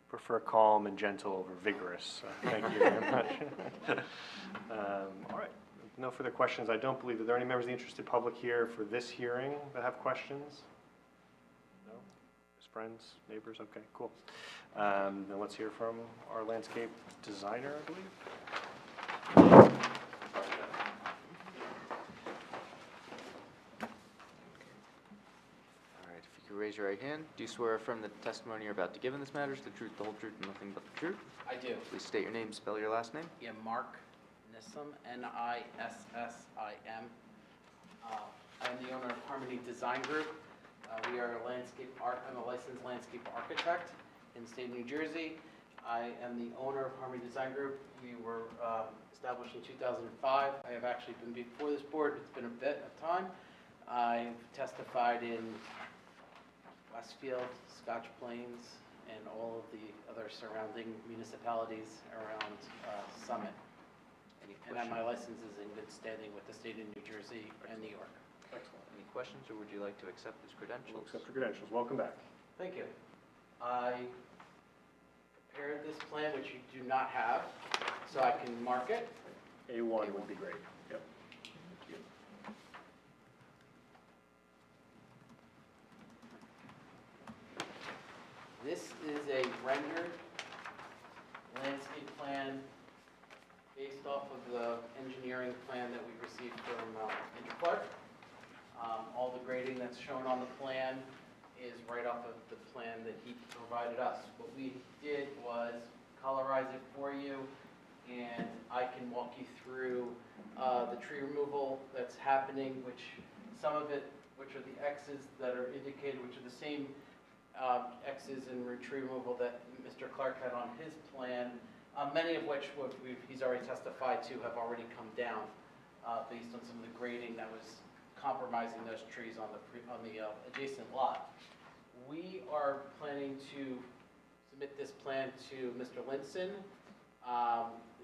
Prefer calm and gentle over vigorous. Thank you very much. All right, no further questions. I don't believe, are there any members of the interested public here for this hearing that have questions? No? Just friends, neighbors? Okay, cool. Then let's hear from our landscape designer, I believe. Raise your right hand. Do you swear affirm that the testimony you're about to give in this matter is the truth, the whole truth, and nothing but the truth? I do. Please state your name, spell your last name. Yeah, Mark Nissim, Nissim. I'm the owner of Harmony Design Group. We are I'm a licensed landscape architect in the state of New Jersey. I am the owner of Harmony Design Group. We were established in 2005. I have actually been before this board. It's been a bit of time. I've testified in Westfield, Scotch Plains, and all of the other surrounding municipalities around Summit. And my license is in good standing with the state of New Jersey and New York. Excellent. Any questions, or would you like to accept his credentials? We'll accept your credentials. Welcome back. Thank you. I prepared this plan, which you do not have, so I can mark it. A1 would be great. Yep. This is a rendered landscape plan based off of the engineering plan that we received from Clark. All the grading that's shown on the plan is right off of the plan that he provided us. What we did was colorize it for you, and I can walk you through the tree removal that's happening, which some of it, which are the X's that are indicated, which are the same X's in tree removal that Mr. Clark had on his plan, many of which he's already testified to have already come down based on some of the grading that was compromising those trees on the adjacent lot. We are planning to submit this plan to Mr. Linson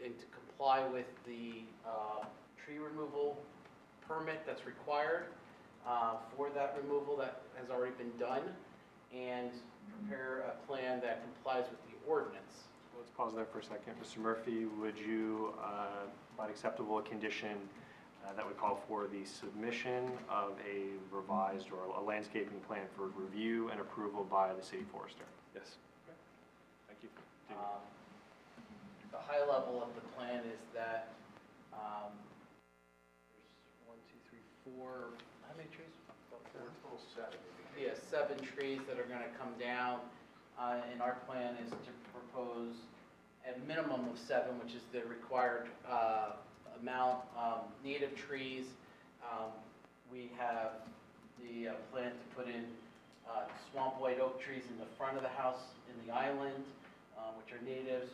and to comply with the tree removal permit that's required for that removal that has already been done, and prepare a plan that complies with the ordinance. Let's pause there for a second. Mr. Murphy, would you find acceptable a condition that would call for the submission of a revised or a landscaping plan for review and approval by the city forester? Yes. Okay. Thank you. The high level of the plan is that there's 1, 2, 3, 4, how many trees? Yeah, 7 trees that are going to come down, and our plan is to propose a minimum of 7, which is the required amount. Native trees, we have the plan to put in swamp white oak trees in the front of the house in the island, which are natives.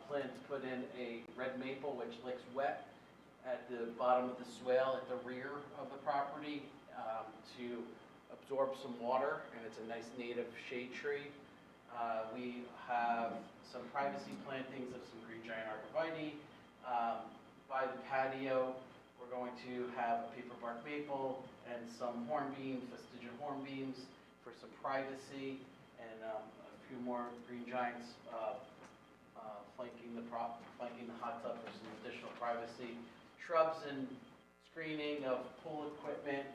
Plan to put in a red maple, which licks wet at the bottom of the swale at the rear of the property to absorb some water, and it's a nice native shade tree. We have some privacy plantings of some green giant arborvitae. By the patio, we're going to have a paper bark maple and some hornbeams, vestigial hornbeams for some privacy, and a few more green giants flanking the hot tub for some additional privacy. Shrubs and screening of pool equipment,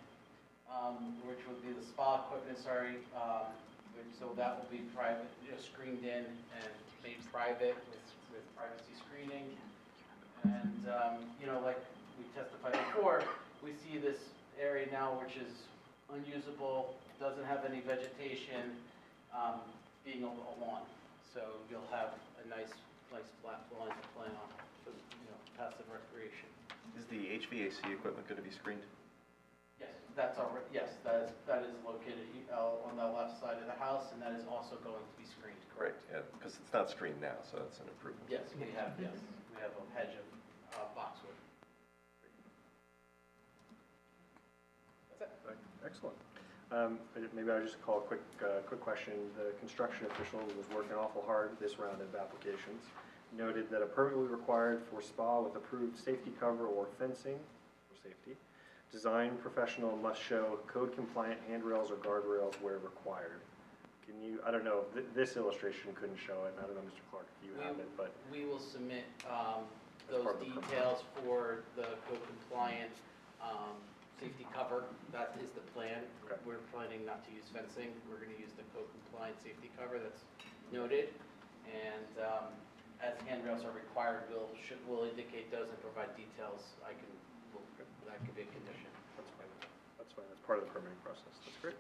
which would be the spa equipment, sorry. So that will be private, screened in and made private with privacy screening. And, like we testified before, we see this area now which is unusable, doesn't have any vegetation, being a lawn. So you'll have a nice flat lawn to play on for, passive recreation. Is the HVAC equipment going to be screened? Yes, that's already, yes, that is located on the left side of the house, and that is also going to be screened, Right, correct? yeah, because it's not screened now, so that's an improvement. Yes, we have a hedge of boxwood. That's it. Excellent. Maybe I'll just call a quick question. The construction official was working awful hard this round of applications. Noted that a permit will be required for spa with approved safety cover or fencing for safety. Design professional must show code compliant handrails or guardrails where required. Can you, I don't know, this illustration couldn't show it. I don't know, Mr. Clark, if you have it, but. We will submit As part those of the permit. details for the code compliant safety cover. That is the plan. Okay. We're planning not to use fencing. We're going to use the code compliant safety cover that's noted. And as handrails are required, we'll indicate those and provide details. That could be a condition. That's fine. That's fine. That's part of the permitting process. That's great.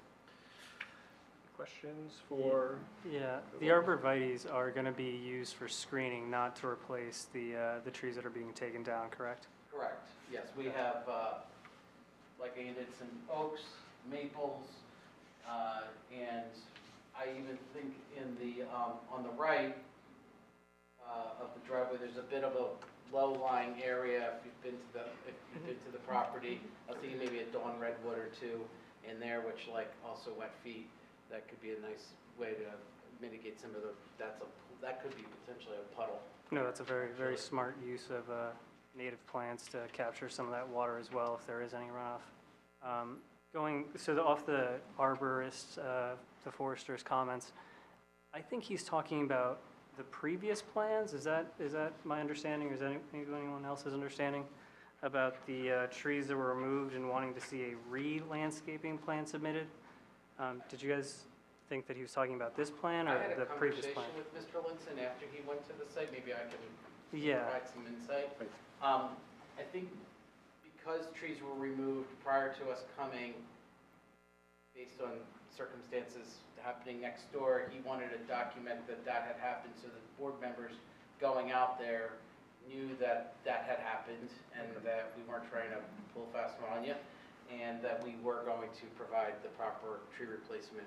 Questions for? Yeah, the arborvitaes are going to be used for screening, not to replace the trees that are being taken down, correct? Correct. Yes, we have, like I did, some oaks, maples, and I even think in the on the right of the driveway, there's a bit of a low-lying area. If you've been to the property, I was thinking maybe a dawn redwood or two in there, which also wet feet. That could be a nice way to mitigate some of that could be potentially a puddle. No, that's a very, very smart use of native plants to capture some of that water as well, if there is any runoff. Off the arborist, the forester's comments, I think he's talking about the previous plans. Is that my understanding, or is that anyone else's understanding about the trees that were removed and wanting to see a re-landscaping plan submitted? Did you guys think that he was talking about this plan or the previous plan? I had a conversation with Mr. Linson after he went to the site. Maybe I can provide some insight. Right. I think because trees were removed prior to us coming, based on circumstances happening next door, he wanted to document that that had happened so that board members going out there knew that that had happened and that we weren't trying to pull fast one on you, and that we were going to provide the proper tree replacement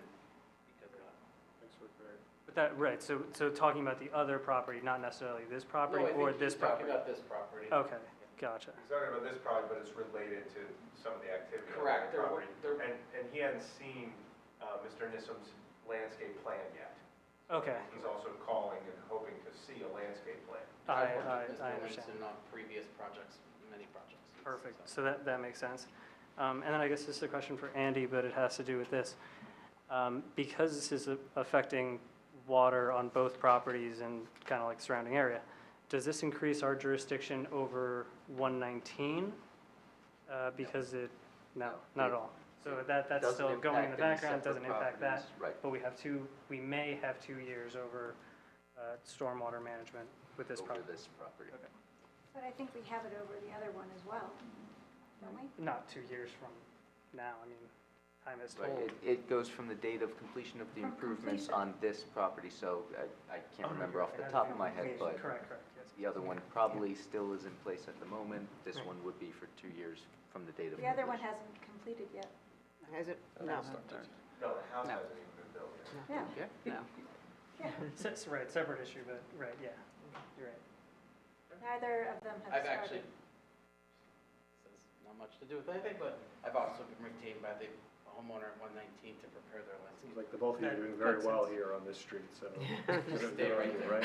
because of that. Thanks for clarity. But that, right, so talking about the other property, not necessarily this property No, I or think this he's talking property? about this property. Okay, gotcha. He's talking about this project, but it's related to some of the activity on Correct. the property. And he hadn't seen Mr. Nissum's landscape plan yet. Okay, He's also calling and hoping to see a landscape plan. I worked with Mr. understand. Winston on previous projects, many projects. Perfect, so that makes sense. And then I guess this is a question for Andy, but it has to do with this. Because this is affecting water on both properties and kind of like surrounding area, does this increase our jurisdiction over 119? Because no, not at all. So that's Doesn't still going in the impact any background, doesn't separate impact that. properties, right. But we may have 2 years over stormwater management with this Over property. this property. But I think we have it over the other one as well, don't we? Not 2 years from now, I mean, time is Right, told. it goes from the date of completion of the From improvements completion. on this property, so I can't remember off the top of my head, but Correct, yes. the other one probably still is in place at the moment. This one would be for 2 years from the date of The other one completion. hasn't completed yet. Has it? No. No, the house No. hasn't even been built yet. Yeah. Yeah, no. Right, separate issue, but, right, yeah, you're right. Neither of them have I've started. actually, this has not much to do with anything, but I've also been retained by the homeowner at 119 to prepare their landscape. Seems like the both of you are doing very well here on this street, so. Stay right there.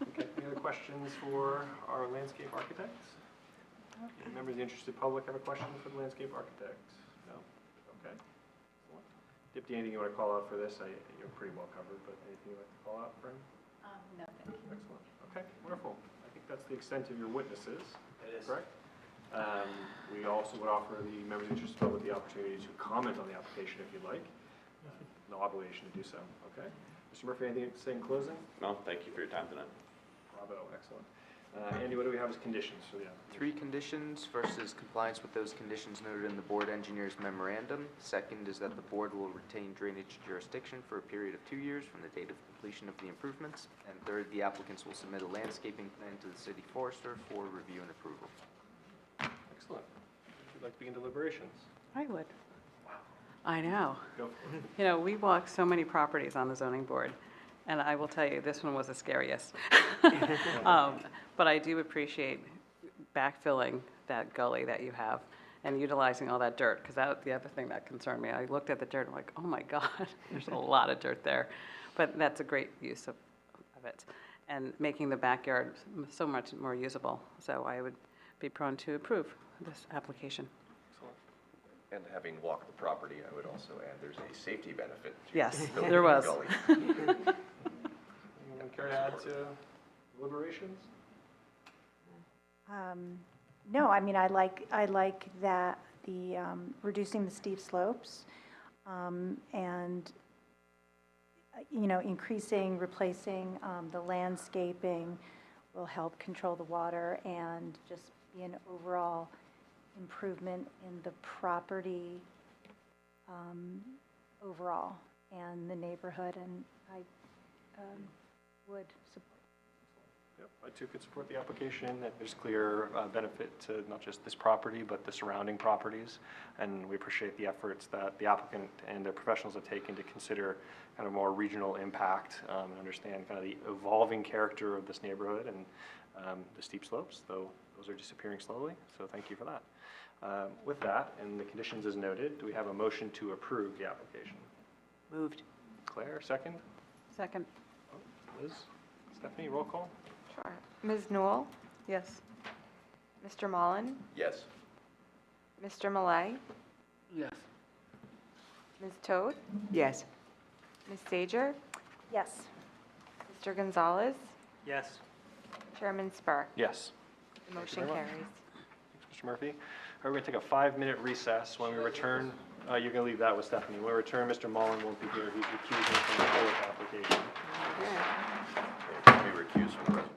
Okay, any other questions for our landscape architect? Any members of the interested public have a question for the landscape architect? No? Okay. Dipti, anything you want to call out for this? You're pretty well covered, but anything you'd like to call out for him? No, thank you. Excellent. Okay, wonderful. I think that's the extent of your witnesses. It is. Correct? We also would offer the members of the interested public the opportunity to comment on the application if you'd like. No obligation to do so. Okay. Mr. Murphy, anything to say in closing? No, thank you for your time tonight. Bravo, excellent. Andy, what do we have as conditions for the application? 3 conditions. First is compliance with those conditions noted in the board engineer's memorandum. Second is that the board will retain drainage jurisdiction for a period of 2 years from the date of completion of the improvements. And third, the applicants will submit a landscaping plan to the city forester for review and approval. Excellent. Would you like to begin deliberations? I would. I know. Go for it. You know, we walk so many properties on the zoning board, and I will tell you, this one was the scariest. But I do appreciate backfilling that gully that you have and utilizing all that dirt, because that was the other thing that concerned me. I looked at the dirt, I'm like, oh my God, there's a lot of dirt there. But that's a great use of it, and making the backyard so much more usable. So I would be prone to approve this application. And having walked the property, I would also add there's a safety benefit to Yes, building there the was. gully. Anyone care to add to deliberations? No, I mean, I like that the, reducing the steep slopes, and, you know, increasing, replacing, the landscaping will help control the water and just be an overall improvement in the property, overall, and the neighborhood, and I, would support. Yep, I too could support the application, that there's clear benefit to not just this property, but the surrounding properties. And we appreciate the efforts that the applicant and the professionals have taken to consider kind of more regional impact, and understand kind of the evolving character of this neighborhood and the steep slopes, though those are disappearing slowly. So thank you for that. With that, and the conditions as noted, do we have a motion to approve the application? Moved. Claire, second? Second. Liz? Stephanie, roll call? Sure. Ms. Newell? Yes. Mr. Mullen? Yes. Mr. Malay? Yes. Ms. Toad? Yes. Ms. Sager? Yes. Mr. Gonzalez? Yes. Chairman Spur? Yes. The Thank you motion very much. carries. Thanks, Mr. Murphy. All right, we're going to take a 5-minute recess. When we return, you're going to leave that with Stephanie. When we return, Mr. Mullen won't be here. He's recusing from the public application. Let me recuse from the resolution.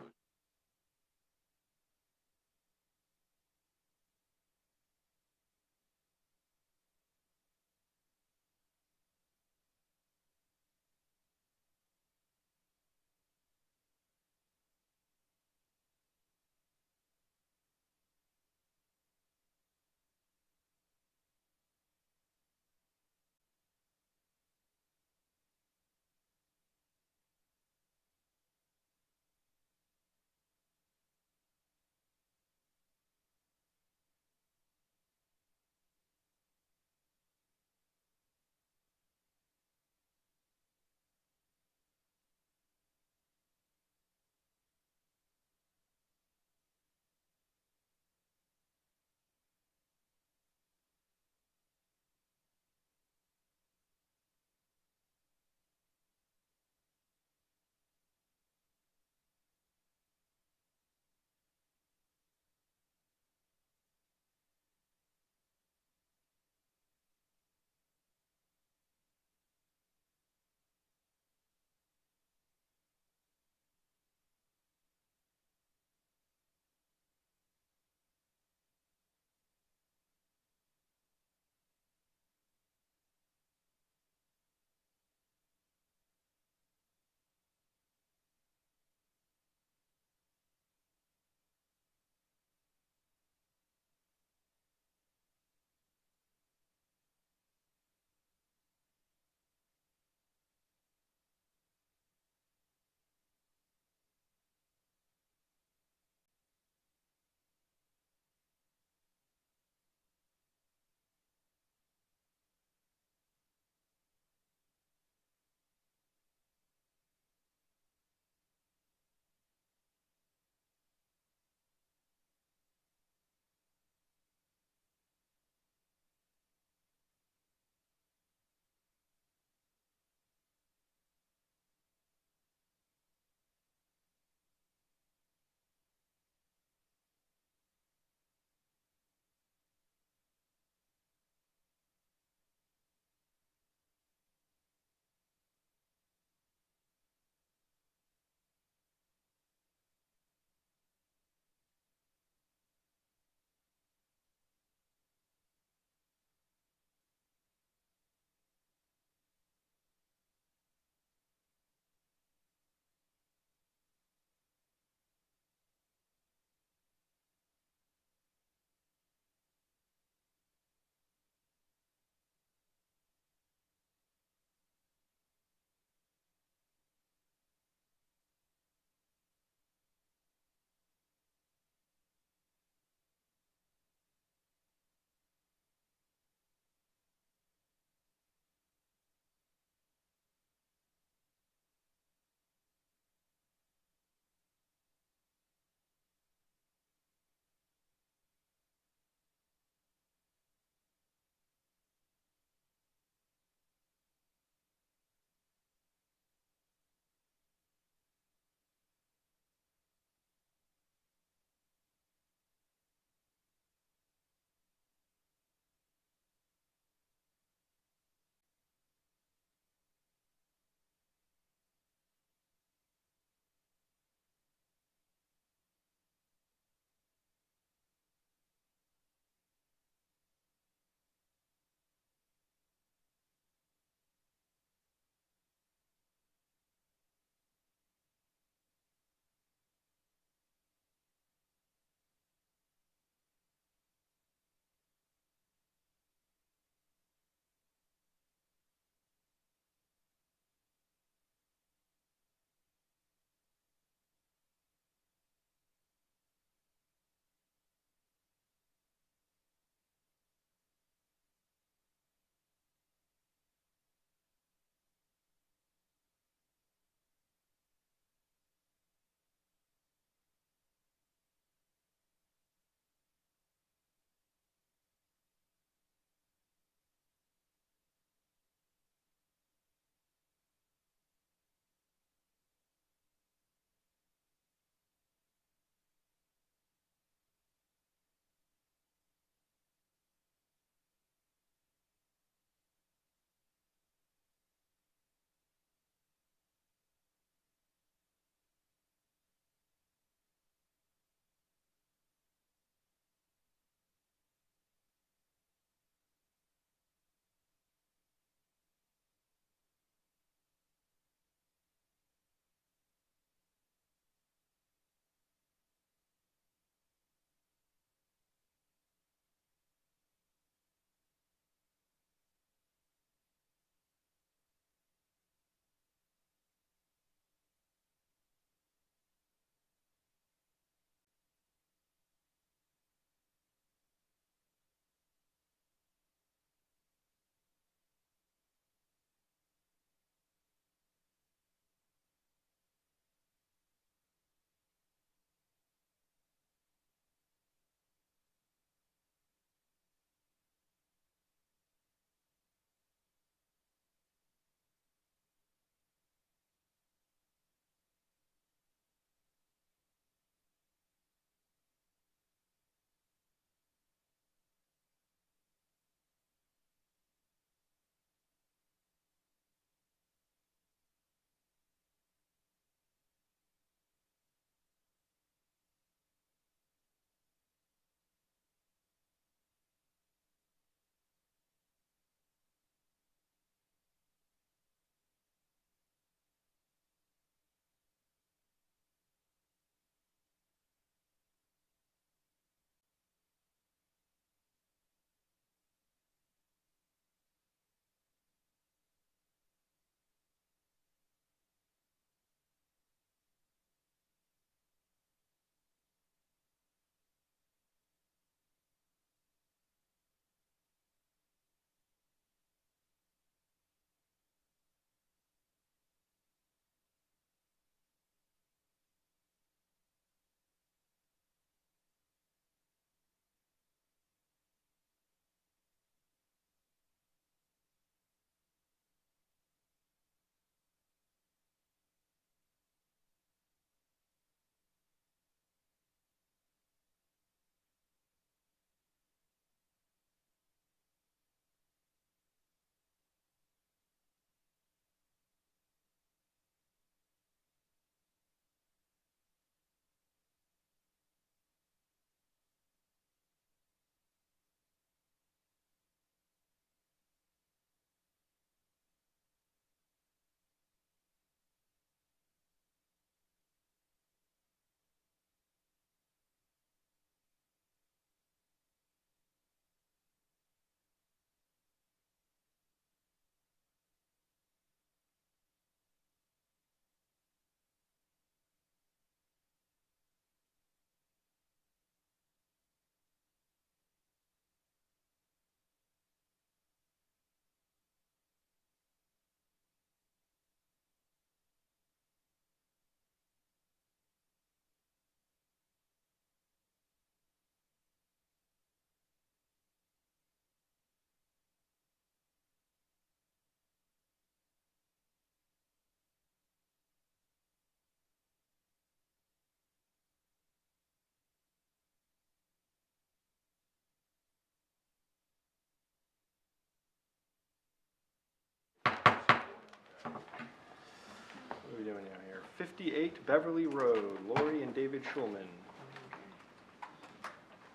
doing down here? 58 Beverly Road, Lori and David Schulman.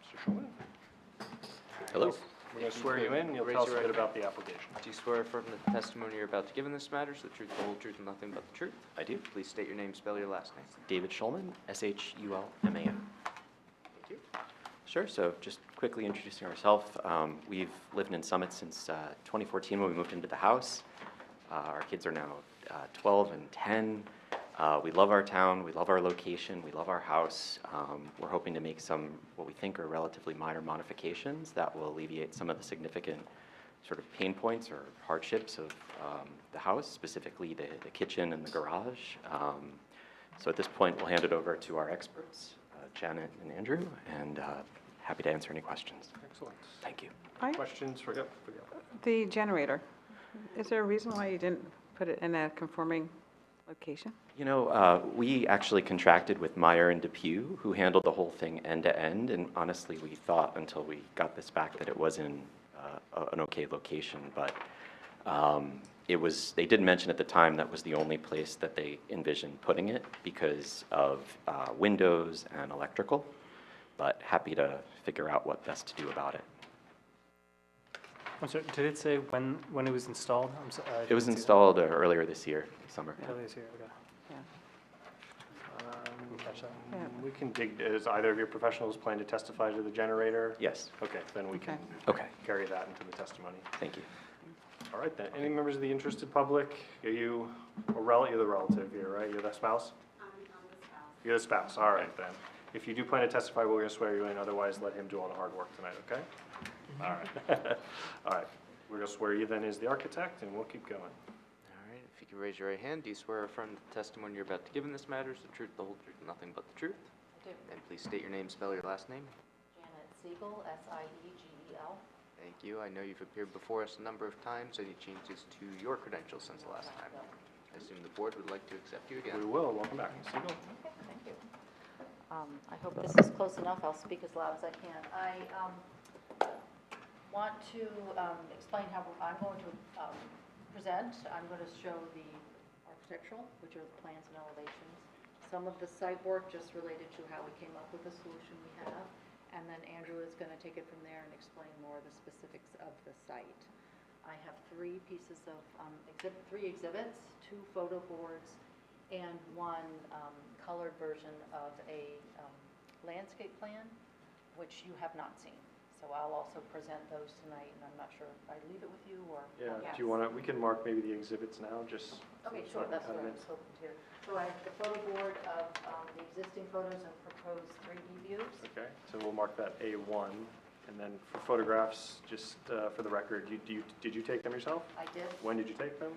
Mr. Schulman? Hello. We're going to swear you in, and you'll Raise tell us a your bit right about the application. Do you swear affirm that the testimony you're about to give in this matter is the truth, the whole truth, and nothing but the truth? I do. Please state your name, spell your last name. David Schulman, Shulman. Thank you. Sure, so just quickly introducing ourselves. We've lived in Summit since 2014 when we moved into the house. Our kids are now 12 and 10. We love our town, we love our location, we love our house. We're hoping to make some, what we think are relatively minor modifications that will alleviate some of the significant sort of pain points or hardships of the house, specifically the kitchen and the garage. So at this point, we'll hand it over to our experts, Janet and Andrew, and happy to answer any questions. Excellent. Thank you. Questions for, yep, for The generator, is there a reason why you didn't put it in a conforming location? You know, we actually contracted with Meyer and DePue, who handled the whole thing end to end, and honestly, we thought until we got this back that it was in an okay location, but they did mention at the time that was the only place that they envisioned putting it because of windows and electrical, but happy to figure out what best to do about it. I'm sorry, did it say when it was installed? It was installed earlier this year, summer. Earlier this year, okay. Catch that. We can dig, does either of your professionals plan to testify to the generator? Yes. Okay, then we can Okay. carry that into the testimony. Thank you. All right then, any members of the interested public? Are you, you're the relative here, right? You're the spouse? I'm the spouse. You're the spouse, all right then. If you do plan to testify, we're going to swear you in, otherwise let him do all the hard work tonight, okay? All right. All right, we're going to swear you then as the architect, and we'll keep going. All right, if you can raise your right hand, do you swear or affirm that the testimony you're about to give in this matter is the truth, the whole truth, and nothing but the truth? I do. And please state your name, spell your last name. Janet Siegel, S-I-E-G-E-L. Thank you. I know you've appeared before us a number of times. Any changes to your credentials since the last time? I assume the board would like to accept you again. We will, welcome back, Ms. Siegel. Okay, thank you. I hope this is close enough. I'll speak as loud as I can. I want to explain how I'm going to present. I'm going to show the architectural, which are the plans and elevations, some of the site work just related to how we came up with the solution we have, and then Andrew is going to take it from there and explain more of the specifics of the site. I have three pieces of, three exhibits, 2 photo boards, and 1 colored version of a landscape plan, which you have not seen. So I'll also present those tonight, and I'm not sure if I leave it with you or. Yeah, Yes. do you want to, we can mark maybe the exhibits now, just. Okay, sure, that's what I was hoping to. So I have the photo board of the existing photos and proposed 3D views. Okay, so we'll mark that A1, and then for photographs, just for the record, did you take them yourself? I did. When did you take them,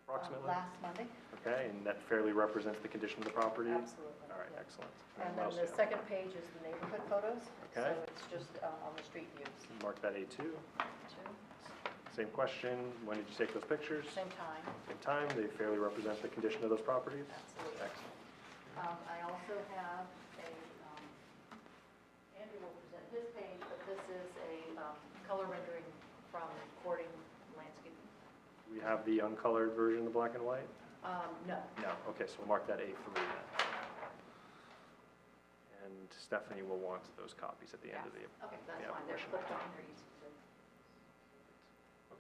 approximately? Last Monday. Okay, and that fairly represents the condition of the property? Absolutely. All right, yeah. excellent. And what then else the do you have? second page is the neighborhood photos. Okay. So it's just on the street views. Mark that A2. Too. Same question, when did you take those pictures? Same time. Same time, they fairly represent the condition of those properties? Absolutely. Excellent. I also have a, Andrew will present his page, but this is a color rendering from Courting Landscape. We have the uncolored version, the black and white? No. No, okay, so we'll mark that A3 then. And Stephanie will want those copies at the end of the. Okay, that's Yeah, fine. They're motion. clipped on. They're easy to.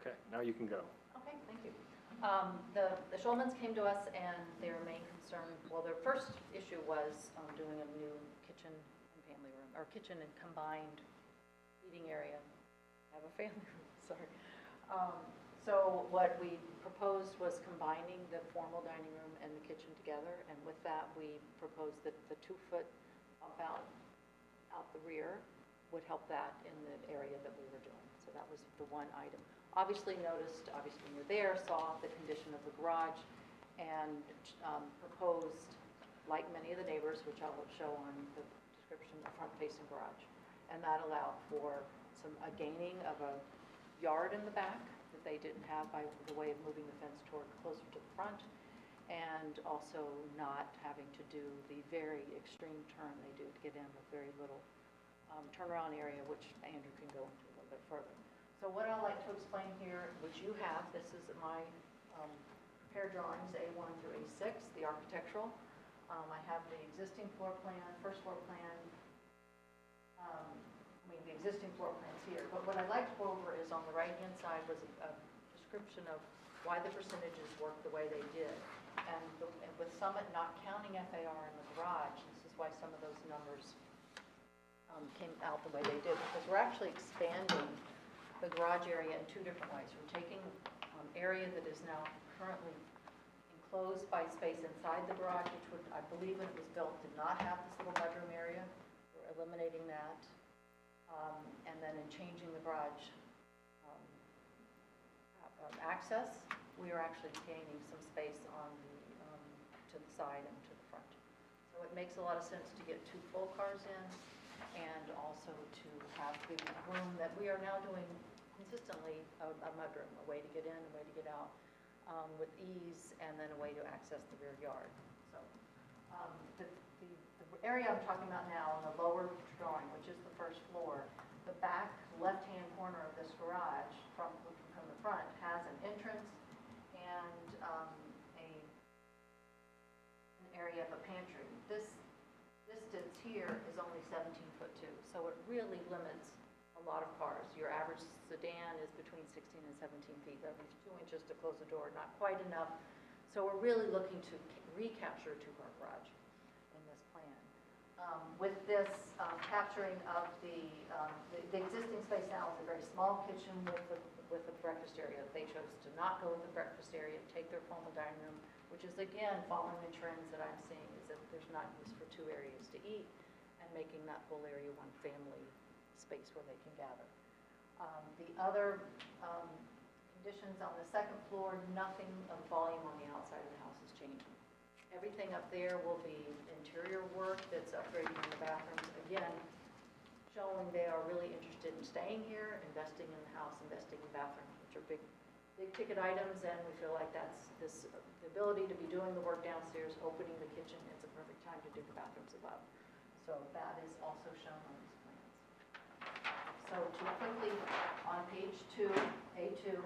Okay, now you can go. Okay, thank you. The Schulmans came to us and their main concern, well, their first issue was doing a new kitchen and family room, or kitchen and combined eating area. I have a family room, sorry. So what we proposed was combining the formal dining room and the kitchen together, and with that, we proposed that the 2-foot bump out the rear would help that in the area that we were doing. So that was the one item. Obviously when you're there, saw the condition of the garage, and proposed, like many of the neighbors, which I will show on the description, a front-facing garage. And that allowed for a gaining of a yard in the back that they didn't have by the way of moving the fence closer to the front, and also not having to do the very extreme turn they do to get in with very little turnaround area, which Andrew can go into a little bit further. So what I'd like to explain here, which you have, this is my prepared drawings, A1 through A6, the architectural. I have the existing floor plan, first floor plan, the existing floor plans here. But what I'd like to go over is on the right-hand side was a description of why the percentages worked the way they did. And with Summit not counting FAR in the garage, this is why some of those numbers came out the way they did, because we're actually expanding the garage area in two different ways. We're taking area that is now currently enclosed by space inside the garage, which would, I believe when it was built, did not have this little mudroom area. We're eliminating that. And then in changing the garage access, we are actually gaining some space on the, to the side and to the front. So it makes a lot of sense to get 2 full cars in, and also to have the room that we are now doing consistently, a mudroom, a way to get in, a way to get out with ease, and then a way to access the rear yard. So the area I'm talking about now on the lower drawing, which is the first floor, the back left-hand corner of this garage from the front has an entrance and an area of a pantry. This distance here is only 17'2", so it really limits a lot of cars. Your average sedan is between 16 and 17 feet. That means 2 inches to close the door, not quite enough. So we're really looking to recapture a 2-car garage in this plan. With this capturing of the existing space now is a very small kitchen with a breakfast area. They chose to not go with the breakfast area, take their formal dining room, which is again following the trends that I'm seeing, is that there's not use for 2 areas to eat, and making that whole area one family space where they can gather. The other conditions on the second floor, nothing of volume on the outside of the house is changing. Everything up there will be interior work that's upgrading in the bathrooms. Again, showing they are really interested in staying here, investing in the house, investing in bathrooms, which are big ticket items, and we feel like that's the ability to be doing the work downstairs, opening the kitchen, it's a perfect time to do the bathrooms above. So that is also shown on these plans. So to quickly, on page 2, A2,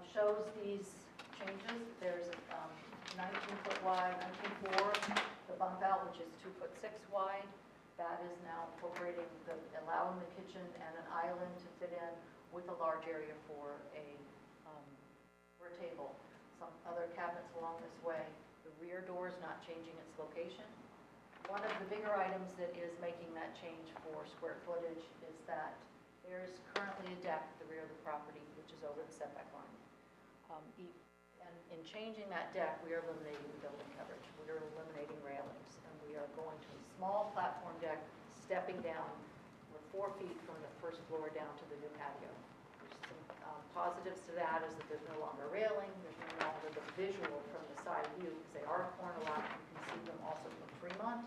shows these changes. There's 19-foot wide, 19.4, the bump out, which is 2'6" wide. That is now incorporating, allowing the kitchen and an island to fit in with a large area for a table. Some other cabinets along this way. The rear door is not changing its location. One of the bigger items that is making that change for square footage is that there is currently a deck at the rear of the property, which is over the setback line. And in changing that deck, we are eliminating the building coverage. We are eliminating railings, and we are going to a small platform deck, stepping down. We're 4 feet from the first floor down to the new patio. Positives to that is that there's no longer railing, there's no longer the visual from the side view, because they are a corner lot, you can see them also from Fremont.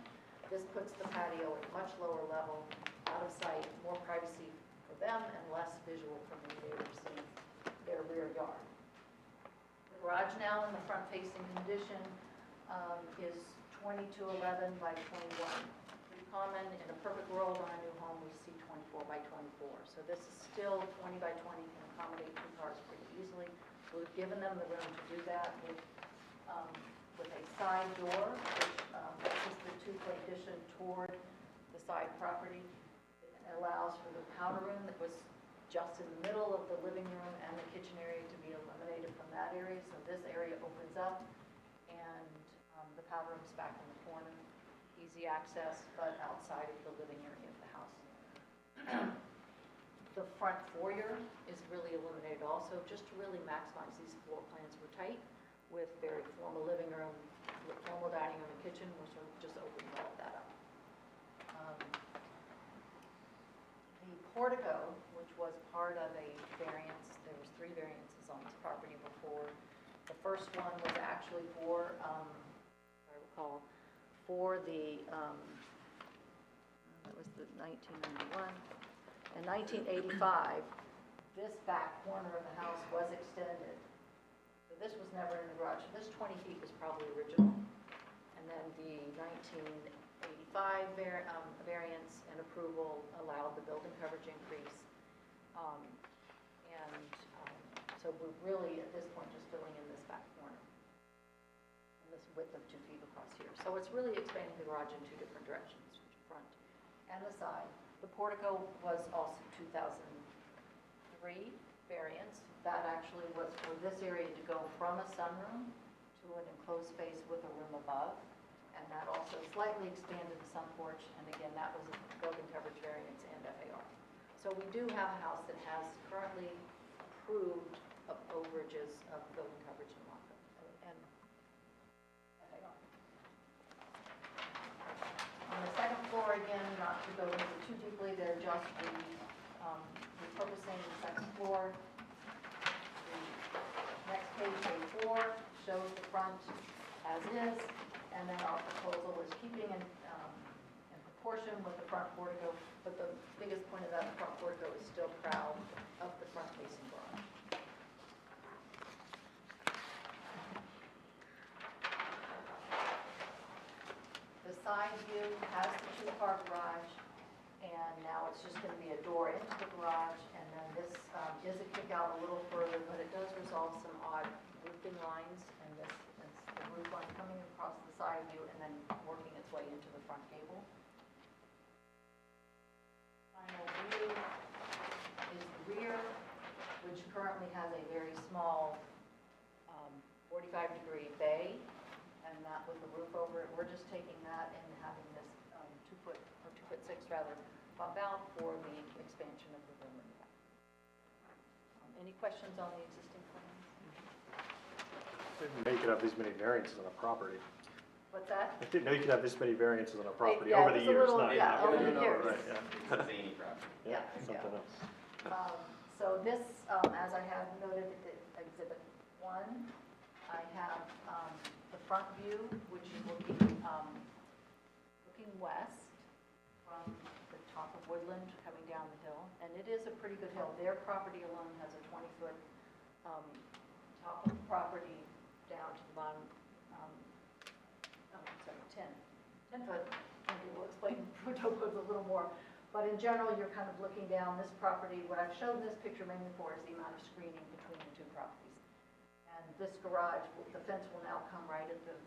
This puts the patio at a much lower level, out of sight, more privacy for them, and less visual from the neighbors seeing their rear yard. The garage now in the front-facing condition is 2211 by 21. Pretty common in a perfect world on a new home, we see 24 by 24. So this is still 20 by 20, can accommodate 2 cars pretty easily. We've given them the room to do that with a side door, which is the 2-foot addition toward the side property. It allows for the powder room that was just in the middle of the living room and the kitchen area to be eliminated from that area. So this area opens up, and the powder room's back in the corner. Easy access, but outside of the living area of the house. The front foyer is really eliminated also, just to really maximize these floor plans. We're tight with very formal living room, formal dining room and kitchen. We're sort of just opening all of that up. The portico, which was part of a variance, there was 3 variances on this property before. The first one was actually for, if I recall, for the, that was the 1991. In 1985, this back corner of the house was extended. So this was never in the garage. So this 20 feet was probably original. And then the 1985 variance and approval allowed the building coverage increase. So we're really, at this point, just filling in this back corner. So it's really expanding the garage in two different directions, front and the side. The portico was also 2003 variance. That actually was for this area to go from a sunroom to an enclosed space with a room above. And that also slightly expanded the sun porch, and again, that was a building coverage variance and FAR. So we do have a house that has currently approved of overages of building coverage and lot coverage and FAR. On the second floor, again, not to go into too deeply, they're just repurposing the second floor. The next page, page 4, shows the front as is. And then our proposal is keeping in proportion with the front portico, but the biggest point of that, the front portico is still proud of the front-facing garage. The side view has the two-car garage, and now it's just going to be a door into the garage, and then this is a kick out a little further, but it does resolve some odd roofing lines, and this the roof line coming across the side view and then working its way into the front gable. Final view is the rear, which currently has a very small 45-degree bay, and that with the roof over it. We're just taking that and having this 2 foot or 2'6" rather bump out for the expansion of the room in the back. Any questions on the existing plans? I didn't know you could have this many variances on a property. What's that? I didn't know you could have this many variances on a property Yeah, over the it's a years. little- not- yeah, over the years. Right, yeah. Zany property. Yeah, Something else. So this, as I have noted, exhibit 1, I have the front view, which is looking west from the top of Woodland coming down the hill. And it is a pretty good hill. Their property alone has a 20-foot top of the property down to the bottom, 10 foot. Maybe we'll explain topos a little more. But in general, you're kind of looking down this property. What I've shown this picture mainly for is the amount of screening between the two properties. And this garage, the fence will now come right at the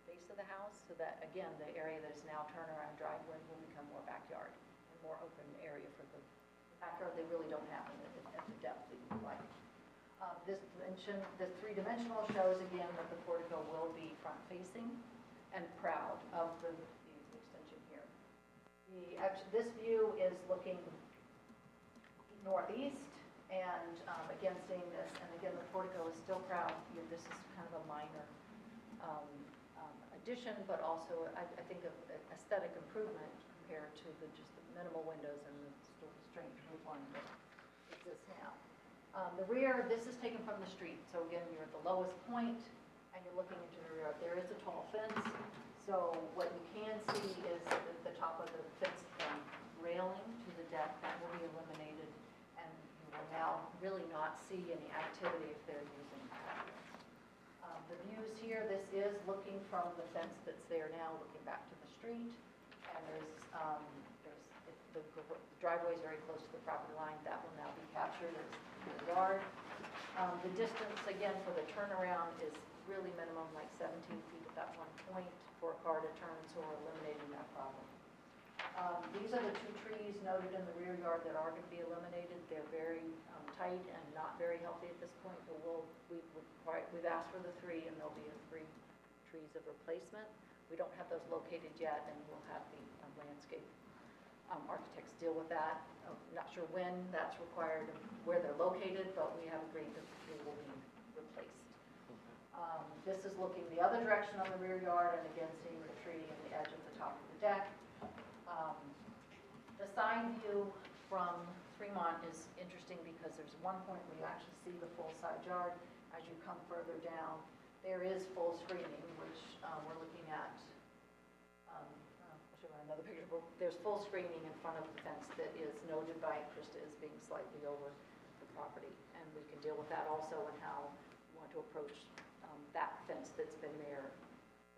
base of the house, so that, again, the area that is now turnaround driveway will become more backyard and more open area for the backyard they really don't have at the depth that you would like. This three-dimensional shows, again, that the portico will be front-facing and proud of the extension here. This view is looking northeast, and again, seeing this, and again, the portico is still proud. This is kind of a minor addition, but also, I think, of aesthetic improvement compared to just the minimal windows and the strange roof line that exists now. The rear, this is taken from the street, so again, you're at the lowest point, and you're looking into the rear. There is a tall fence, so what you can see is the top of the fence railing to the deck. That will be eliminated, and you will now really not see any activity if they're using that. The views here, this is looking from the fence that's there now, looking back to the street, and the driveway is very close to the property line. That will now be captured as the yard. The distance, again, for the turnaround is really minimum, like 17 feet at that one point for a car to turn, so we're eliminating that problem. These are the 2 trees noted in the rear yard that are going to be eliminated. They're very tight and not very healthy at this point, but we've asked for the 3, and there'll be 3 trees of replacement. We don't have those located yet, and we'll have the landscape architects deal with that. I'm not sure when that's required, where they're located, but we have agreed that the 3 will be replaced. This is looking the other direction on the rear yard, and again, seeing the tree and the edge of the top of the deck. The side view from Fremont is interesting because there's one point where you actually see the full side yard. As you come further down, there is full screening, which we're looking at. I'll show you another picture. There's full screening in front of the fence that is noted by Krista as being slightly over the property, and we can deal with that also and how you want to approach that fence that's been there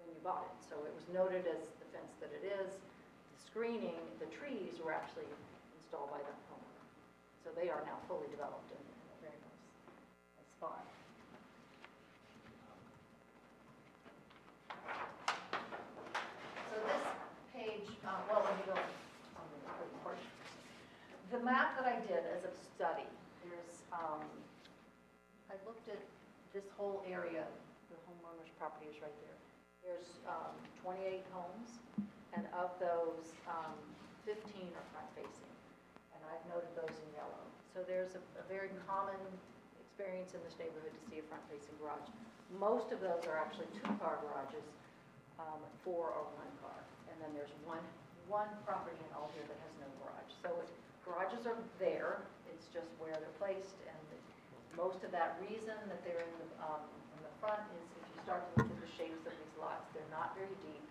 when you bought it. So it was noted as the fence that it is. The screening, the trees were actually installed by the homeowner. So they are now fully developed in a very nice spot. The map that I did as a study, there's, I looked at this whole area, the homeowner's property is right there. There's 28 homes, and of those, 15 are front-facing, and I've noted those in yellow. So there's a very common experience in this neighborhood to see a front-facing garage. Most of those are actually two-car garages, 4 or 1 car, and then there's one property in all here that has no garage. So garages are there, it's just where they're placed, and most of that reason that they're in the front is if you start to look at the shapes of these lots, they're not very deep.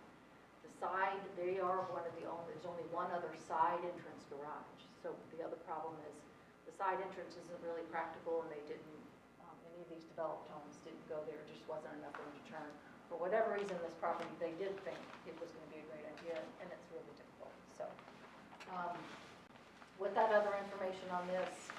The side, they are one of the only, there's only one other side entrance garage. So the other problem is the side entrance isn't really practical, and they didn't, any of these developed homes didn't go there, just wasn't enough room to turn. For whatever reason, this property, they did think it was going to be a great idea, and it's really difficult. So with that other information on this,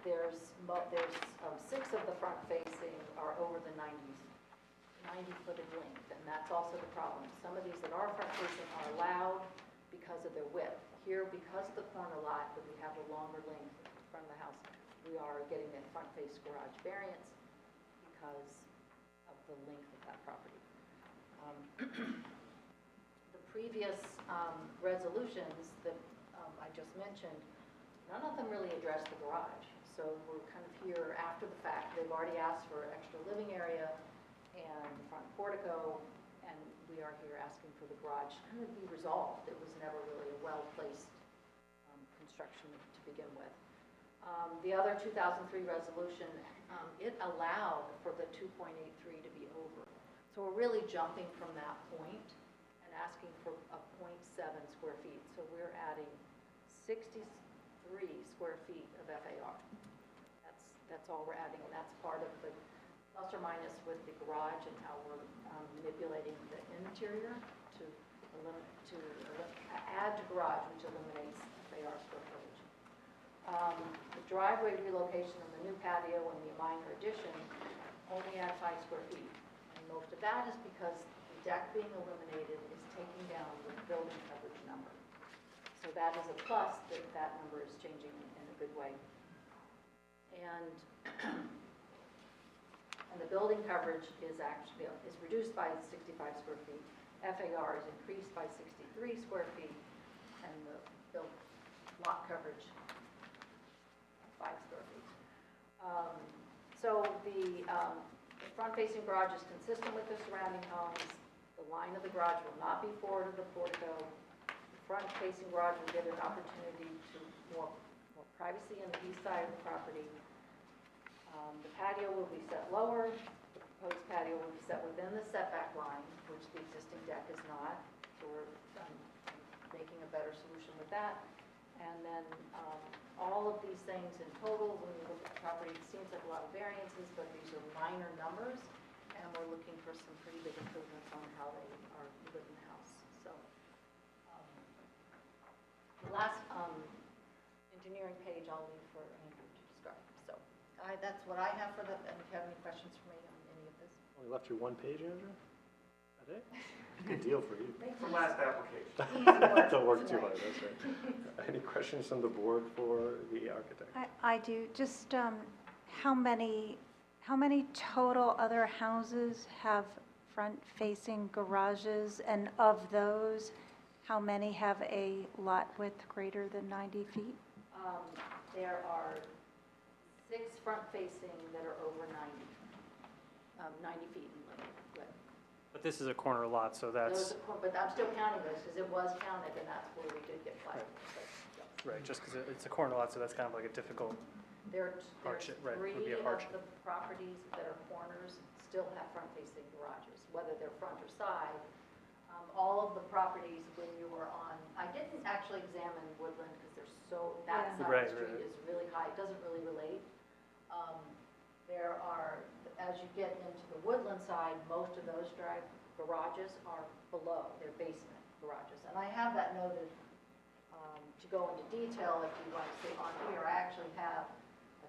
there's 6 of the front facing are over the 90-foot in length, and that's also the problem. Some of these that are front facing are allowed because of their width. Here, because of the corner lot, that we have a longer length in front of the house, we are getting that front face garage variance because of the length of that property. The previous resolutions that I just mentioned, none of them really address the garage. So we're kind of here after the fact. They've already asked for extra living area and the front portico, and we are here asking for the garage to kind of be resolved. It was never really a well-placed construction to begin with. The other 2003 resolution, it allowed for the 2.83 to be over. So we're really jumping from that point and asking for a 0.7 square feet. So we're adding 63 square feet of FAR. That's all we're adding, and that's part of the plus or minus with the garage and how we're manipulating the interior to add to garage, which eliminates FAR square footage. The driveway relocation and the new patio and the minor addition only add 5 square feet. And most of that is because the deck being eliminated is taking down the building coverage number. So that is a plus, that number is changing in a good way. And the building coverage is reduced by 65 square feet. FAR is increased by 63 square feet, and the lot coverage 5 square feet. So the front-facing garage is consistent with the surrounding homes. The line of the garage will not be forward of the portico. The front-facing garage will give an opportunity to more privacy on the east side of the property. The patio will be set lower. The proposed patio will be set within the setback line, which the existing deck is not. So we're making a better solution with that. And then all of these things in total, when you look at the property, it seems like a lot of variances, but these are minor numbers, and we're looking for some pretty big improvements on how they are live in the house. So the last engineering page I'll leave for Andrew to describe. So that's what I have for the, and if you have any questions for me on any of this. Only left you 1 page, Andrew? That it? Good deal for you. It's the last application. Don't work too hard, that's right. Any questions from the board for the architect? I do. Just how many total other houses have front-facing garages? And of those, how many have a lot width greater than 90 feet? There are 6 front-facing that are over 90 feet in length. But this is a corner lot, so that's, But I'm still counting those because it was counted, and that's where we did get flagged. right, just because it's a corner lot, so that's kind of like a difficult, There's Hardship, right, would 3 be a of hardship. the properties that are corners still have front-facing garages, whether they're front or side. All of the properties when you were on, I didn't actually examine Woodland because that side Right, of the street right. is really high, it doesn't really relate. There are, as you get into the Woodland side, most of those garages are below, they're basement garages. And I have that noted to go into detail if you want to see on here. I actually have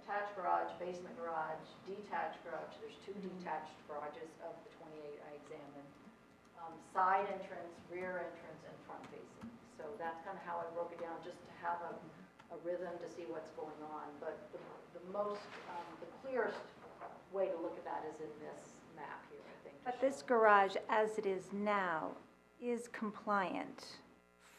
attached garage, basement garage, detached garage. There's 2 detached garages of the 28 I examined. Side entrance, rear entrance, and front facing. So that's kind of how I broke it down, just to have a a rhythm to see what's going on. But the most, the clearest way to look at that is in this map here, I think. But this garage, as it is now, is compliant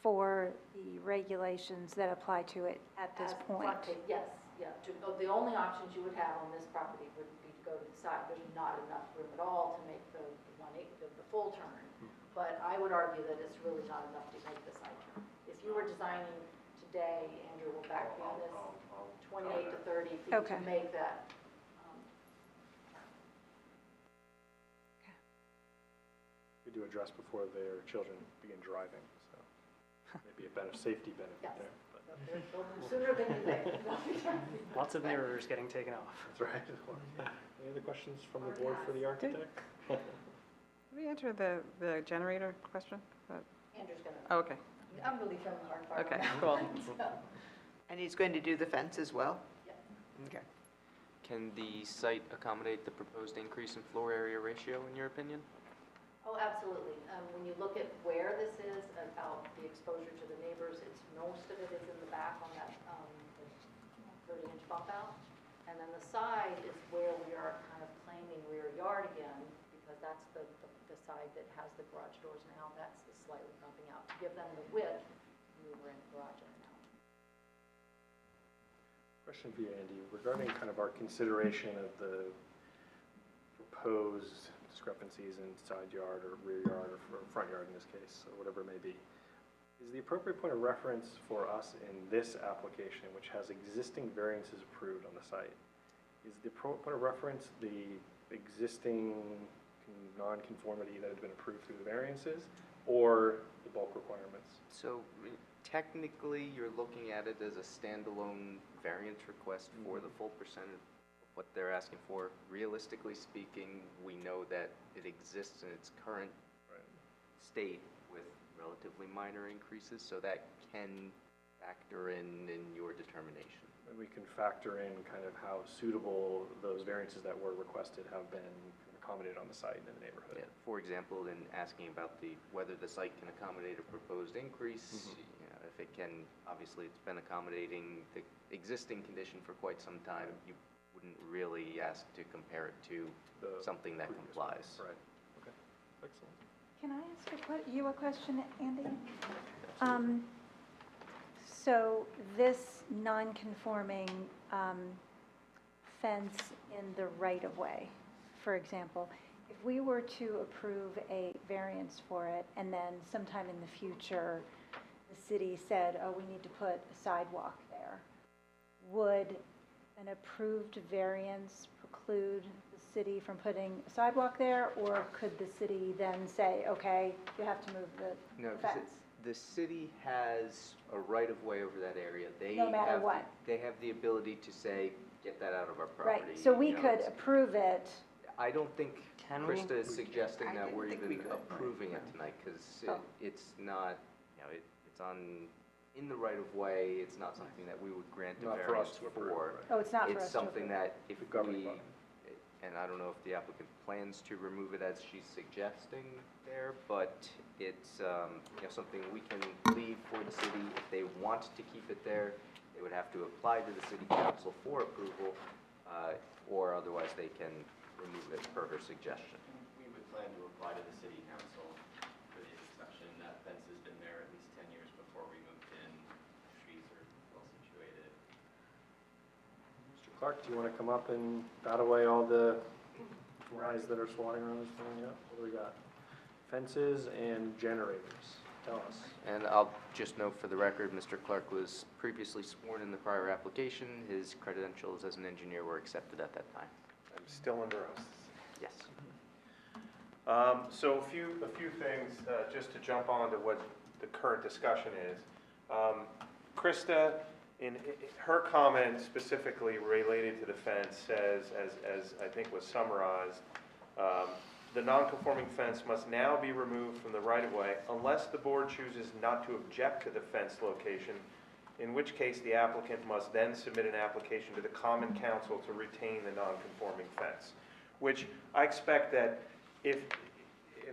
for the regulations that apply to it at this As point? Yes, yeah. The only options you would have on this property would be to go to the side. There's not enough room at all to make the full turn. But I would argue that it's really not enough to make the side turn. If you were designing today, Andrew will back me on this, 28 to 30 feet Okay. to make that. We do address before their children begin driving, so maybe a safety benefit Yes. there. But Sooner than you think. Lots of mirrors getting taken off. that's right. Any other questions from the board for the architect? Did we answer the generator question? Andrew's gonna, Oh, okay, I'm really feeling the hard part. on okay, that cool. one, so. And he's going to do the fence as well? Okay. Can the site accommodate the proposed increase in floor area ratio, in your opinion? Oh, absolutely. When you look at where this is, about the exposure to the neighbors, most of it is in the back on that 30-inch bump out. And then the side is where we are kind of claiming rear yard again, because that's the side that has the garage doors now. That's the slightly bumping out to give them the width to maneuver in the garage and out. Question for you, Andy, regarding kind of our consideration of the proposed discrepancies in side yard or rear yard or front yard in this case, or whatever it may be. Is the appropriate point of reference for us in this application, which has existing variances approved on the site, is the point of reference the existing non-conformity that has been approved through the variances, or the bulk requirements? So technically, you're looking at it as a standalone variance request for the full percentage of what they're asking for. Realistically speaking, we know that it exists in its current state with relatively minor increases, so that can factor in your determination. And we can factor in kind of how suitable those variances that were requested have been accommodated on the site in the neighborhood. Yeah, for example, in asking about whether the site can accommodate a proposed increase, you know, if it can, obviously it's been accommodating the existing condition for quite some time, you wouldn't really ask to compare it to something that complies. Right, okay, excellent. Can I ask you a question, Andy? So this non-conforming fence in the right-of-way, for example, if we were to approve a variance for it and then sometime in the future the city said, oh, we need to put a sidewalk there, would an approved variance preclude the city from putting a sidewalk there, or could the city then say, okay, you have to move the No, because fence? the city has a right-of-way over that area. No matter what. They have the ability to say, get that out of our property. Right, so we you know, could it's- approve it. I don't think Can we? Krista is suggesting I that didn't we're think we even could. approving it tonight, because Oh. it's not, you know, it's in the right-of-way, it's not something that we would grant a Not for us variance to approve, for. right. Oh, it's not for It's us to something approve. that if The governing we, body. and I don't know if the applicant plans to remove it as she's suggesting there, but it's, you know, something we can leave for the city. If they want to keep it there, they would have to apply to the city council for approval, or otherwise they can remove it per her suggestion. We would plan to apply to the city council for the exception. That fence has been there at least 10 years before we moved in. Trees are well situated. Mr. Clark, do you want to come up and bat away all the flies that are swatting around this thing? Yeah, what do we got? Fences and generators. Tell us. And I'll just note for the record, Mr. Clark was previously sworn in the prior application. His credentials as an engineer were accepted at that time. I'm still under oath. Yes. So a few things, just to jump on to what the current discussion is. Krista, in her comment specifically related to the fence says, as I think was summarized, the non-conforming fence must now be removed from the right-of-way unless the board chooses not to object to the fence location, in which case the applicant must then submit an application to the Common Council to retain the non-conforming fence. Which I expect that if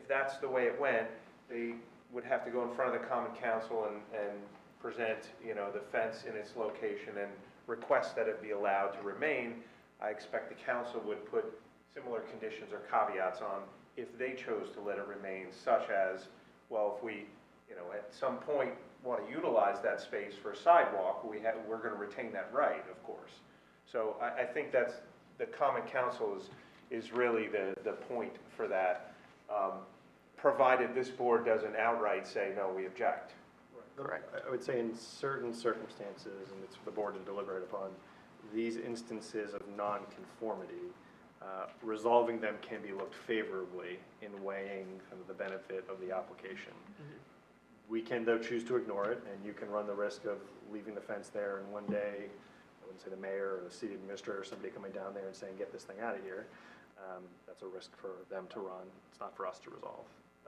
that's the way it went, they would have to go in front of the Common Council and present, the fence in its location and request that it be allowed to remain, I expect the council would put similar conditions or caveats on if they chose to let it remain, such as, well, if we, at some point want to utilize that space for a sidewalk, we're going to retain that right, of course. So I think that's, the common council is really the point for that, provided this board doesn't outright say, no, we object. Correct. I would say in certain circumstances, and it's for the board to deliberate upon, these instances of nonconformity, resolving them can be looked favorably in weighing kind of the benefit of the application. We can, though, choose to ignore it, and you can run the risk of leaving the fence there, and one day, I wouldn't say the mayor or the city administrator or somebody coming down there and saying, get this thing out of here. That's a risk for them to run. It's not for us to resolve.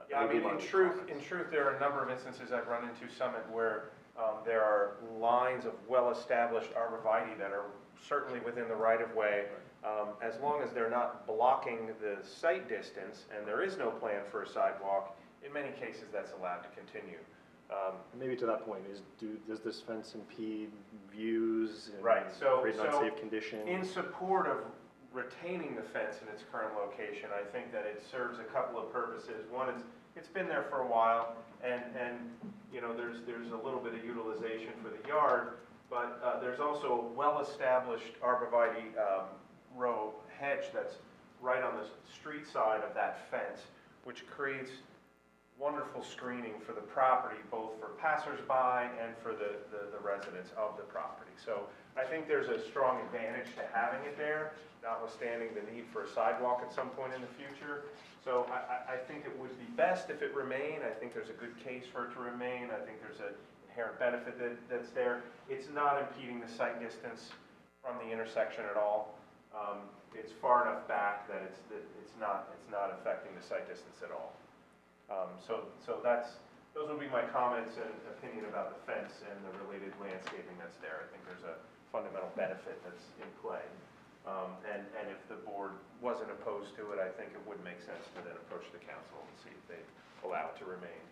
Yeah, I mean, in truth, there are a number of instances I've run into Summit where there are lines of well-established arborvitae that are certainly within the right-of-way, as long as they're not blocking the sight distance and there is no plan for a sidewalk. In many cases, that's allowed to continue. Maybe to that point, does this fence impede views and Right. So, create an unsafe condition? In support of retaining the fence in its current location, I think that it serves a couple of purposes. One is it's been there for a while, and there's a little bit of utilization for the yard, but there's also a well-established arborvitae row hedge that's right on the street side of that fence, which creates wonderful screening for the property, both for passersby and for the residents of the property. So I think there's a strong advantage to having it there, notwithstanding the need for a sidewalk at some point in the future. So I think it would be best if it remained. I think there's a good case for it to remain. I think there's an inherent benefit that's there. It's not impeding the sight distance from the intersection at all. It's far enough back that it's not affecting the sight distance at all. Those would be my comments and opinion about the fence and the related landscaping that's there. I think there's a fundamental benefit that's in play. And if the board wasn't opposed to it, I think it would make sense to then approach the council and see if they allow it to remain.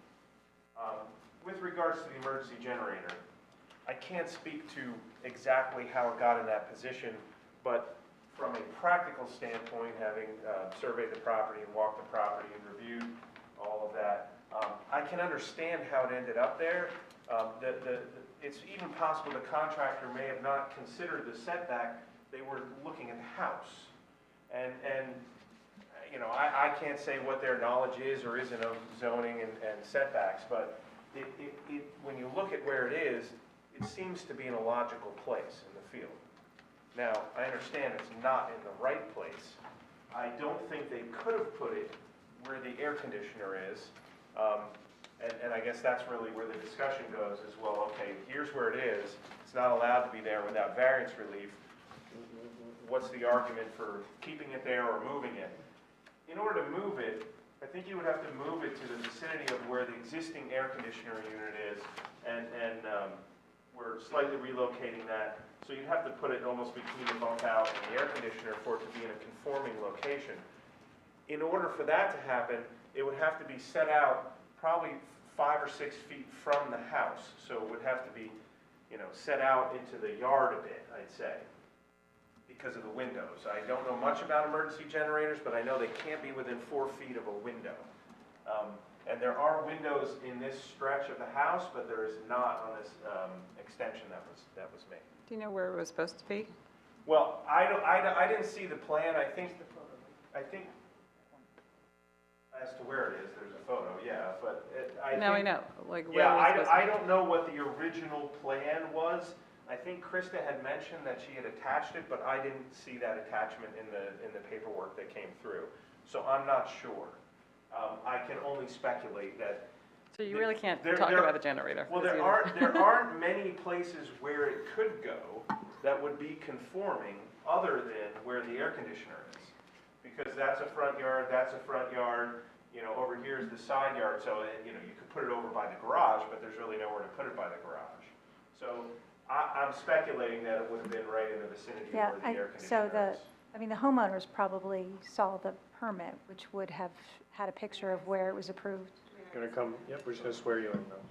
With regards to the emergency generator, I can't speak to exactly how it got in that position, but from a practical standpoint, having surveyed the property and walked the property and reviewed all of that, I can understand how it ended up there. It's even possible the contractor may have not considered the setback. They were looking at the house. And I can't say what their knowledge is or isn't of zoning and setbacks, but when you look at where it is, it seems to be in a logical place in the field. Now, I understand it's not in the right place. I don't think they could have put it where the air conditioner is. And I guess that's really where the discussion goes is, well, okay, here's where it is. It's not allowed to be there without variance relief. What's the argument for keeping it there or moving it? In order to move it, I think you would have to move it to the vicinity of where the existing air conditioner unit is, and we're slightly relocating that. So you'd have to put it almost between the bump out and the air conditioner for it to be in a conforming location. In order for that to happen, it would have to be set out probably 5 or 6 feet from the house. So it would have to be, set out into the yard a bit, I'd say, because of the windows. I don't know much about emergency generators, but I know they can't be within 4 feet of a window. And there are windows in this stretch of the house, but there is not on this extension that was made. Do you know where it was supposed to be? Well, I didn't see the plan. I think as to where it is, there's a photo, yeah, but I know, like where yeah, it was supposed to I don't know what the original plan was. I think Krista had mentioned that she had attached it, but I didn't see that attachment in the paperwork that came through. So I'm not sure. I can only speculate that. So you really can't talk about the generator. Well, there aren't many places where it could go that would be conforming other than where the air conditioner is. Because that's a front yard, over here is the side yard, so, you could put it over by the garage, but there's really nowhere to put it by the garage. So I'm speculating that it would have been right in the vicinity of where the air conditioner is. The homeowners probably saw the permit, which would have had a picture of where it was approved. Gonna come, yep, we're just gonna swear you in though.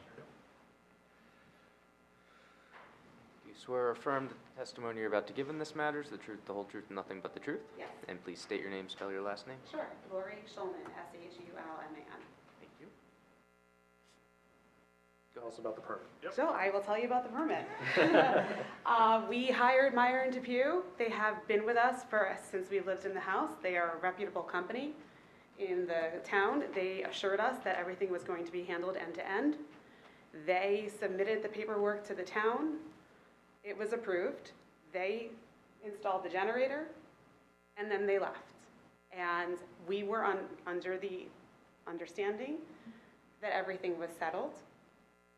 swear or affirm that the testimony you're about to give in this matter is the truth, the whole truth, and nothing but the truth? Yes. And please state your name, spell your last name. Sure. Lori Schulman, S-H-U-L-M-A-N. Thank you. Tell us about the permit. So I will tell you about the permit. We hired Meyer and Depew. They have been with us since we've lived in the house. They are a reputable company in the town. They assured us that everything was going to be handled end to end. They submitted the paperwork to the town. It was approved. They installed the generator, and then they left. And we were under the understanding that everything was settled,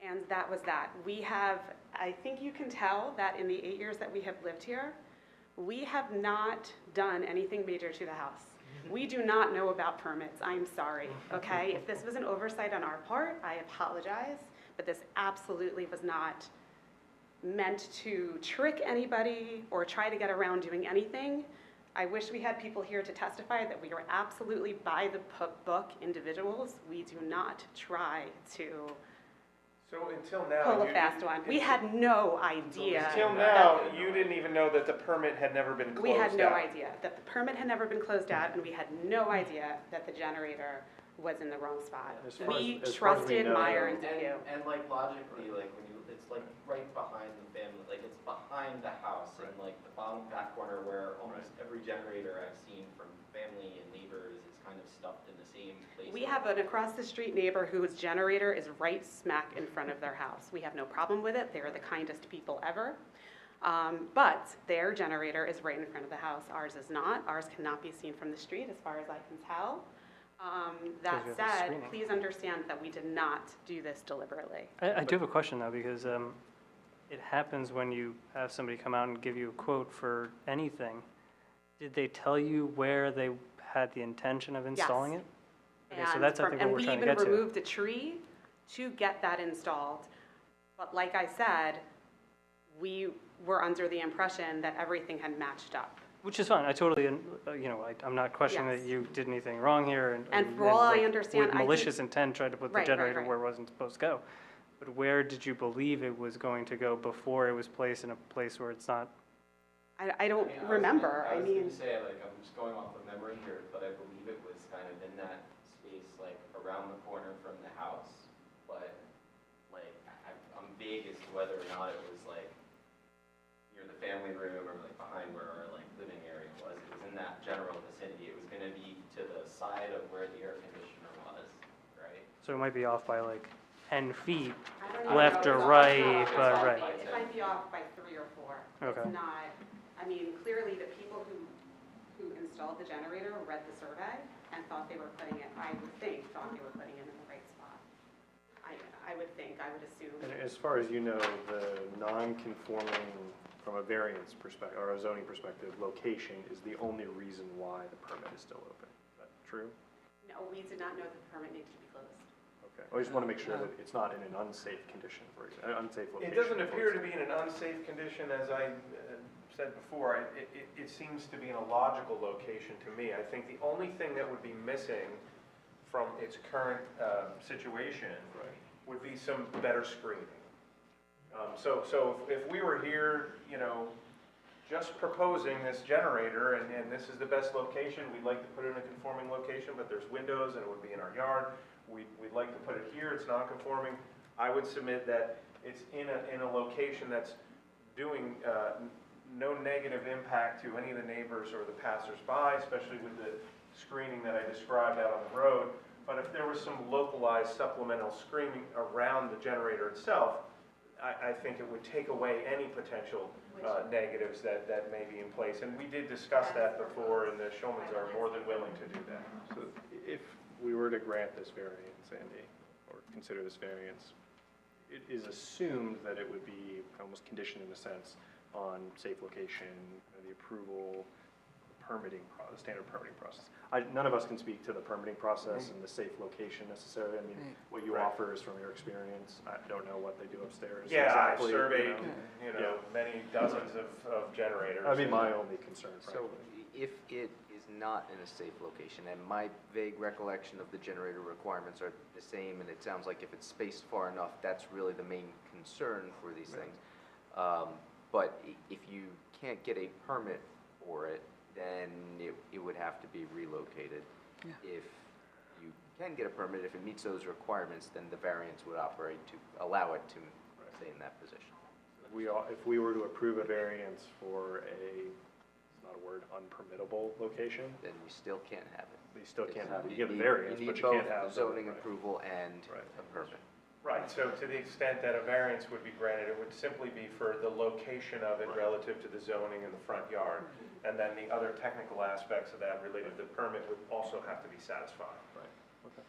and that was that. We have, I think you can tell that in the 8 years that we have lived here, we have not done anything major to the house. We do not know about permits. I'm sorry, okay? If this was an oversight on our part, I apologize, but this absolutely was not meant to trick anybody or try to get around doing anything. I wish we had people here to testify that we are absolutely by the book individuals. We do not try to So until now. pull a fast one. We had no idea. Until now, you didn't even know that the permit had never been closed We had no out. idea that the permit had never been closed out, and we had no idea that the generator was in the wrong spot. As far We as far as we trusted know- Meyer and Depew. And like logically, like when you, it's like right behind the family, like it's behind the house in like the bottom back corner where almost every generator I've seen from family and neighbors is kind of stuffed in the same place. We have an across-the-street neighbor whose generator is right smack in front of their house. We have no problem with it. They're the kindest people ever. But their generator is right in front of the house. Ours is not. Ours cannot be seen from the street, as far as I can tell. That you have the said, screening. please understand that we did not do this deliberately. I do have a question though, because it happens when you have somebody come out and give you a quote for anything. Did they tell you where they had the intention of installing it? Okay, so that's, I think, what we're trying to get And we even to. removed a tree to get that installed. But like I said, we were under the impression that everything had matched up. Which is fine, I totally, I'm not questioning Yes. that you did anything wrong here. And for all I like, understand, with I think- malicious intent, tried to put the Right, right, generator right. where it wasn't supposed to go. But where did you believe it was going to go before it was placed in a place where it's not? I don't remember. I I was mean, gonna say, like, I'm just going off of memory here, but I believe it was kind of in that space, like, around the corner from the house. But, like, I'm vague as to whether or not it was, like, near the family room or, like, behind where our, like, living area was. It was in that general vicinity. It was gonna be to the side of where the air conditioner was, right? So it might be off by like 10 feet, I don't even left know. or It's right, off but by- right. It might be off by 3 or 4. Okay. It's not, I mean, clearly the people who installed the generator read the survey and thought they were putting it, I would think, thought they were putting it in the right spot. I would think, I would assume. And as far as you know, the non-conforming, from a variance perspective, or a zoning perspective, location is the only reason why the permit is still open. Is that true? No, we did not know that the permit needed to be closed. Okay. I just want to make sure that it's not in an unsafe condition, unsafe location. It doesn't appear to be in an unsafe condition, as I said before. It seems to be in a logical location to me. I think the only thing that would be missing from its current situation would be some better screening. So if we were here, just proposing this generator, and this is the best location, we'd like to put it in a conforming location, but there's windows and it would be in our yard, we'd like to put it here, it's non-conforming, I would submit that it's in a location that's doing no negative impact to any of the neighbors or the passersby, especially with the screening that I described out on the road. But if there was some localized supplemental screening around the generator itself, I think it would take away any potential negatives that may be in place. And we did discuss that before, and the Shulmans are more than willing to do that. So if we were to grant this variance, Andy, or consider this variance, it is assumed that it would be almost conditioned in a sense on safe location, the approval, permitting process, standard permitting process. None of us can speak to the permitting process and the safe location necessarily. I mean, what you offer is from your experience. I don't know what they do upstairs. Yeah, I've exactly, surveyed, Yeah. many dozens of generators. That'd be my only concern, So frankly. if it is not in a safe location, and my vague recollection of the generator requirements are the same, and it sounds like if it's spaced far enough, that's really the main concern for these things. But if you can't get a permit for it, then it would have to be relocated. Yeah. If you can get a permit, if it meets those requirements, then the variance would operate to allow it to stay in that position. If we were to approve a variance for it's not a word, unpermittable location, Then you still can't have it. you still can't have it. You You get a need- variance, but you can't have. need both zoning right. approval and Right. a permit. Right, so to the extent that a variance would be granted, it would simply be for the location of it relative to the zoning in the front yard. And then the other technical aspects of that related to the permit would also have to be satisfied. Right, okay.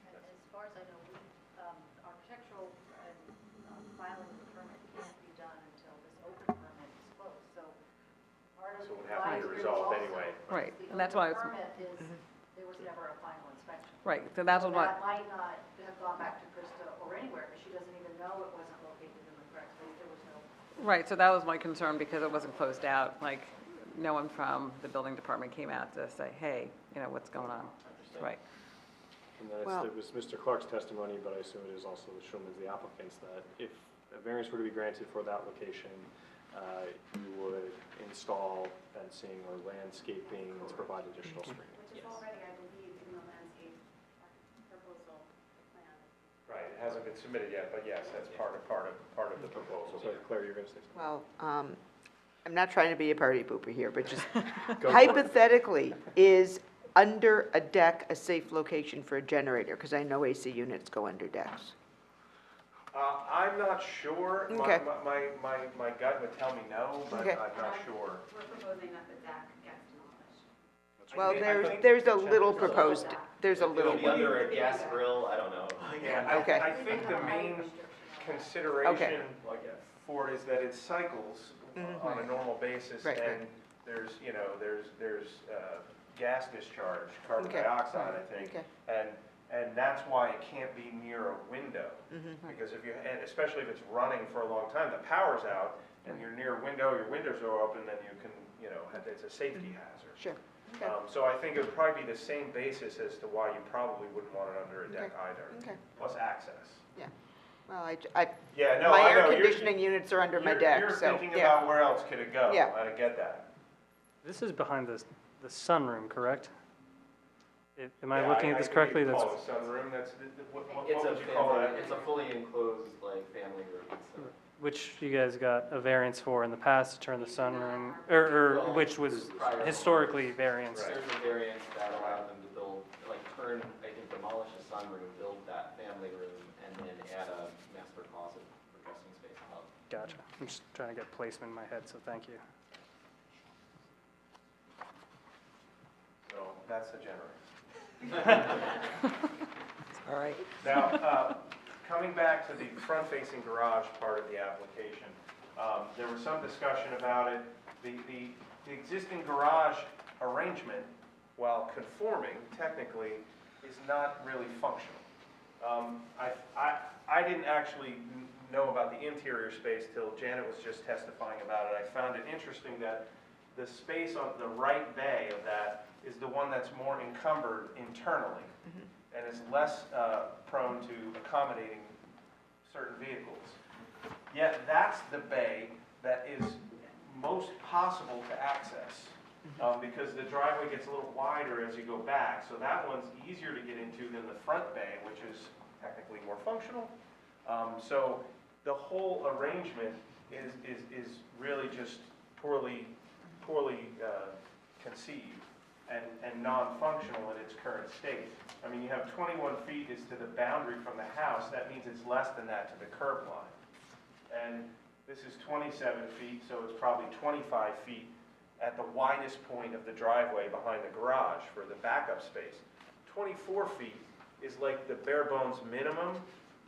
And as far as I know, architectural and filing the permit can't be done until this open permit is closed. So part of So it would have to be why we're resolved also- anyway. Right, The and that's why open it's, permit is, there was never a final inspection. right, so that's So what, that might not have gone back to Krista or anywhere, because she doesn't even know it wasn't located in the correct place. There was no. right, so that was my concern because it wasn't closed out. Like, no one from the building department came out to say, hey, what's going on? Right. And then Well- it was Mr. Clark's testimony, but I assume it is also shown as the applicant's, that if a variance were to be granted for that location, you would install fencing or landscaping to provide additional screening. Which is already, I believe, in the landscape proposal plan. Right, it hasn't been submitted yet, but yes, that's part of the proposal. So Claire, you're going to say something? Well, I'm not trying to be a party pooper here, but just hypothetically, is under a deck a safe location for a generator? Because I know AC units go under decks. I'm not sure. Okay. My gut would tell me no, but Okay. I'm not sure. We're proposing that the deck gets demolished. Well, I think there's a the little generator- proposed, there's a little It'll be one. under a gas grill, I don't know. Yeah, Okay. I think the main consideration for it is that it cycles on a normal basis, Right, right. and there's gas discharge, carbon Okay. dioxide, I think. Okay. And that's why it can't be near a window, Mm-hmm. because and especially if it's running for a long time, the power's out, and you're near a window, your windows are open, then you can, it's a safety hazard. Sure, okay, So I think it would probably be the same basis as to why you probably wouldn't want it under a deck either, okay. plus access. Well, Yeah, no, my I know. air You're- conditioning units are under my deck, You're so, thinking yeah. about where else could it go. Yeah. I get that. This is behind the sunroom, correct? Am I Yeah, looking at this correctly? I think That's, you'd call it sunroom, what It's would a you call family, that? it's a fully enclosed, like, family room, so. which you guys got a variance for in the past to turn the sunroom, or which was historically variance. There's a variance that allowed them to build, demolish a sunroom, build that family room, and then add a master closet for dressing space above. Gotcha. I'm just trying to get placement in my head, so thank you. So that's the generator. All right. Now, coming back to the front-facing garage part of the application, there was some discussion about it. The existing garage arrangement, while conforming technically, is not really functional. I didn't actually know about the interior space till Janet was just testifying about it. I found it interesting that the space on the right bay of that is the one that's more encumbered internally and is less prone to accommodating certain vehicles. Yet that's the bay that is most possible to access because the driveway gets a little wider as you go back. So that one's easier to get into than the front bay, which is technically more functional. So the whole arrangement is really just poorly conceived and non-functional in its current state. I mean, you have 21 feet is to the boundary from the house. That means it's less than that to the curb line. And this is 27 feet, so it's probably 25 feet at the widest point of the driveway behind the garage for the backup space. 24 feet is like the bare bones minimum,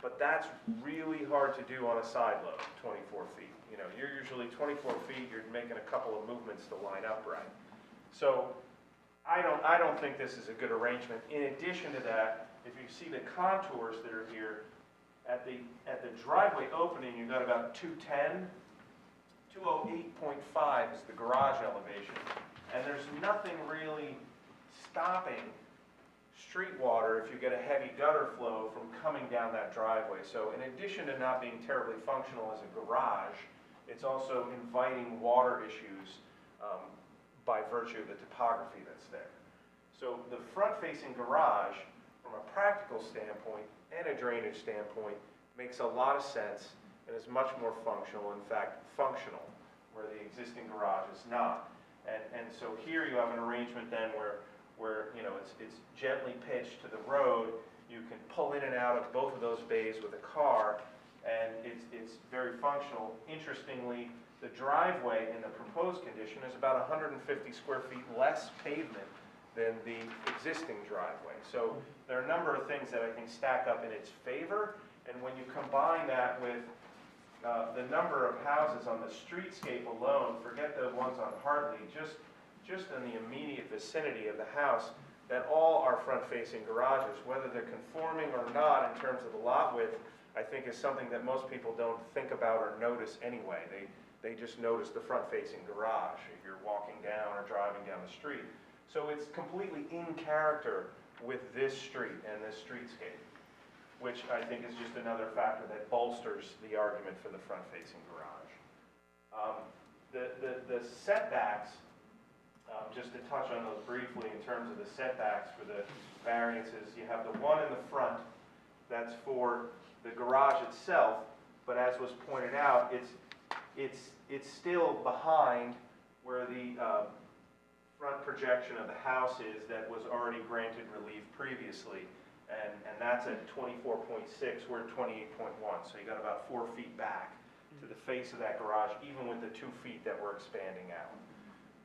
but that's really hard to do on a side load, 24 feet. You're usually 24 feet, you're making a couple of movements to line up right. So I don't think this is a good arrangement. In addition to that, if you see the contours that are here, at the driveway opening, you've got about 210. 208.5 is the garage elevation, and there's nothing really stopping street water if you get a heavy gutter flow from coming down that driveway. So in addition to not being terribly functional as a garage, it's also inviting water issues by virtue of the topography that's there. So the front-facing garage, from a practical standpoint and a drainage standpoint, makes a lot of sense and is much more functional, in fact, functional, where the existing garage is not. And so here you have an arrangement then where you know, it's gently pitched to the road. You can pull in and out of both of those bays with a car, and it's very functional. Interestingly, the driveway in the proposed condition is about 150 square feet less pavement than the existing driveway. So there are a number of things that I think stack up in its favor, and when you combine that with the number of houses on the streetscape alone, forget the ones on Hartley, just in the immediate vicinity of the house, that all are front-facing garages, whether they're conforming or not in terms of the lot width, I think is something that most people don't think about or notice anyway. They just notice the front-facing garage if you're walking down or driving down the street. So it's completely in character with this street and this streetscape, which I think is just another factor that bolsters the argument for the front-facing garage. The setbacks, just to touch on those briefly in terms of the setbacks for the variances, you have the one in the front that's for the garage itself, but as was pointed out, it's still behind where the front projection of the house is that was already granted relief previously, and that's at 24.6, we're at 28.1, so you got about 4 feet back to the face of that garage, even with the 2 feet that we're expanding out.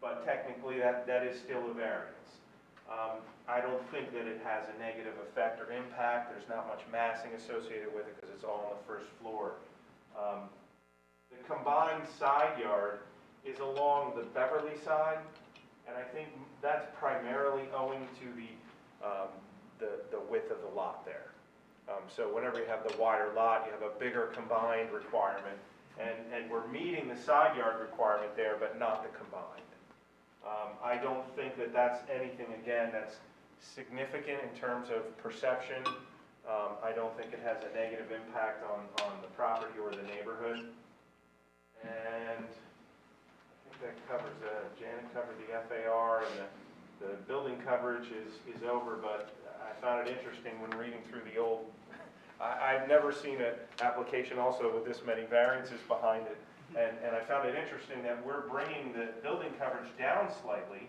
But technically, that is still a variance. I don't think that it has a negative effect or impact. There's not much massing associated with it because it's all on the first floor. The combined side yard is along the Beverly side, and I think that's primarily owing to the width of the lot there. So whenever you have the wider lot, you have a bigger combined requirement, and we're meeting the side yard requirement there, but not the combined. I don't think that that's anything, again, that's significant in terms of perception. I don't think it has a negative impact on the property or the neighborhood. And I think that covers, Janet covered the FAR, and the building coverage is over, but I found it interesting when reading through the old, I've never seen an application also with this many variances behind it. And I found it interesting that we're bringing the building coverage down slightly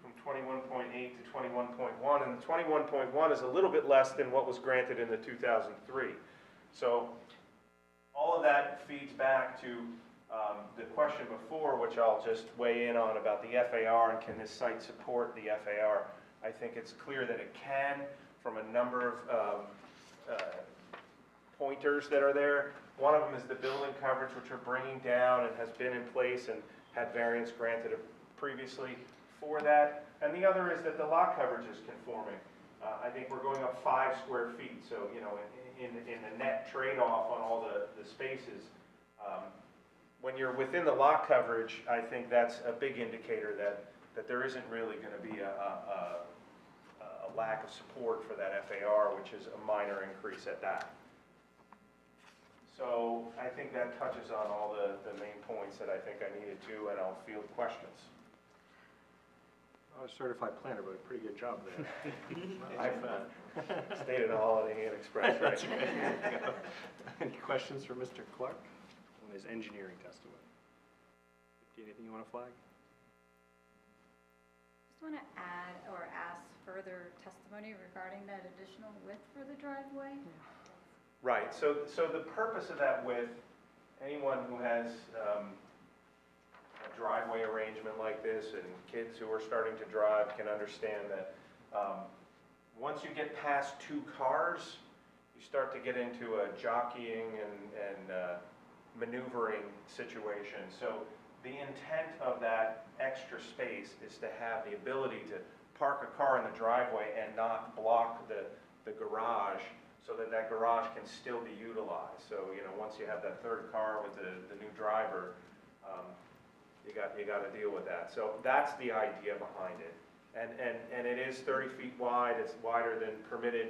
from 21.8 to 21.1, and the 21.1 is a little bit less than what was granted in the 2003. So all of that feeds back to the question before, which I'll just weigh in on about the FAR and can this site support the FAR. I think it's clear that it can from a number of pointers that are there. One of them is the building coverage, which we're bringing down and has been in place and had variance granted previously for that. And the other is that the lot coverage is conforming. I think we're going up 5 square feet. So, you know, in the net trade-off on all the spaces, when you're within the lot coverage, I think that's a big indicator that there isn't really going to be a lack of support for that FAR, which is a minor increase at that. So I think that touches on all the main points that I think I needed to, and I'll field questions. I was a certified planner, but a pretty good job there. I've stayed at a Holiday Inn Express, right? That's right. Any questions for Mr. Clark on his engineering testimony? Anything you want to flag? Just want to add or ask further testimony regarding that additional width for the driveway. Right, so the purpose of that width, anyone who has a driveway arrangement like this and kids who are starting to drive can understand that once you get past 2 cars, you start to get into a jockeying and maneuvering situation. So the intent of that extra space is to have the ability to park a car in the driveway and not block the garage, so that garage can still be utilized. So, you know, once you have that 3rd car with the new driver, you got to deal with that. So that's the idea behind it. And it is 30 feet wide. It's wider than permitted.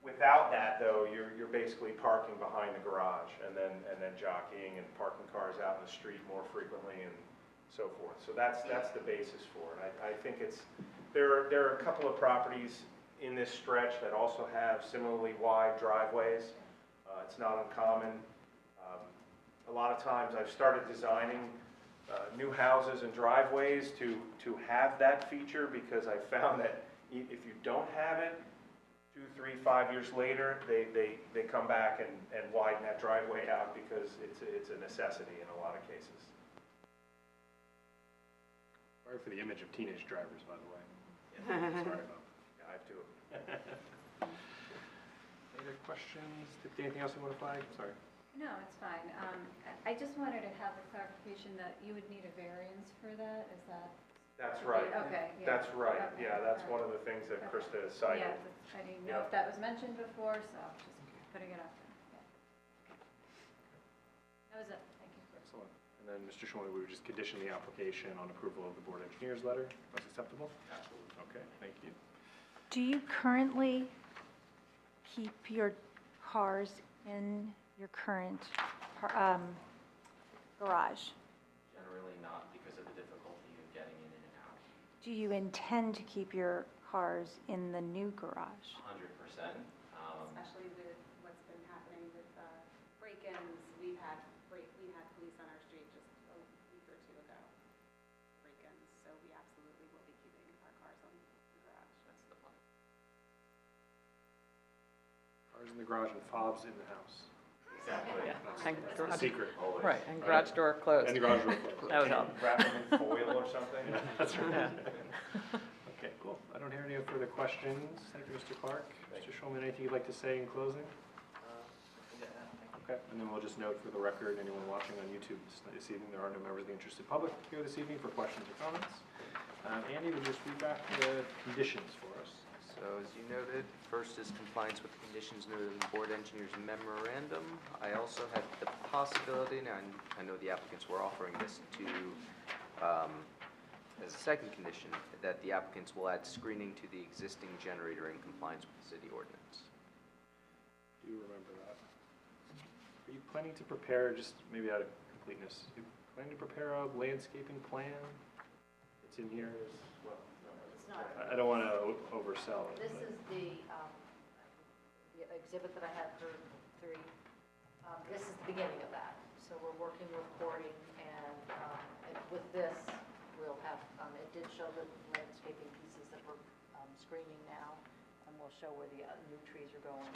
Without that, though, you're basically parking behind the garage and then jockeying and parking cars out in the street more frequently and so forth. So that's the basis for it. I think there are a couple of properties in this stretch that also have similarly wide driveways. It's not uncommon. A lot of times I've started designing new houses and driveways to have that feature, because I found that if you don't have it, 2, 3, 5 years later, they come back and widen that driveway out because it's a necessity in a lot of cases. Sorry for the image of teenage drivers, by the way. Sorry about that. Yeah, I have two of them. Any other questions? Anything else you want to flag? Sorry. No, it's fine. I just wanted to have the clarification that you would need a variance for that, is that? That's right. Okay, yeah. That's right. Okay, Yeah, that's all one right. of the things that Okay. Krista has cited. Yeah, I didn't know if that was mentioned before, so I'm just putting it out there. Yeah. That was it, thank you. Excellent. And then, Mr. Schwann, we would just condition the application on approval of the board engineer's letter. That's acceptable? Absolutely. Okay, thank you. Do you currently keep your cars in your current garage? Generally not, because of the difficulty of getting in and out. Do you intend to keep your cars in the new garage? 100%. Especially with what's been happening with break-ins. We had police on our street just a week or two ago, break-ins, so we absolutely will be keeping our cars on the garage. That's the plan. Cars in the garage and fobs in the house. Exactly. That's the secret. Always. Right, and garage door closed. And the garage door closed. That would help. Wrap them in foil or something? That's right. Okay, cool. I don't hear any further questions. Thank you, Mr. Clark. Mr. Schulman, anything you'd like to say in closing? Okay, and then we'll just note for the record, anyone watching on YouTube this evening, there are no members of the interested public here this evening for questions or comments. Andy, would you just read back the conditions for us? So as you noted, first is compliance with the conditions noted in the board engineer's memorandum. I also had the possibility, now I know the applicants were offering this to, as a second condition, that the applicants will add screening to the existing generator in compliance with the city ordinance. Do you remember that? Are you planning to prepare, just maybe out of completeness, you planning to prepare a landscaping plan? It's in here as well. It's not. I don't want to oversell it. This but- is the exhibit that I had for 3. This is the beginning of that. So we're working with Corey, and with this, we'll have, it did show the landscaping pieces that we're screening now, and we'll show where the new trees are going,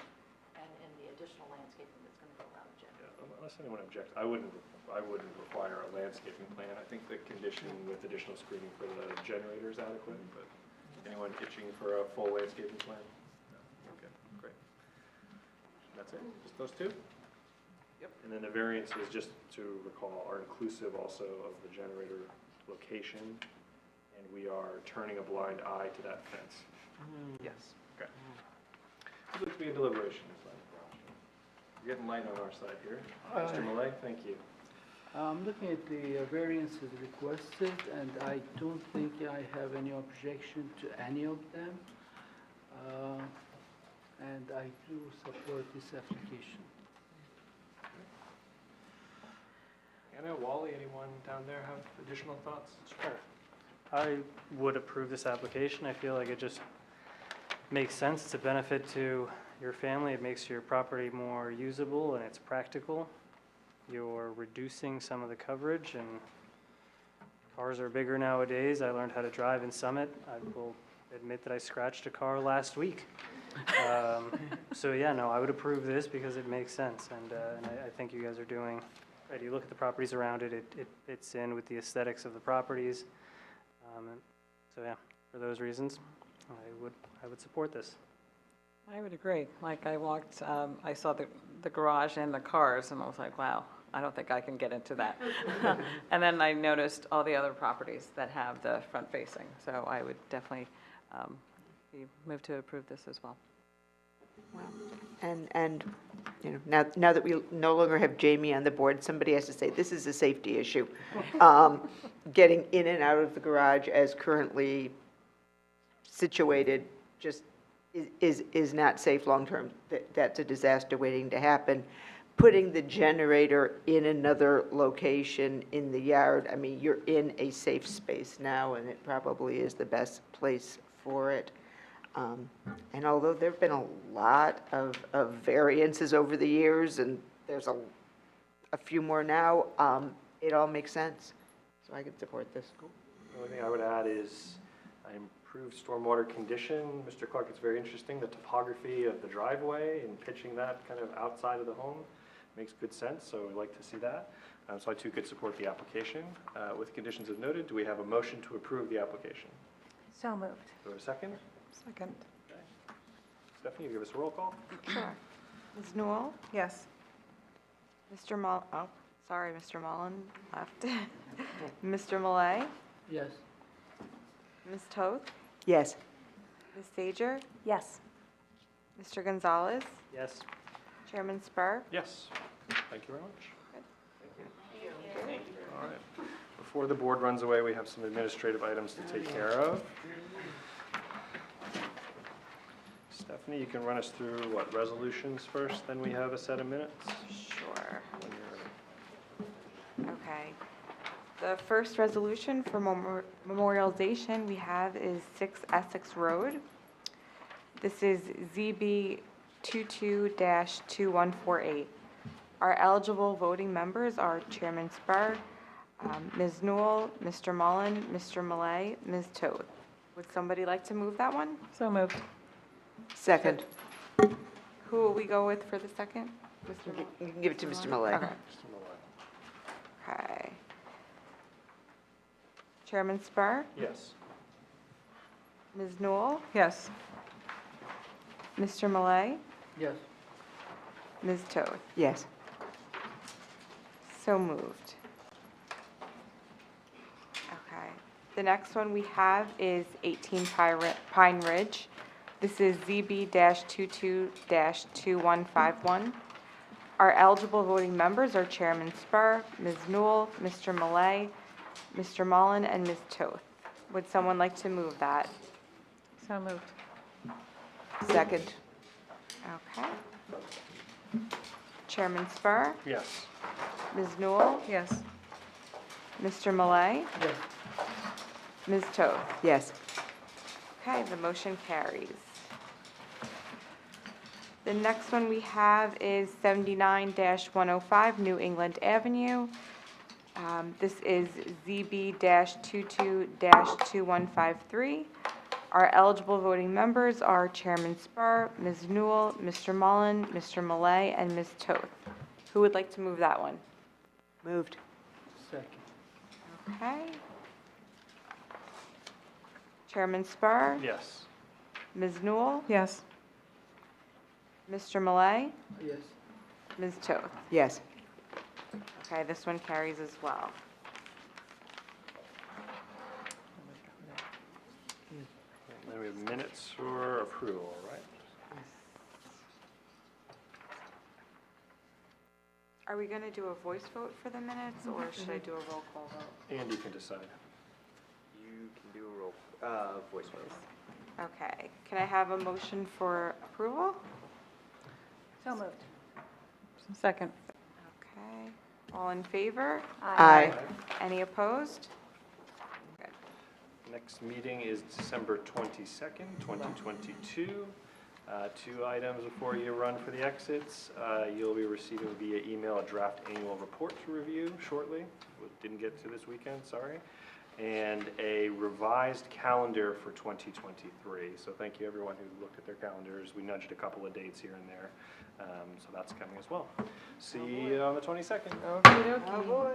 and the additional landscaping that's going to go around the gym. Yeah, unless anyone objects, I wouldn't require a landscaping plan. I think the condition with additional screening for the generator is adequate, but anyone itching for a full landscaping plan? No? Okay, great. That's it? Just those two? Yep. And then the variances, just to recall, are inclusive also of the generator location, and we are turning a blind eye to that fence. Yes. Okay. It looks to be in deliberation. We're getting light on our side here. Mr. Malay, thank you. I'm looking at the variances requested, and I don't think I have any objection to any of them. And I do support this application. Anna, Wally, anyone down there have additional thoughts? Sure. I would approve this application. I feel like it just makes sense. It's a benefit to your family. It makes your property more usable and it's practical. You're reducing some of the coverage, and cars are bigger nowadays. I learned how to drive in Summit. I will admit that I scratched a car last week. So yeah, no, I would approve this because it makes sense, and I think you guys are doing right. You look at the properties around it, it fits in with the aesthetics of the properties. So yeah, for those reasons, I would support this. I would agree. Like I walked, I saw the garage and the cars, and I was like, wow, I don't think I can get into that. And then I noticed all the other properties that have the front facing, so I would definitely move to approve this as well. And you know, now that we no longer have Jamie on the board, somebody has to say, this is a safety issue. Getting in and out of the garage as currently situated just is not safe long-term. That's a disaster waiting to happen. Putting the generator in another location in the yard, I mean, you're in a safe space now, and it probably is the best place for it. And although there've been a lot of variances over the years, and there's a few more now, it all makes sense. So I can support this. The only thing I would add is improved stormwater condition. Mr. Clark, it's very interesting, the topography of the driveway and pitching that kind of outside of the home makes good sense, so we'd like to see that. So I too could support the application. With conditions as noted, do we have a motion to approve the application? So moved. Do we have a second? Second. Okay. Stephanie, you give us a roll call? Sure. Ms. Newell? Yes. Mr. Mr. Mullen left. Mr. Malay? Yes. Ms. Toth? Yes. Ms. Sager? Yes. Mr. Gonzalez? Yes. Chairman Spur? Yes. Thank you very much. Thank you. All right. Before the board runs away, we have some administrative items to take care of. Stephanie, you can run us through what, resolutions first, then we have a set of minutes? Sure. When you're ready. Okay. The first resolution for memorialization we have is 6 Essex Road. This is ZB 22-2148. Our eligible voting members are Chairman Spur, Ms. Newell, Mr. Mullen, Mr. Malay, Ms. Toth. Would somebody like to move that one? So moved. Second. Who will we go with for the second? Mr. You can give it to Mr. Malay. Okay. Okay. Chairman Spur, Yes. Ms. Newell, Yes. Mr. Malay, Yes. Ms. Toth. Yes. So moved. Okay. The next one we have is 18 Pine Ridge. This is ZB-22-2151. Our eligible voting members are Chairman Spur, Ms. Newell, Mr. Malay, Mr. Mullen, and Ms. Toth. Would someone like to move that? So moved. Second. Okay. Chairman Spur, Yes. Ms. Newell, Yes. Mr. Malay, Yes. Ms. Toth. Yes. Okay, the motion carries. The next one we have is 79-105 New England Avenue. This is ZB-22-2153. Our eligible voting members are Chairman Spur, Ms. Newell, Mr. Mullen, Mr. Malay, and Ms. Toth. Who would like to move that one? Moved. Second. Okay. Chairman Spur, Yes. Ms. Newell, Yes. Mr. Malay, Yes. Ms. Toth. Yes. Okay, this one carries as well. Then we have minutes for approval, right? Are we going to do a voice vote for the minutes, or should I do a roll call vote? Andy can decide. You can do a voice vote. Okay, can I have a motion for approval? So moved. Second. Okay, all in favor? Aye. Any opposed? Good. Next meeting is December 22nd, 2022. 2 items before you run for the exits. You'll be receiving via email a draft annual report to review shortly. Didn't get to this weekend, sorry. And a revised calendar for 2023. So thank you everyone who looked at their calendars. We nudged a couple of dates here and there. So that's coming as well. See you on the 22nd. Okey-dokey. Oh, boy.